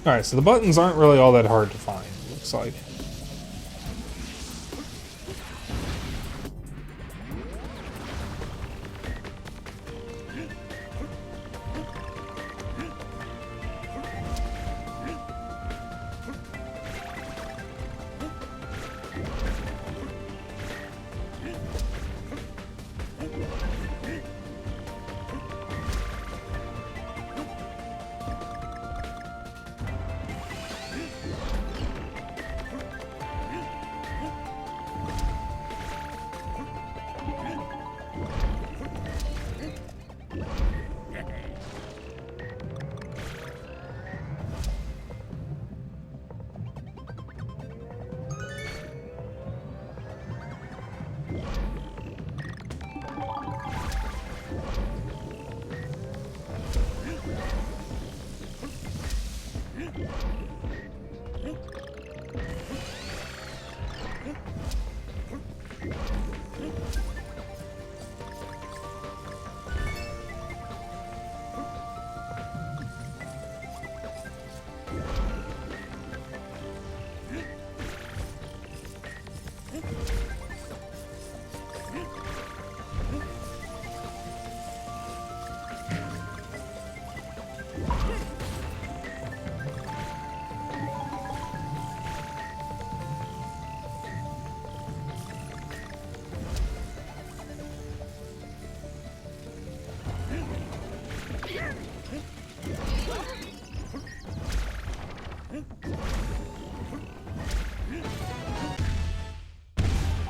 Alright, so the buttons aren't really all that hard to find, looks like.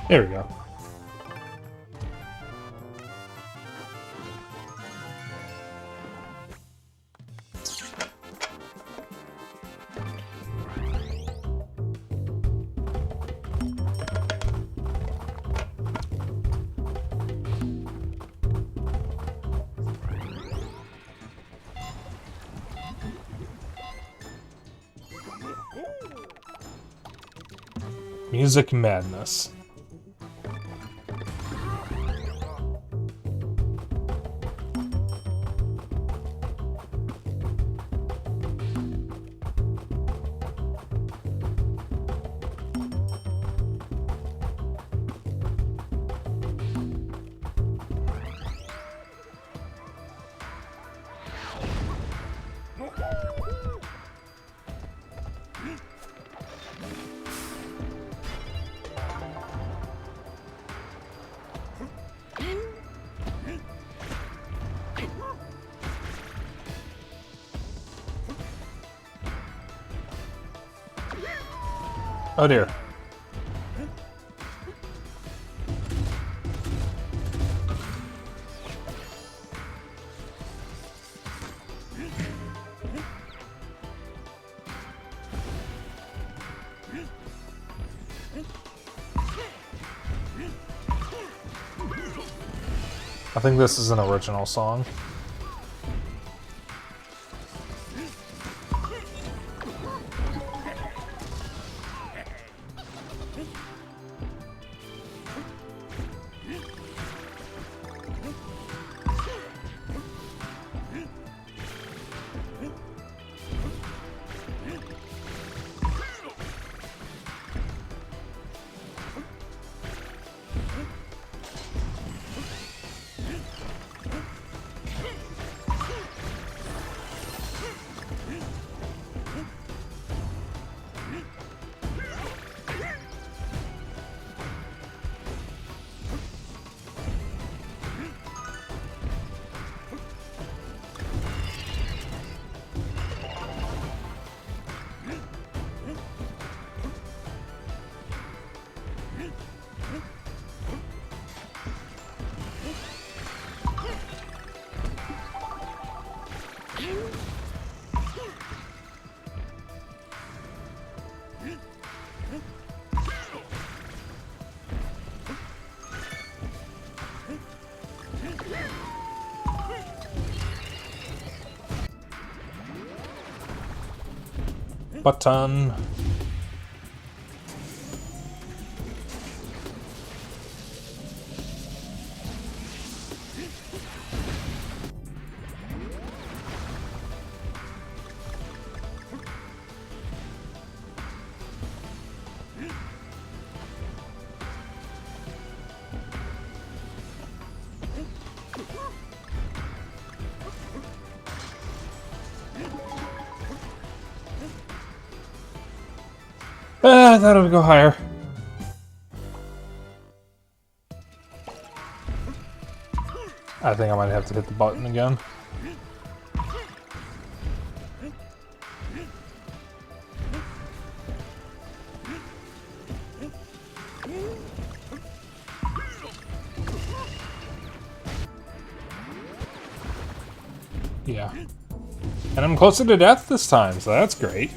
There we go. Music madness. Oh dear. I think this is an original song. button. I thought it would go higher. I think I might have to hit the button again. Yeah. And I'm closer to death this time, so that's great.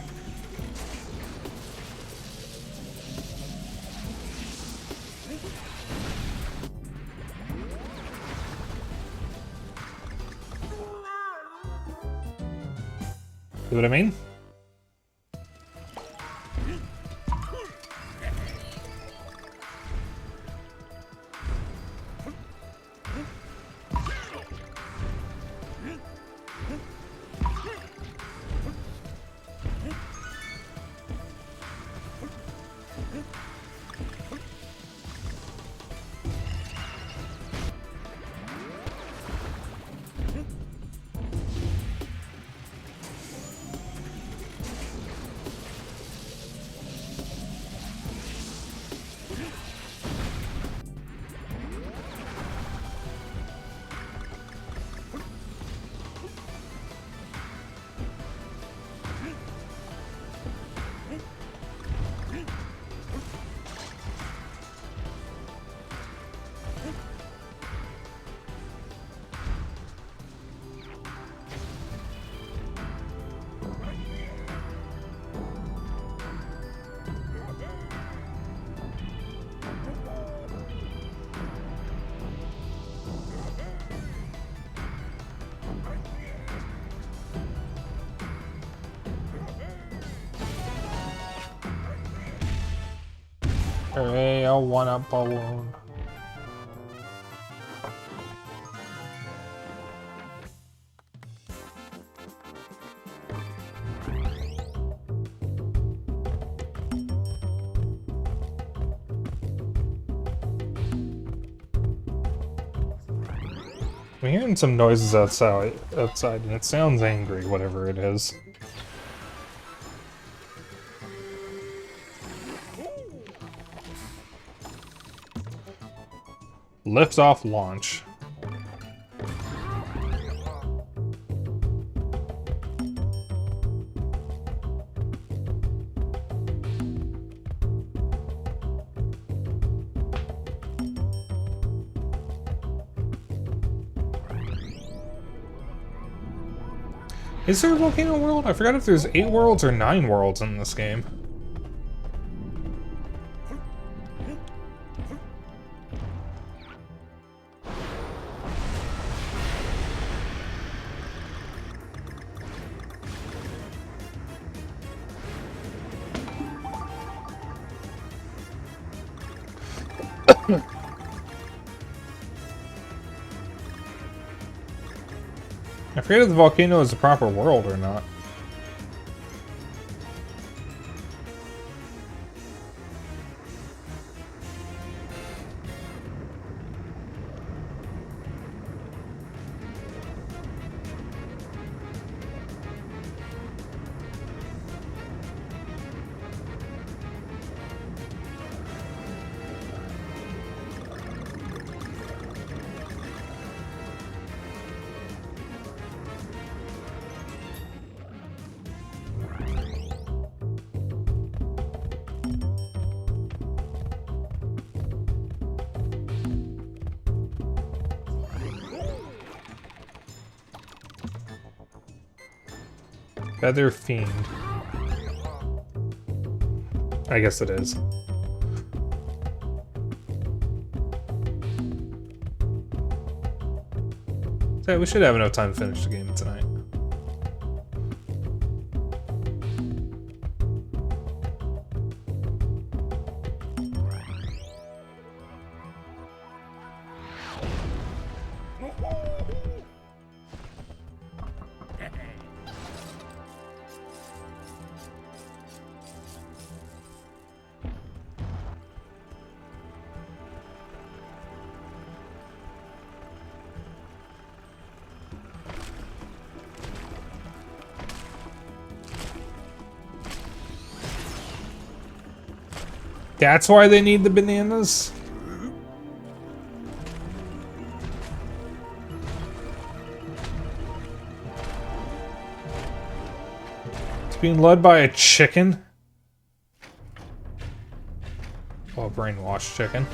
See what I mean? Hooray, I'll one-up balloon. I'm hearing some noises outside, and it sounds angry, whatever it is. Lift off launch. Is there a volcano world? I forgot if there's 8 worlds or 9 worlds in this game. I forget if the volcano is a proper world or not. Feather Fiend. I guess it is. So we should have enough time to finish the game tonight. That's why they need the bananas? It's being led by a chicken? Oh, a brainwashed chicken.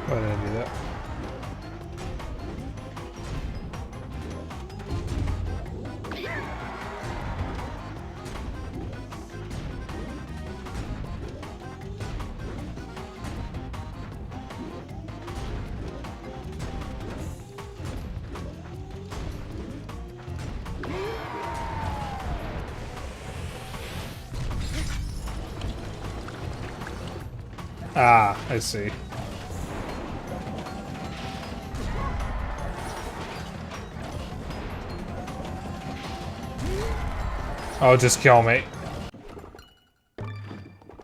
Why did I do that? Ah, I see. Oh, just kill me.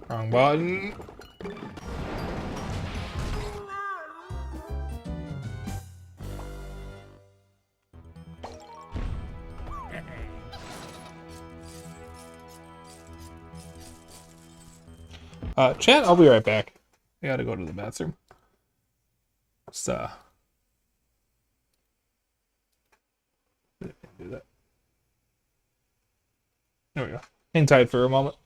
Wrong button. Chat, I'll be right back. I gotta go to the bathroom. Just, do that. There we go. Hang tight for a moment.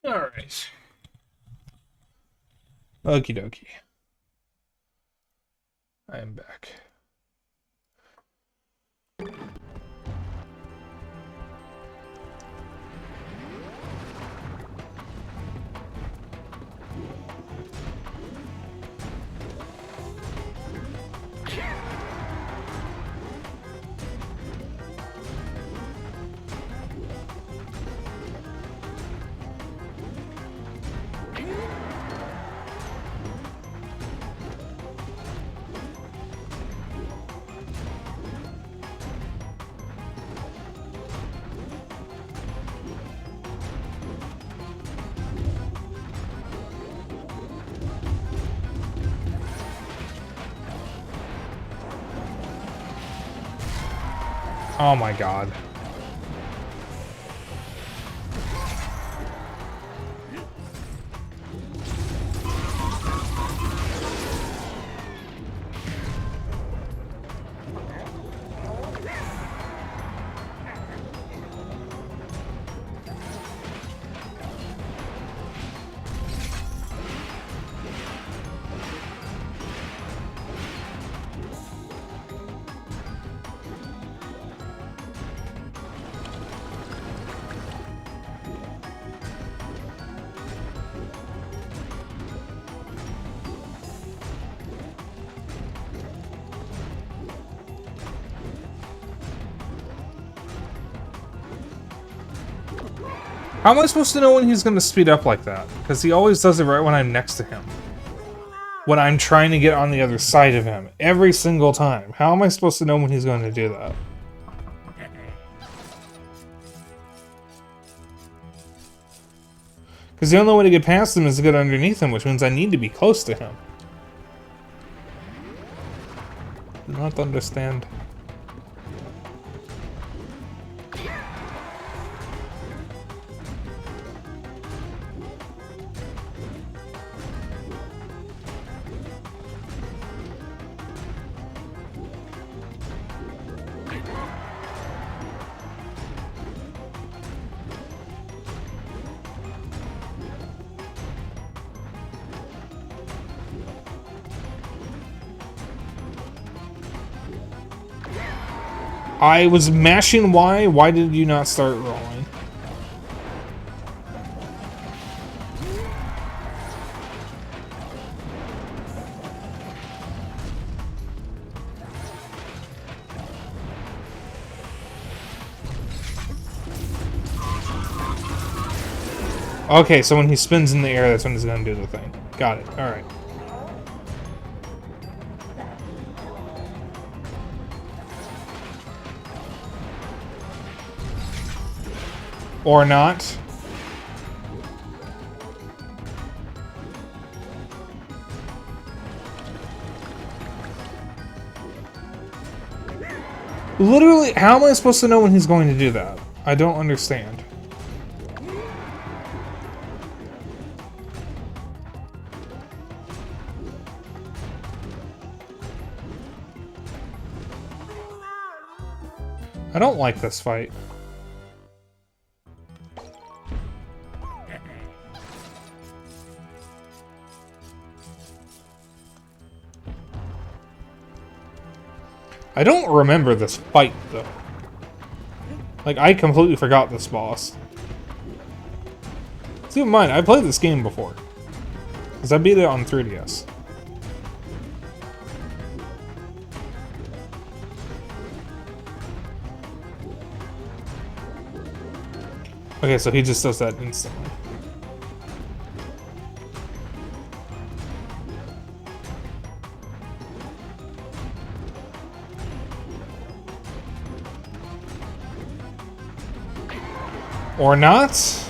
Alright. Okie dokie. I am back. Oh my god. How am I supposed to know when he's going to speed up like that? Because he always does it right when I'm next to him. When I'm trying to get on the other side of him. Every single time. How am I supposed to know when he's going to do that? Because the only way to get past him is to get underneath him, which means I need to be close to him. Do not understand. I was mashing Y. Why did you not start rolling? Okay, so when he spins in the air, that's when he's gonna do the thing. Got it. Alright. Or not. Literally, how am I supposed to know when he's going to do that? I don't understand. I don't like this fight. I don't remember this fight, though. Like, I completely forgot this boss. Keep in mind, I played this game before. Because I beat it on 3DS. Okay, so he just does that instantly. Or not?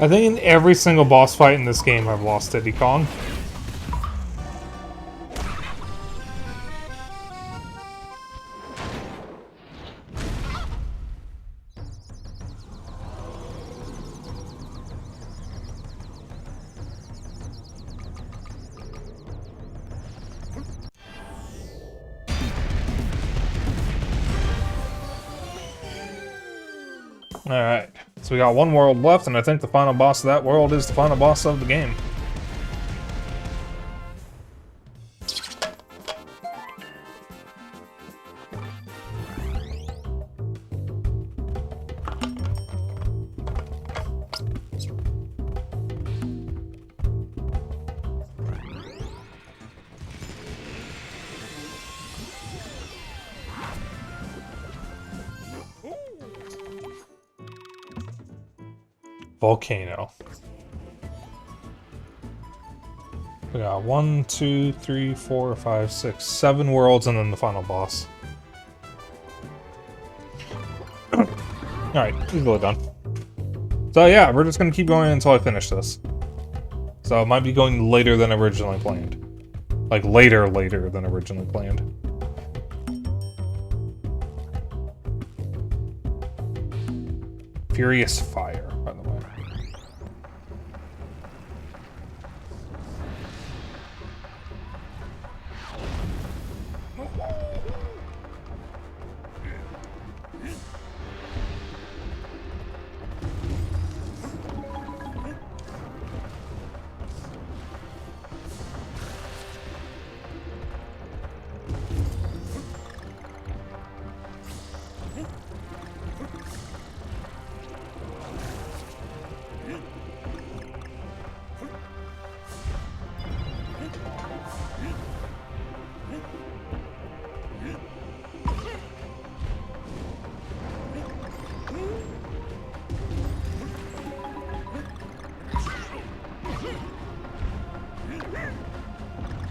I think in every single boss fight in this game, I've lost Diddy Kong. Alright, so we got one world left, and I think the final boss of that world is the final boss of the game. Volcano. We got 1, 2, 3, 4, 5, 6, 7 worlds, and then the final boss. Alright, easily done. So yeah, we're just gonna keep going until I finish this. So it might be going later than originally planned. Like later than originally planned. Furious Fire, by the way.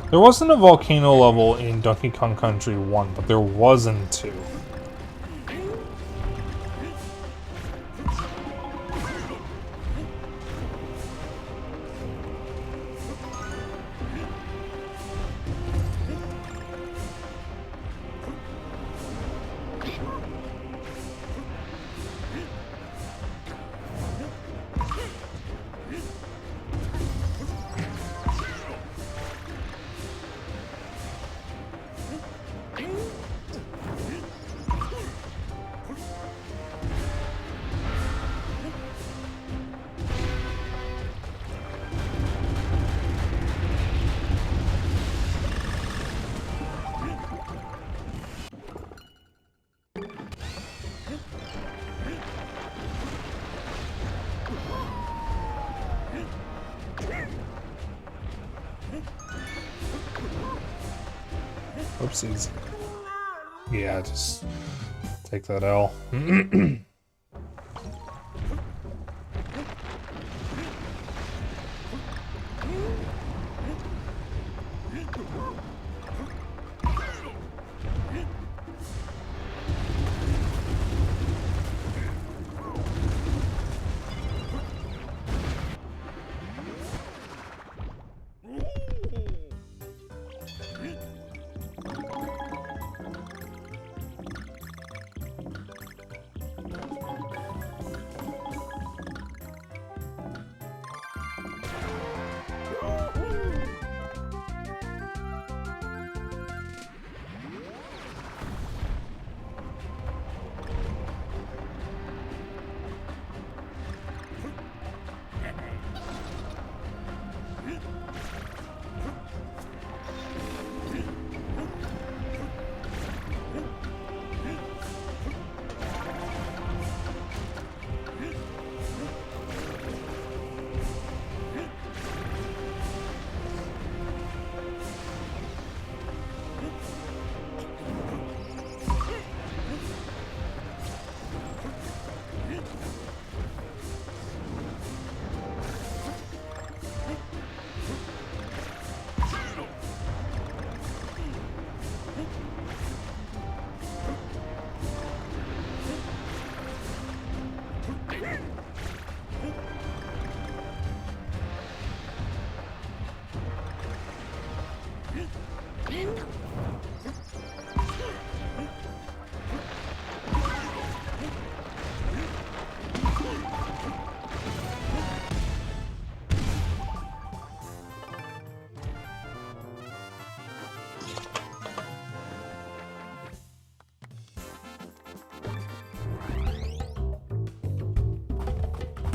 There wasn't a volcano level in Donkey Kong Country 1, but there was in 2. Oopsies. Yeah, just take that L.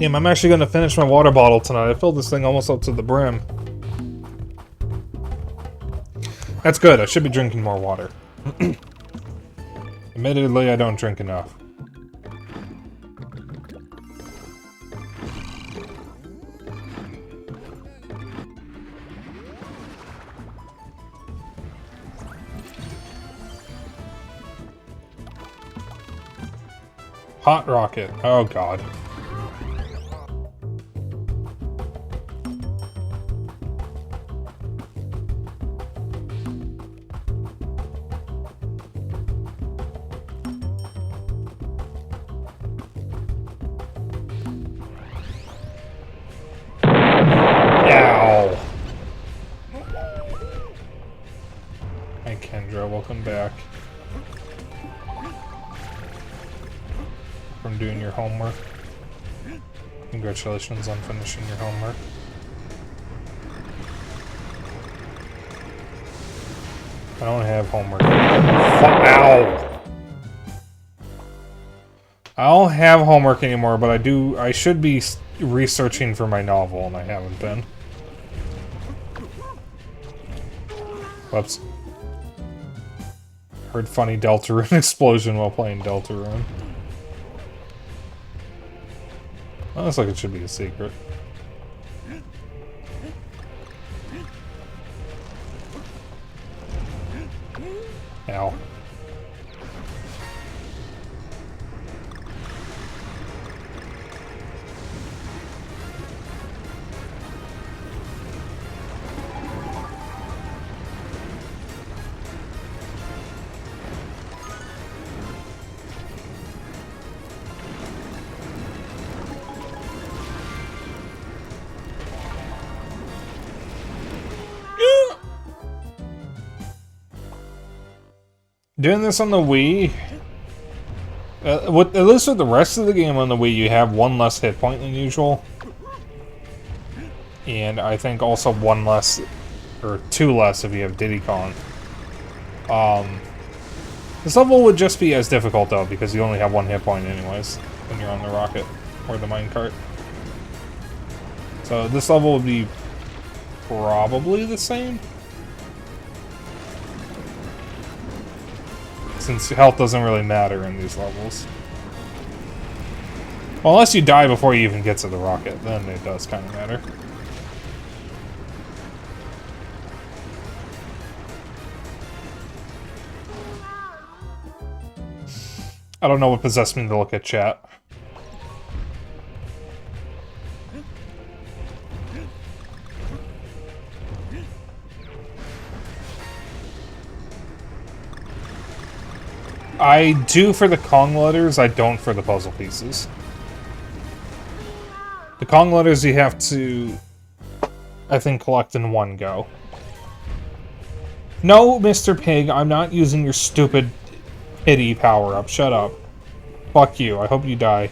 Damn, I'm actually gonna finish my water bottle tonight. I filled this thing almost up to the brim. That's good. I should be drinking more water. Admittedly, I don't drink enough. Hot rocket. Oh god. Ow. Hi Kendra, welcome back. From doing your homework. Congratulations on finishing your homework. I don't have homework. Ow! I don't have homework anymore, but I should be researching for my novel, and I haven't been. Whoops. Heard funny Deltarune explosion while playing Deltarune. Well, looks like it should be a secret. Ow. Doing this on the Wii, at least with the rest of the game on the Wii, you have one less hit point than usual. And I think also one less, or two less if you have Diddy Kong. This level would just be as difficult though, because you only have one hit point anyways, when you're on the rocket, or the minecart. So this level would be probably the same. Since health doesn't really matter in these levels. Well, unless you die before you even get to the rocket, then it does kind of matter. I don't know what possessed me to look at chat. I do for the Kong letters, I don't for the puzzle pieces. The Kong letters you have to, I think, collect in one go. No, Mr. Pig, I'm not using your stupid pity power-up. Shut up. Fuck you. I hope you die.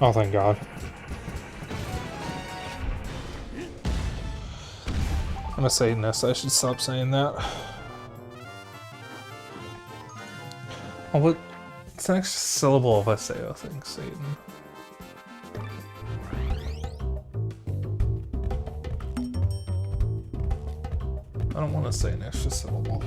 Oh, thank God. I'm a Satanist. I should stop saying that. Oh, what? It's an extra syllable if I say, I think, Satan. I don't want to say an extra syllable.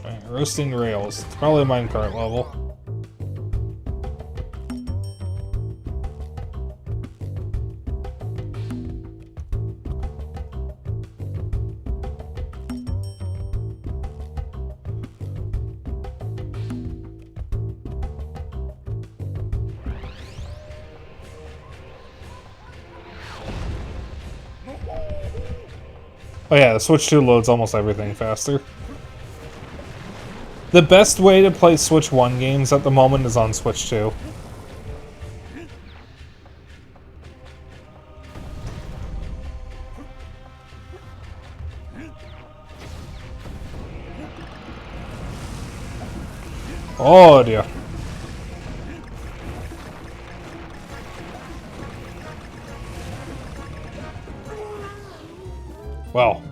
Alright, roasting rails. It's probably a minecart level. Oh yeah, the Switch 2 loads almost everything faster. The best way to play Switch 1 games at the moment is on Switch 2. Oh dear. Well.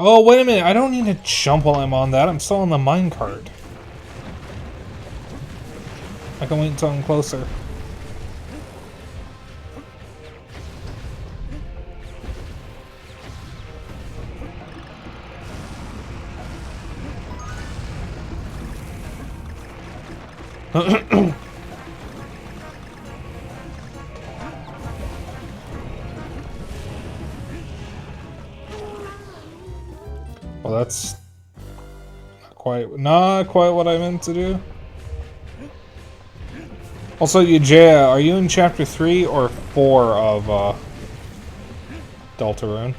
Oh, wait a minute. I don't need to jump while I'm on that. I'm still on the minecart. I can wait until I'm closer. Well, that's not quite what I meant to do. Also, Yujaya, are you in chapter 3 or 4 of Deltarune?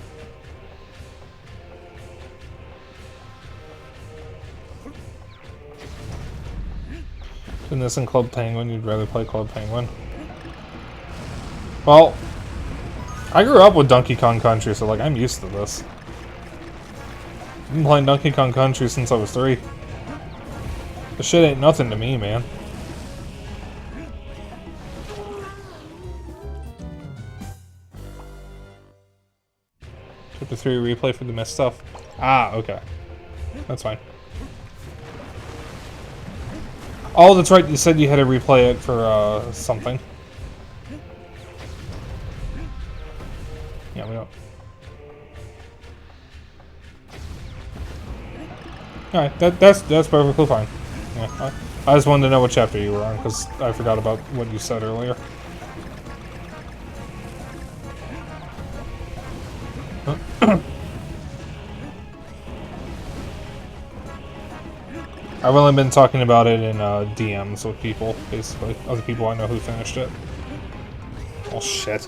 In this in Club Penguin, you'd rather play Club Penguin? Well, I grew up with Donkey Kong Country, so like I'm used to this. I've been playing Donkey Kong Country since I was 3. This shit ain't nothing to me, man. Chapter 3 replay for the missed stuff. Ah, okay. That's fine. Oh, that's right, you said you had to replay it for, something. Yeah, we don't. Alright, that's perfectly fine. Yeah, I just wanted to know what chapter you were on, because I forgot about what you said earlier. I've only been talking about it in DMs with people, basically. Other people I know who finished it. Oh, shit.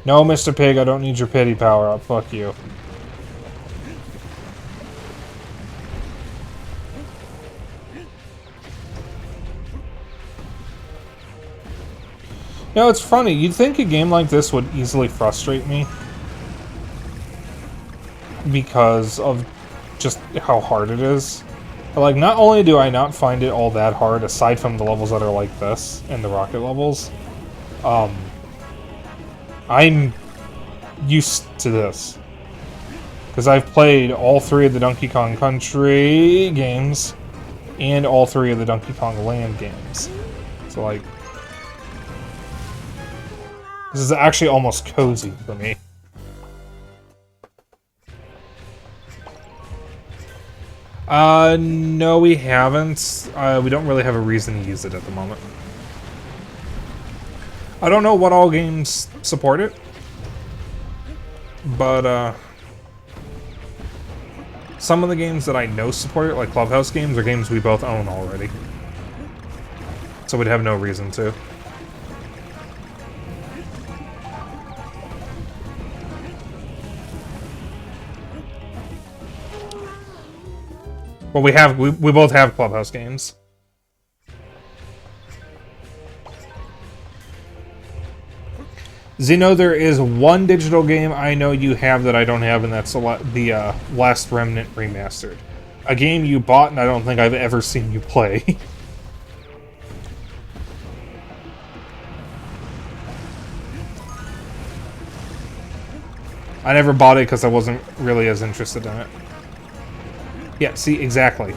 No, Mr. Pig, I don't need your pity power up. Fuck you. You know, it's funny. You'd think a game like this would easily frustrate me. Because of just how hard it is. But, like, not only do I not find it all that hard, aside from the levels that are like this, and the rocket levels, I'm used to this. Because I've played all 3 of the Donkey Kong Country games, and all 3 of the Donkey Kong Land games. So, like, this is actually almost cozy for me. No, we haven't. We don't really have a reason to use it at the moment. I don't know what all games support it, but some of the games that I know support it, like Clubhouse games, are games we both own already. So we'd have no reason to. Well, we both have Clubhouse games. Zeno, there is one digital game I know you have that I don't have, and that's the Last Remnant Remastered. A game you bought and I don't think I've ever seen you play. I never bought it because I wasn't really as interested in it. Yeah, see, exactly.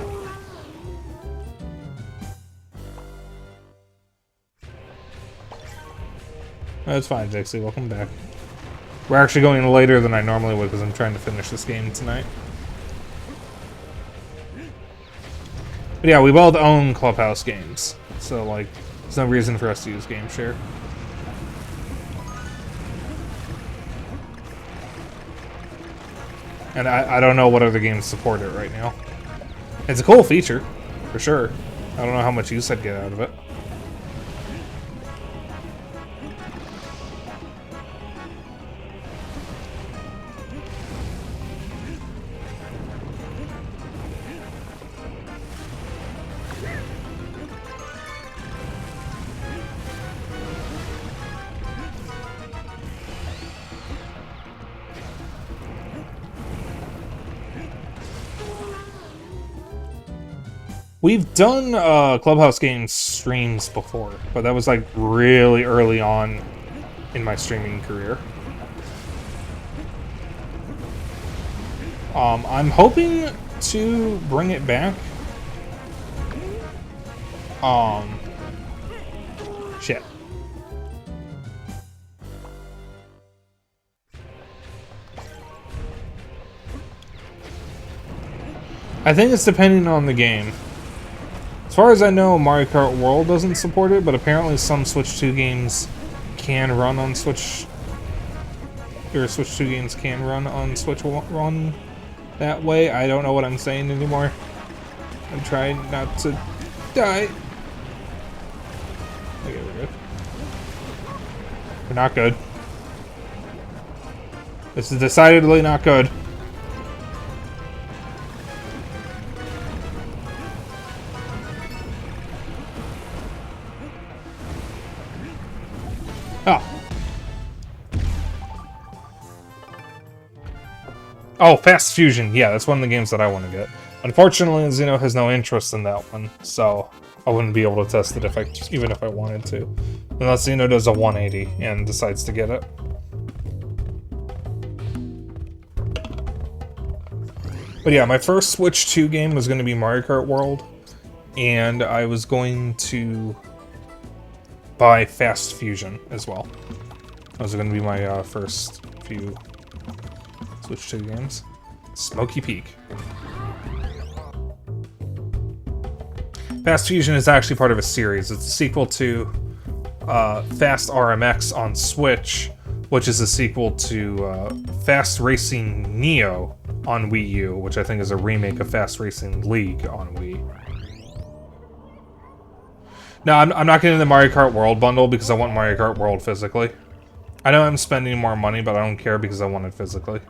That's fine, Dixie. Welcome back. We're actually going later than I normally would because I'm trying to finish this game tonight. But yeah, we both own Clubhouse games. So, like, there's no reason for us to use Game Share. And I don't know what other games support it right now. It's a cool feature, for sure. I don't know how much use I'd get out of it. We've done Clubhouse Games streams before, but that was like really early on in my streaming career. I'm hoping to bring it back. Shit. I think it's depending on the game. As far as I know, Mario Kart World doesn't support it, but apparently some Switch 2 games can run on Switch... Or Switch 2 games can run on Switch 1 that way. I don't know what I'm saying anymore. I'm trying not to die. Okay, we're good. We're not good. This is decidedly not good. Oh, Fast Fusion. Yeah, that's one of the games that I want to get. Unfortunately, Zeno has no interest in that one, so I wouldn't be able to test it even if I wanted to. Unless Zeno does a 180 and decides to get it. But yeah, my first Switch 2 game was going to be Mario Kart World, and I was going to buy Fast Fusion as well. That was going to be my first few Switch 2 games. Smoky Peak. Fast Fusion is actually part of a series. It's a sequel to Fast RMX on Switch, which is a sequel to Fast Racing Neo on Wii U, which I think is a remake of Fast Racing League on Wii. No, I'm not getting the Mario Kart World bundle because I want Mario Kart World physically. I know I'm spending more money, but I don't care because I want it physically.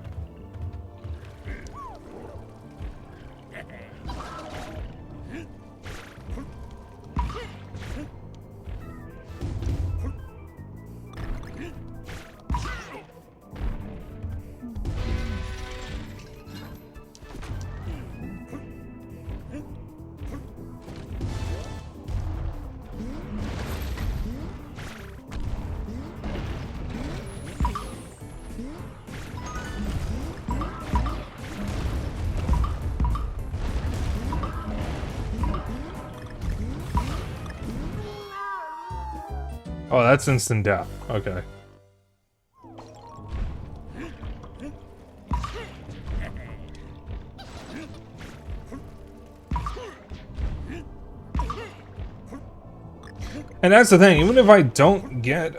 Oh, that's instant death. Okay. And that's the thing, even if I don't get,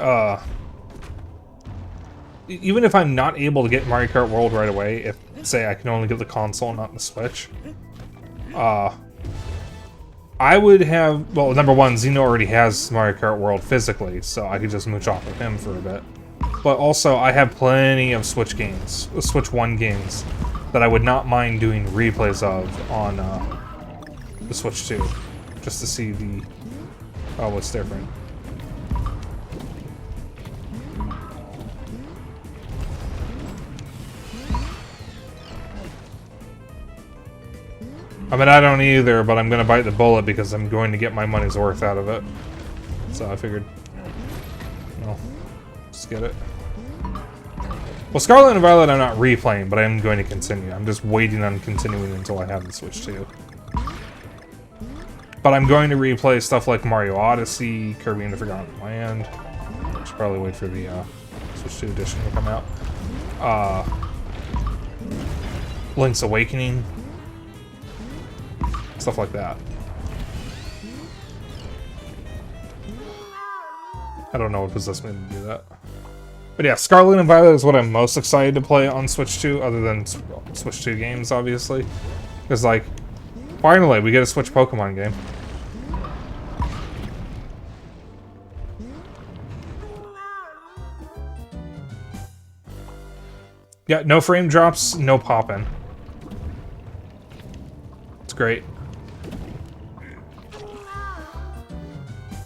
even if I'm not able to get Mario Kart World right away, if, say, I can only get the console, not the Switch, I would have, well, number one, Xeno already has Mario Kart World physically, so I could just mooch off of him for a bit. But also, I have plenty of Switch games, Switch 1 games, that I would not mind doing replays of on the Switch 2, just to see the, what's different. I mean, I don't either, but I'm gonna bite the bullet because I'm going to get my money's worth out of it. So I figured, well, just get it. Well, Scarlet and Violet I'm not replaying, but I am going to continue. I'm just waiting on continuing until I have the Switch 2. But I'm going to replay stuff like Mario Odyssey, Kirby and the Forgotten Land. I should probably wait for the Switch 2 edition to come out. Link's Awakening. Stuff like that. I don't know what possessed me to do that. But yeah, Scarlet and Violet is what I'm most excited to play on Switch 2, other than Switch 2 games, obviously. Because, like, finally, we get a Switch Pokemon game. Yeah, no frame drops, no poppin'. It's great.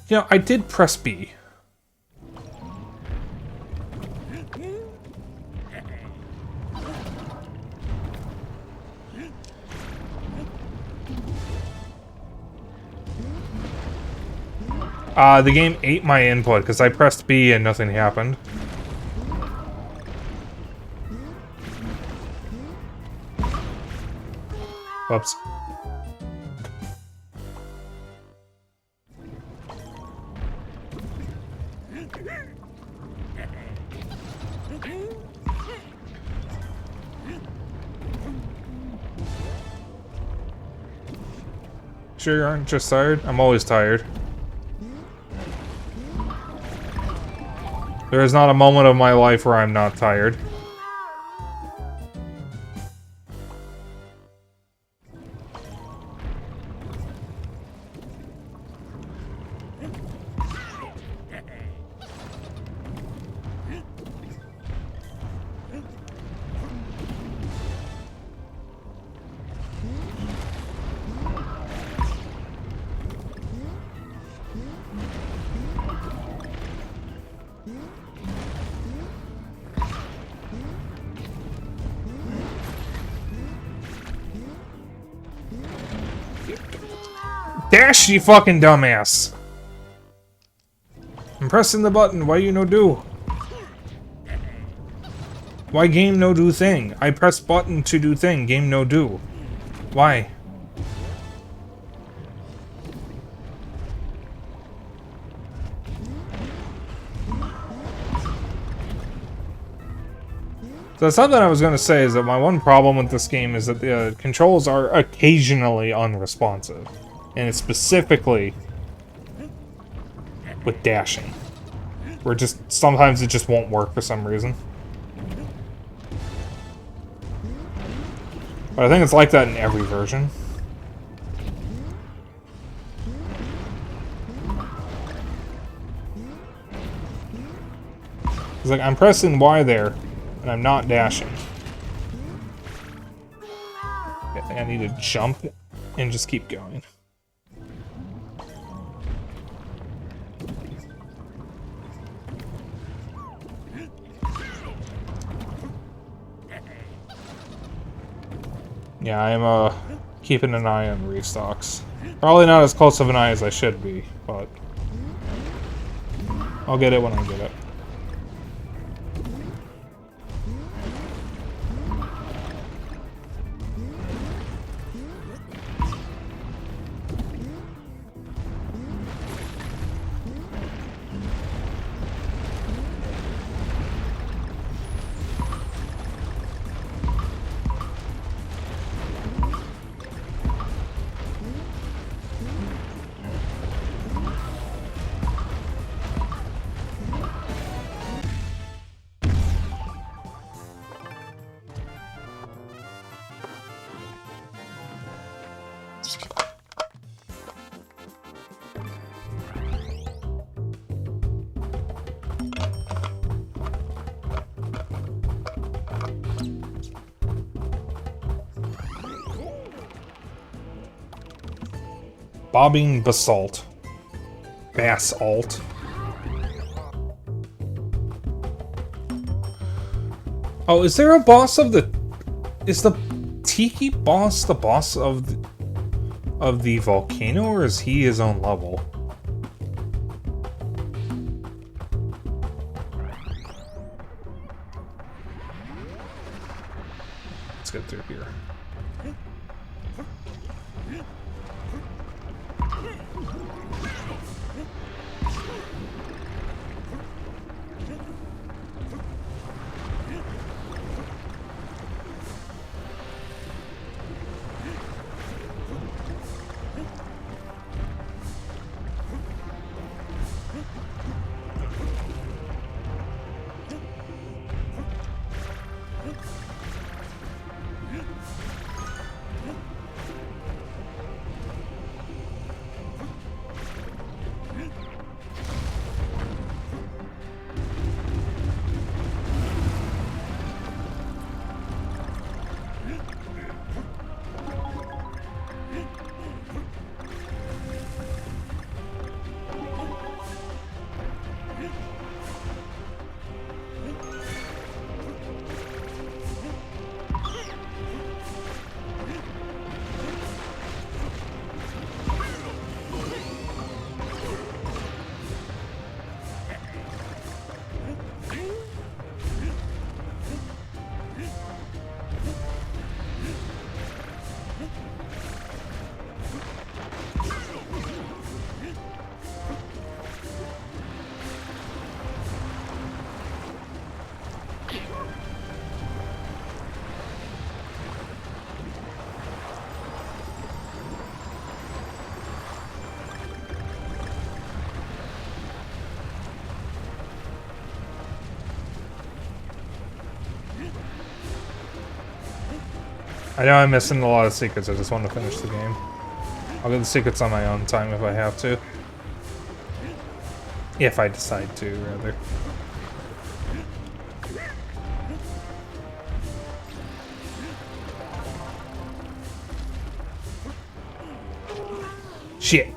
You know, I did press B. The game ate my input because I pressed B and nothing happened. Whoops. Sure you aren't just tired? I'm always tired. There is not a moment of my life where I'm not tired. Dash, you fucking dumbass! I'm pressing the button, why you no do? Why game no do thing? I press button to do thing, game no do. Why? So something I was going to say is that my one problem with this game is that the controls are occasionally unresponsive. And it's specifically with dashing. Where just sometimes it just won't work for some reason. But I think it's like that in every version. It's like I'm pressing Y there, and I'm not dashing. I think I need to jump and just keep going. Yeah, I'm keeping an eye on restocks. Probably not as close of an eye as I should be, but I'll get it when I get it. Bobbing basalt. Basalt. Oh, is there a boss of the... Is the Tiki boss the boss of the volcano, or is he his own level? Let's get through here. I know I'm missing a lot of secrets, I just want to finish the game. I'll get the secrets on my own time if I have to. If I decide to, rather. Shit.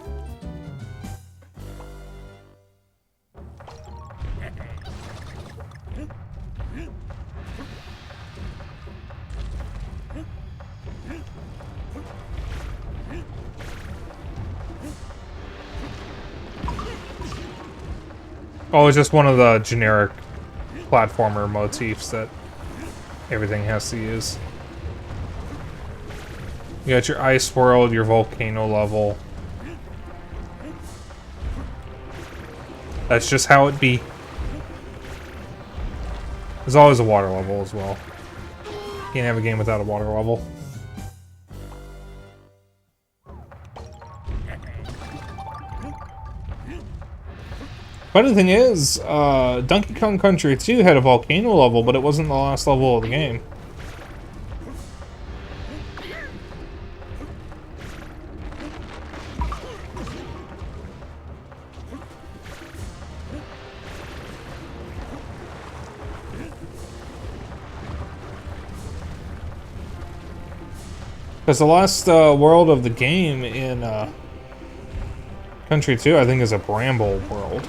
Oh, it's just one of the generic platformer motifs that everything has to use. You got your ice world, your volcano level. That's just how it be. There's always a water level as well. Can't have a game without a water level. Funny thing is, Donkey Kong Country 2 had a volcano level, but it wasn't the last level of the game. Because the last world of the game in Country 2, I think, is a bramble world.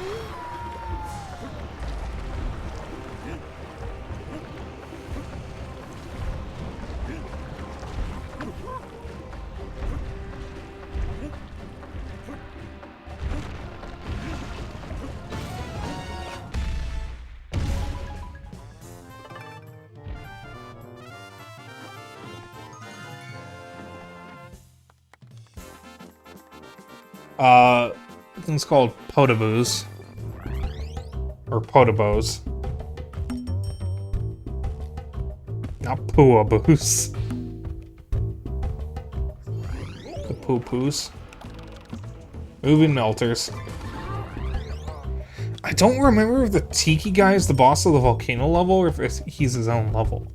Thing's called Potaboos. Or Potobos. Not Pooaboos. The Poo-Poos. Moving Melters. I don't remember if the Tiki guy is the boss of the volcano level or if he's his own level.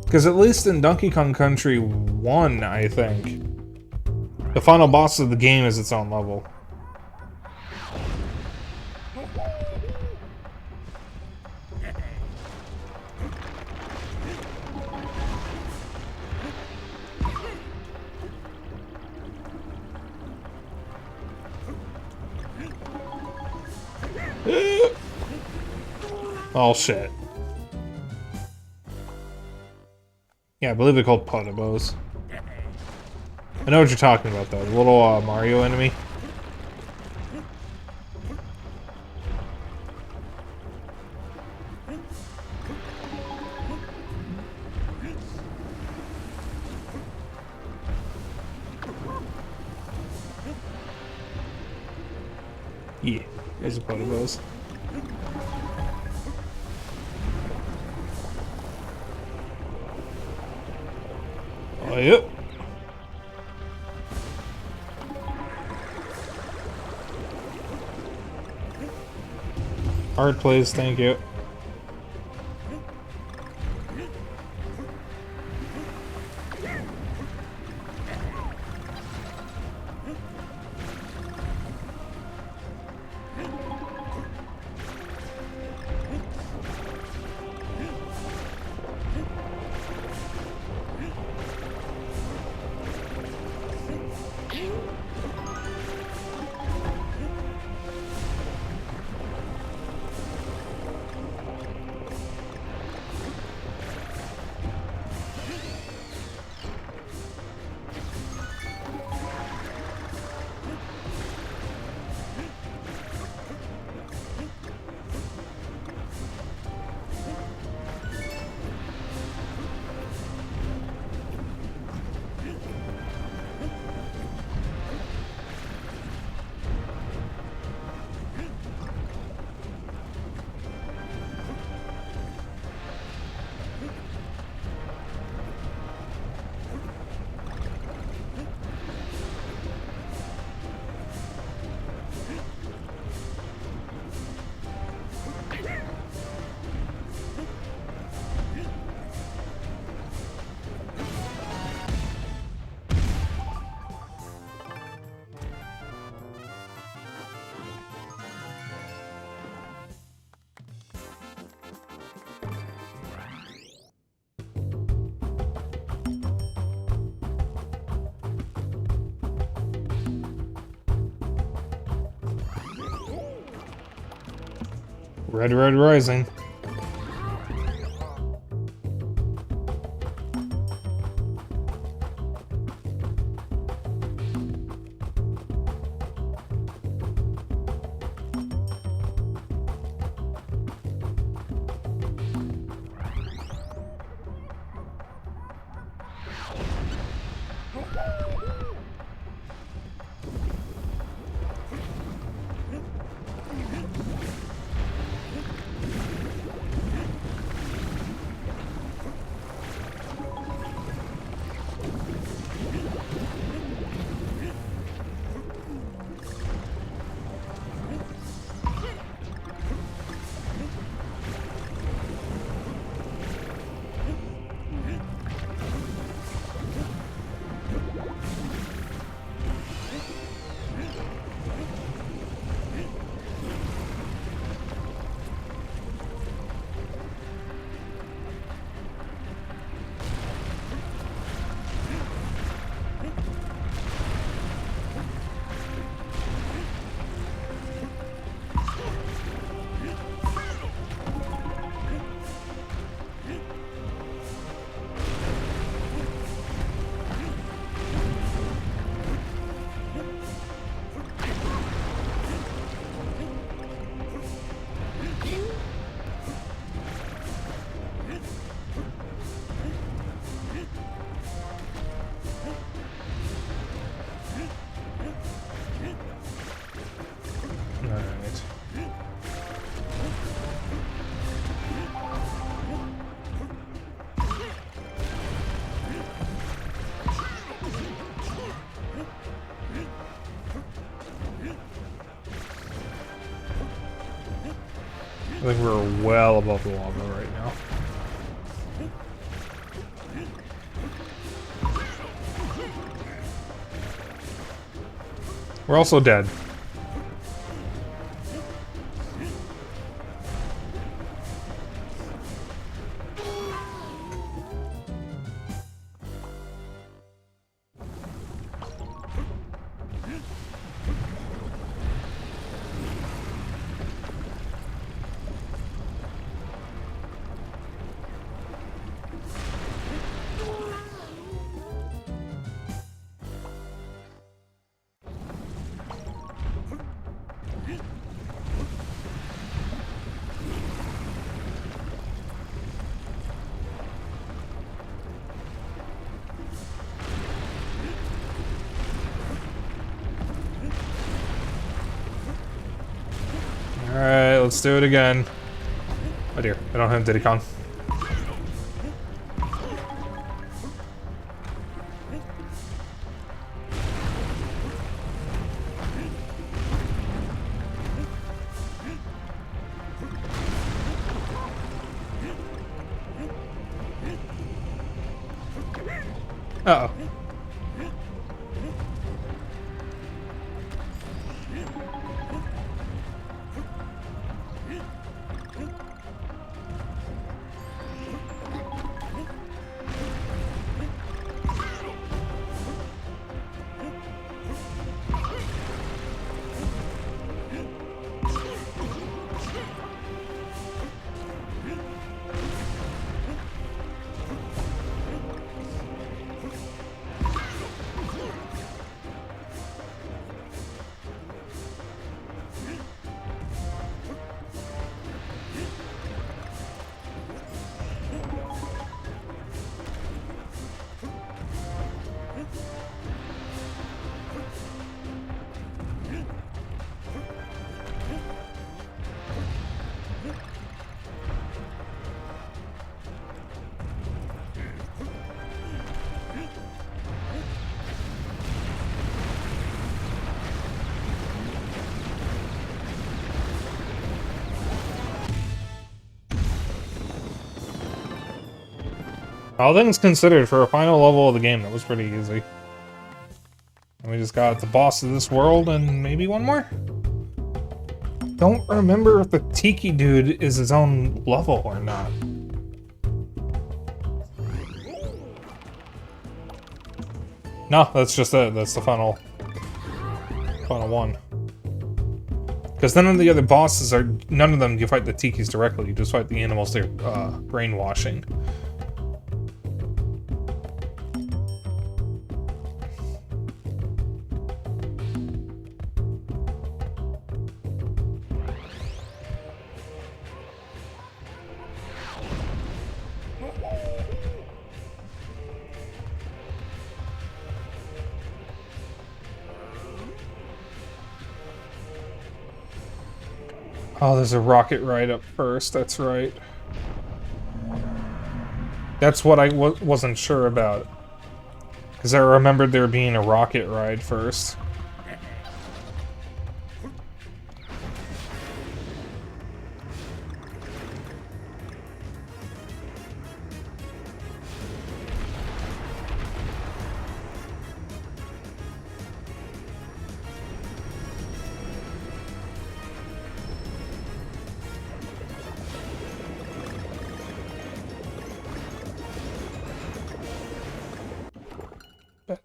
Because at least in Donkey Kong Country 1, I think, the final boss of the game is its own level. Oh, shit. Yeah, I believe they're called potobos. I know what you're talking about, though. The little Mario enemy. Yeah, there's the potobos. Oh, yep. Hard plays, thank you. Red Red Rising. Alright. I think we're well above the lava right now. We're also dead. Alright, let's do it again. Oh dear, I don't have Diddy Kong. Uh-oh. All things considered, for a final level of the game, that was pretty easy. And we just got the boss of this world and maybe one more? Don't remember if the Tiki dude is his own level or not. No, that's just it. That's the final one. Because none of the other bosses are... None of them you fight the Tikis directly. You just fight the animals they're brainwashing. Oh, there's a rocket ride up first, that's right. That's what I wasn't sure about. Because I remembered there being a rocket ride first.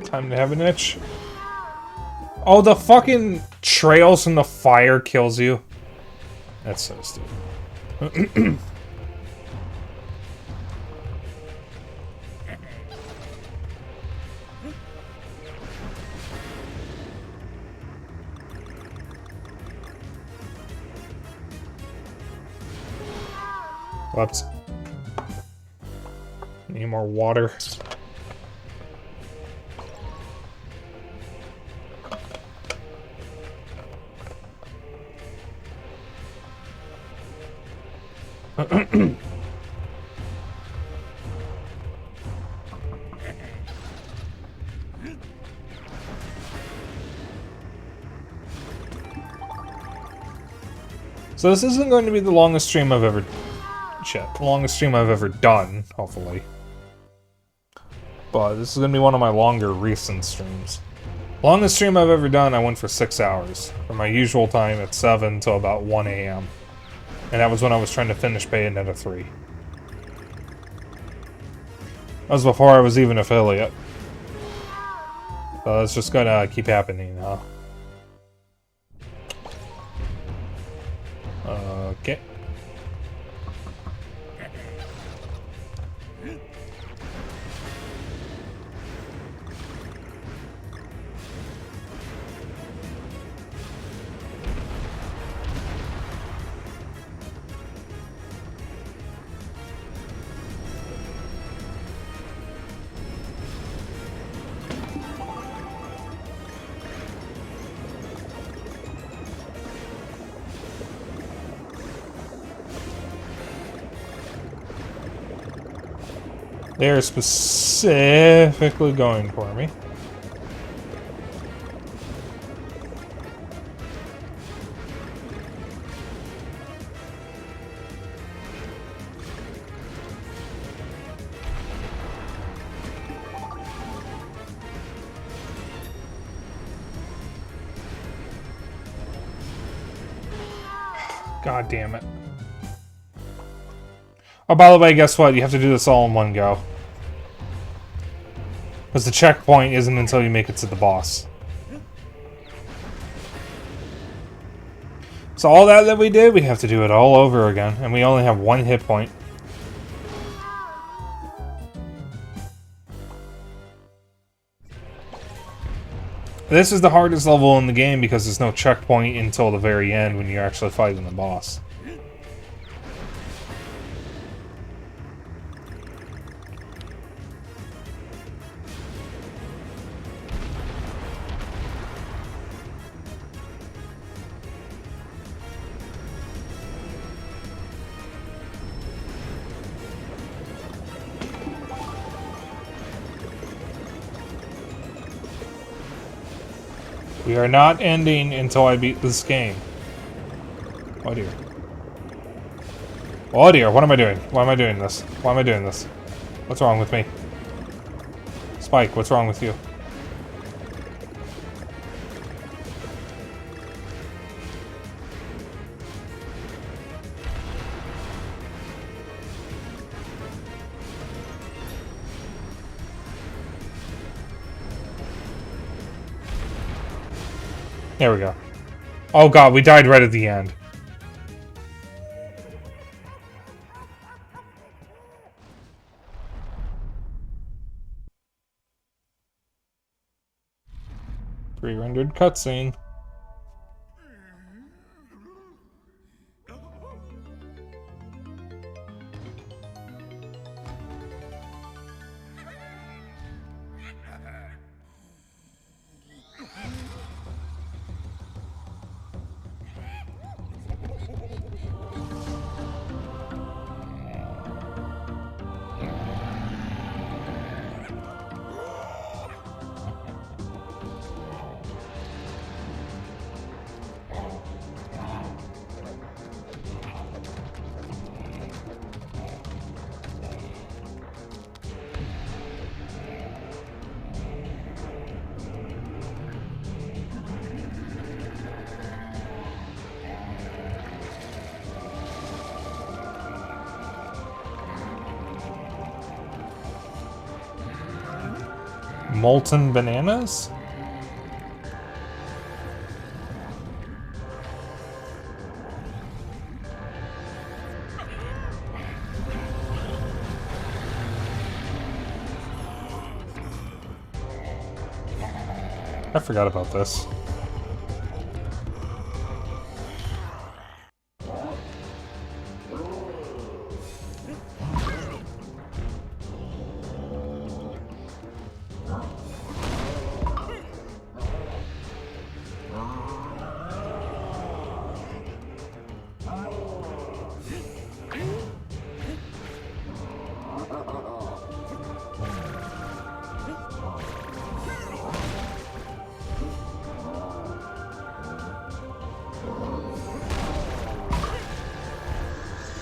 Time to have an itch. Oh, the fucking trails from the fire kills you. That's so stupid. Whoops. Need more water. So this isn't going to be the longest stream I've ever... Shit, the longest stream I've ever done, hopefully. But this is going to be one of my longer recent streams. Longest stream I've ever done, I went for 6 hours. From my usual time at 7 till about 1 AM. And that was when I was trying to finish Bayonetta 3. That was before I was even affiliate. So it's just gonna keep happening now. Okay. They're specifically going for me. God damn it. Oh, by the way, guess what? You have to do this all in one go. Because the checkpoint isn't until you make it to the boss. So all that we did, we have to do it all over again. And we only have one hit point. This is the hardest level in the game because there's no checkpoint until the very end when you're actually fighting the boss. We are not ending until I beat this game. Oh dear. Oh dear, what am I doing? Why am I doing this? Why am I doing this? What's wrong with me? Spike, what's wrong with you? There we go. Oh god, we died right at the end. Pre-rendered cutscene. Molten bananas? I forgot about this.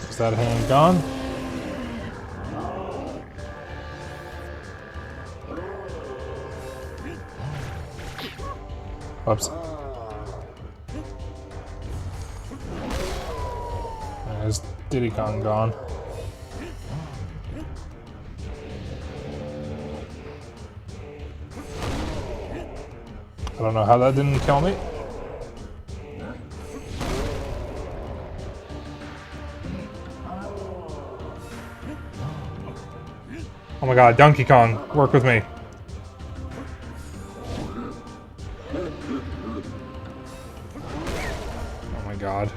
Is that hand gone? Oops. There's Diddy Kong gone. I don't know how that didn't kill me. Oh my god, Donkey Kong, work with me. Oh my god.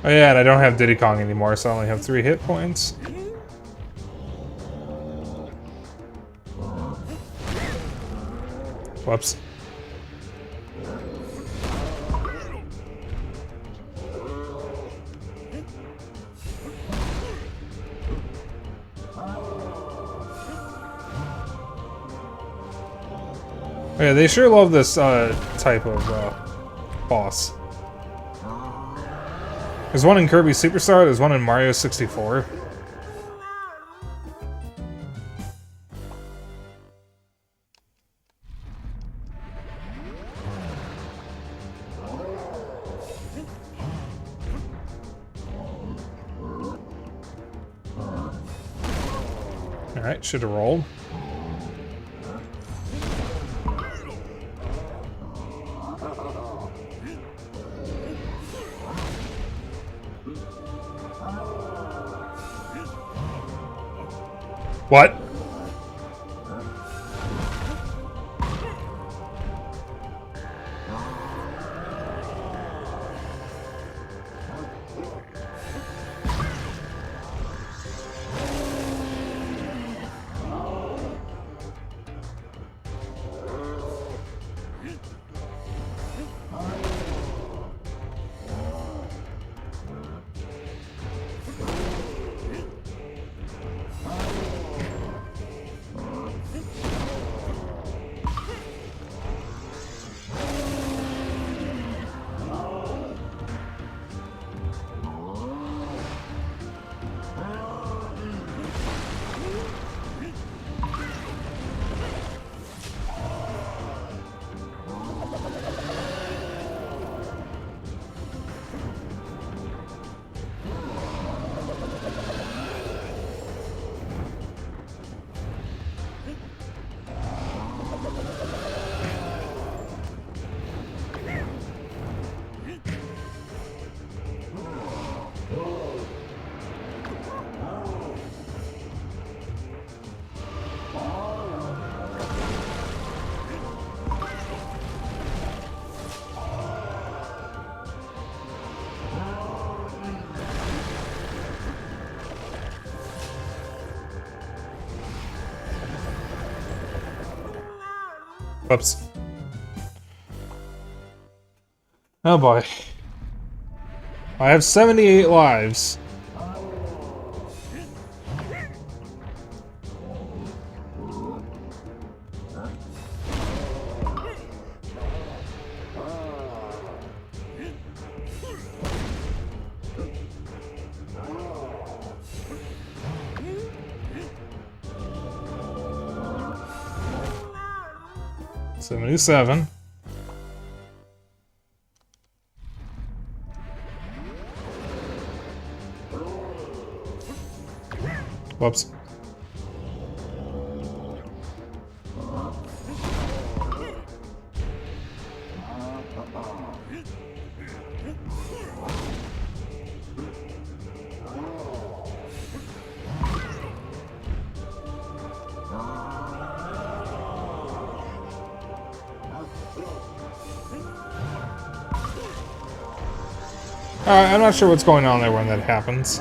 Oh yeah, and I don't have Diddy Kong anymore, so I only have 3 hit points. Whoops. Oh yeah, they sure love this type of boss. There's one in Kirby Superstar, there's one in Mario 64. Alright, should have rolled. What? Whoops. Oh boy. I have 78 lives. $77. Whoops. I'm not sure what's going on there when that happens.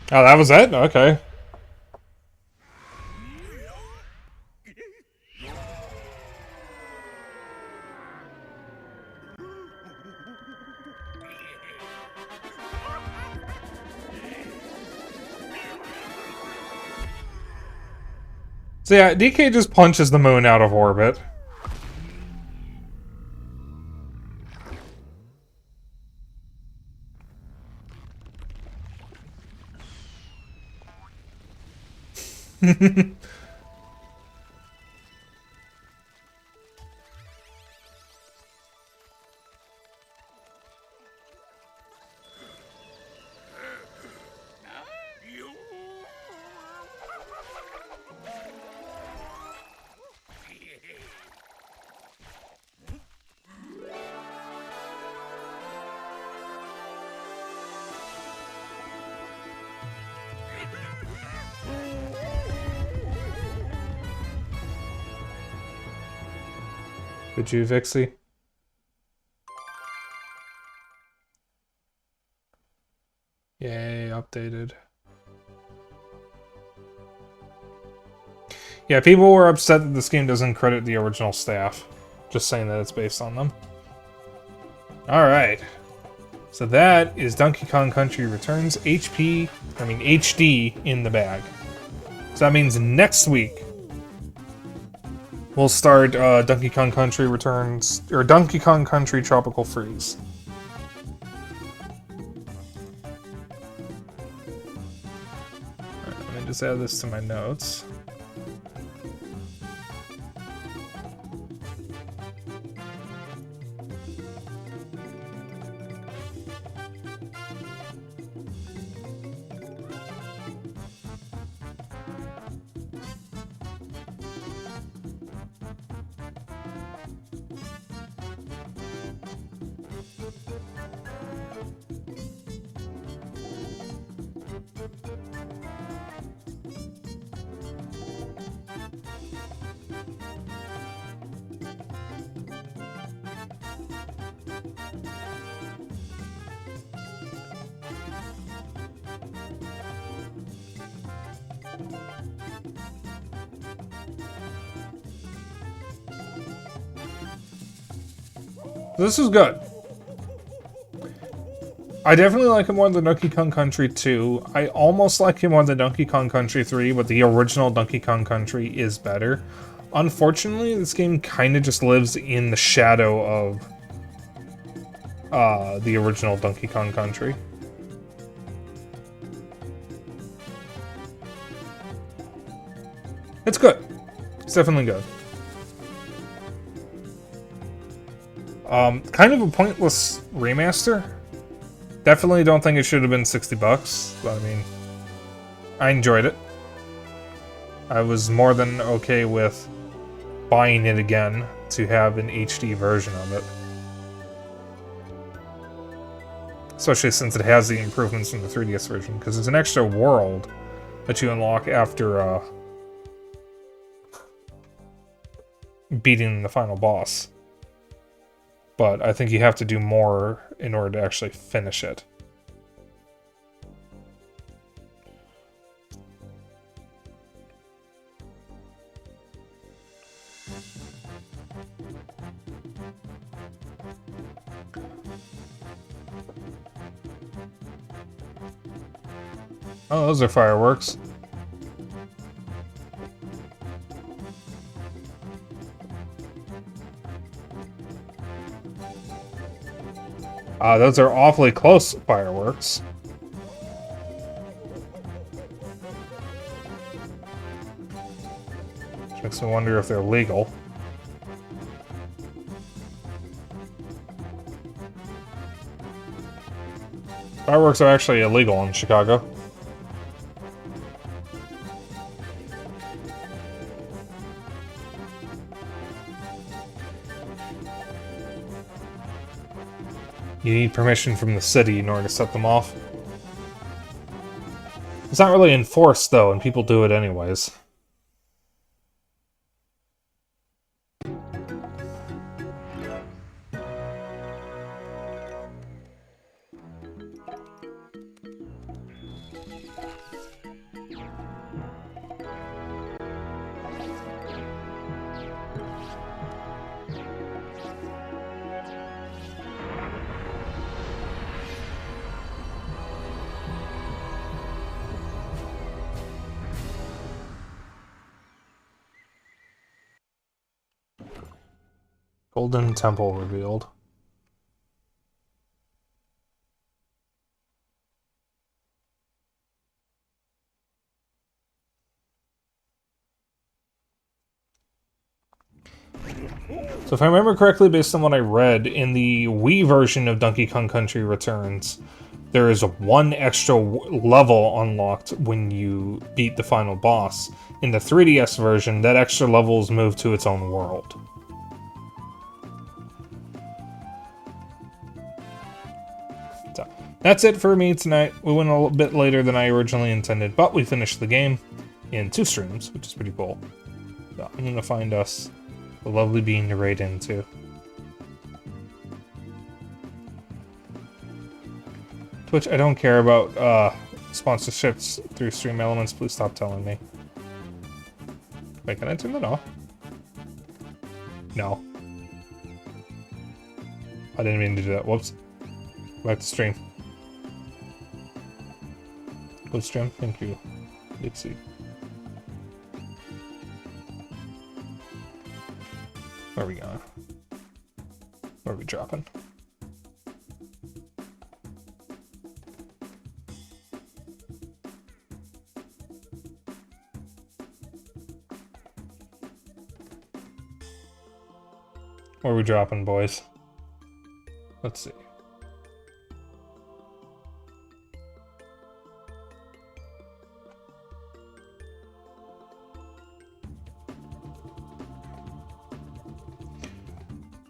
Oh, that was it? Okay. So yeah, DK just punches the moon out of orbit. Did you, Vixie? Yay, updated. Yeah, people were upset that this game doesn't credit the original staff. Just saying that it's based on them. Alright. So that is Donkey Kong Country Returns HD in the bag. So that means next week we'll start Donkey Kong Country Returns, or Donkey Kong Country Tropical Freeze. Alright, let me just add this to my notes. This is good. I definitely like it more than Donkey Kong Country 2. I almost like it more than Donkey Kong Country 3, but the original Donkey Kong Country is better. Unfortunately, this game kind of just lives in the shadow of the original Donkey Kong Country. It's good. It's definitely good. Kind of a pointless remaster. Definitely don't think it should have been $60, but I mean, I enjoyed it. I was more than okay with buying it again to have an HD version of it. Especially since it has the improvements from the 3DS version, because it's an extra world that you unlock after beating the final boss. But I think you have to do more in order to actually finish it. Oh, those are fireworks. Those are awfully close fireworks. Which makes me wonder if they're legal. Fireworks are actually illegal in Chicago. You need permission from the city in order to set them off. It's not really enforced, though, and people do it anyways. Golden Temple revealed. So if I remember correctly, based on what I read, in the Wii version of Donkey Kong Country Returns, there is one extra level unlocked when you beat the final boss. In the 3DS version, that extra level is moved to its own world. So, that's it for me tonight. We went a little bit later than I originally intended, but we finished the game in 2 streams, which is pretty cool. So I'm gonna find us a lovely being to raid into. Twitch, I don't care about sponsorships through Stream Elements. Please stop telling me. Wait, can I turn that off? No. I didn't mean to do that. Whoops. Back to stream. Good stream. Thank you. Let's see. Where are we going? Where are we dropping? Where are we dropping, boys? Let's see.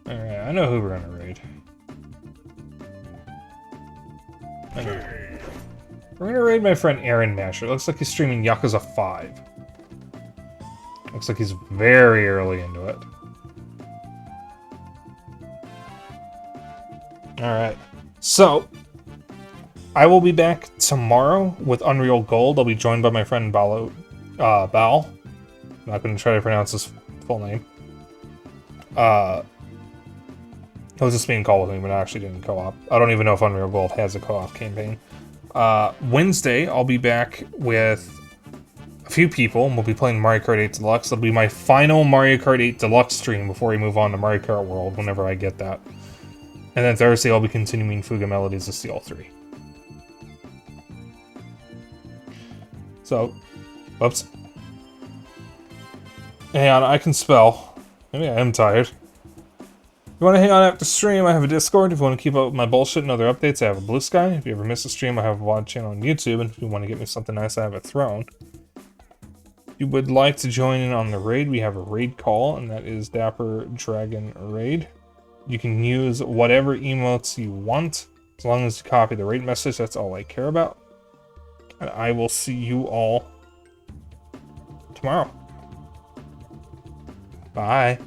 Alright, I know who we're gonna raid. I know. We're gonna raid my friend Aaron Masher. Looks like he's streaming Yakuza 5. Looks like he's very early into it. Alright, so I will be back tomorrow with Unreal Gold. I'll be joined by my friend Bal. I'm not going to try to pronounce his full name. He was just being called with me, but I actually didn't co-op. I don't even know if Unreal Gold has a co-op campaign. Wednesday, I'll be back with a few people, and we'll be playing Mario Kart 8 Deluxe. It'll be my final Mario Kart 8 Deluxe stream before we move on to Mario Kart World, whenever I get that. And then Thursday, I'll be continuing Fuga Melodies of Steel 3. So, whoops. Hang on, I can spell. Maybe I am tired. If you want to hang on after stream, I have a Discord. If you want to keep up with my bullshit and other updates, I have a Blue Sky. If you ever miss a stream, I have a VOD channel on YouTube. And if you want to get me something nice, I have a Throne. If you would like to join in on the raid, we have a raid call, and that is Dapper Dragon Raid. You can use whatever emotes you want, as long as you copy the raid message. That's all I care about. And I will see you all tomorrow. Bye.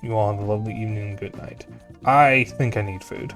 You all have a lovely evening and good night. I think I need food.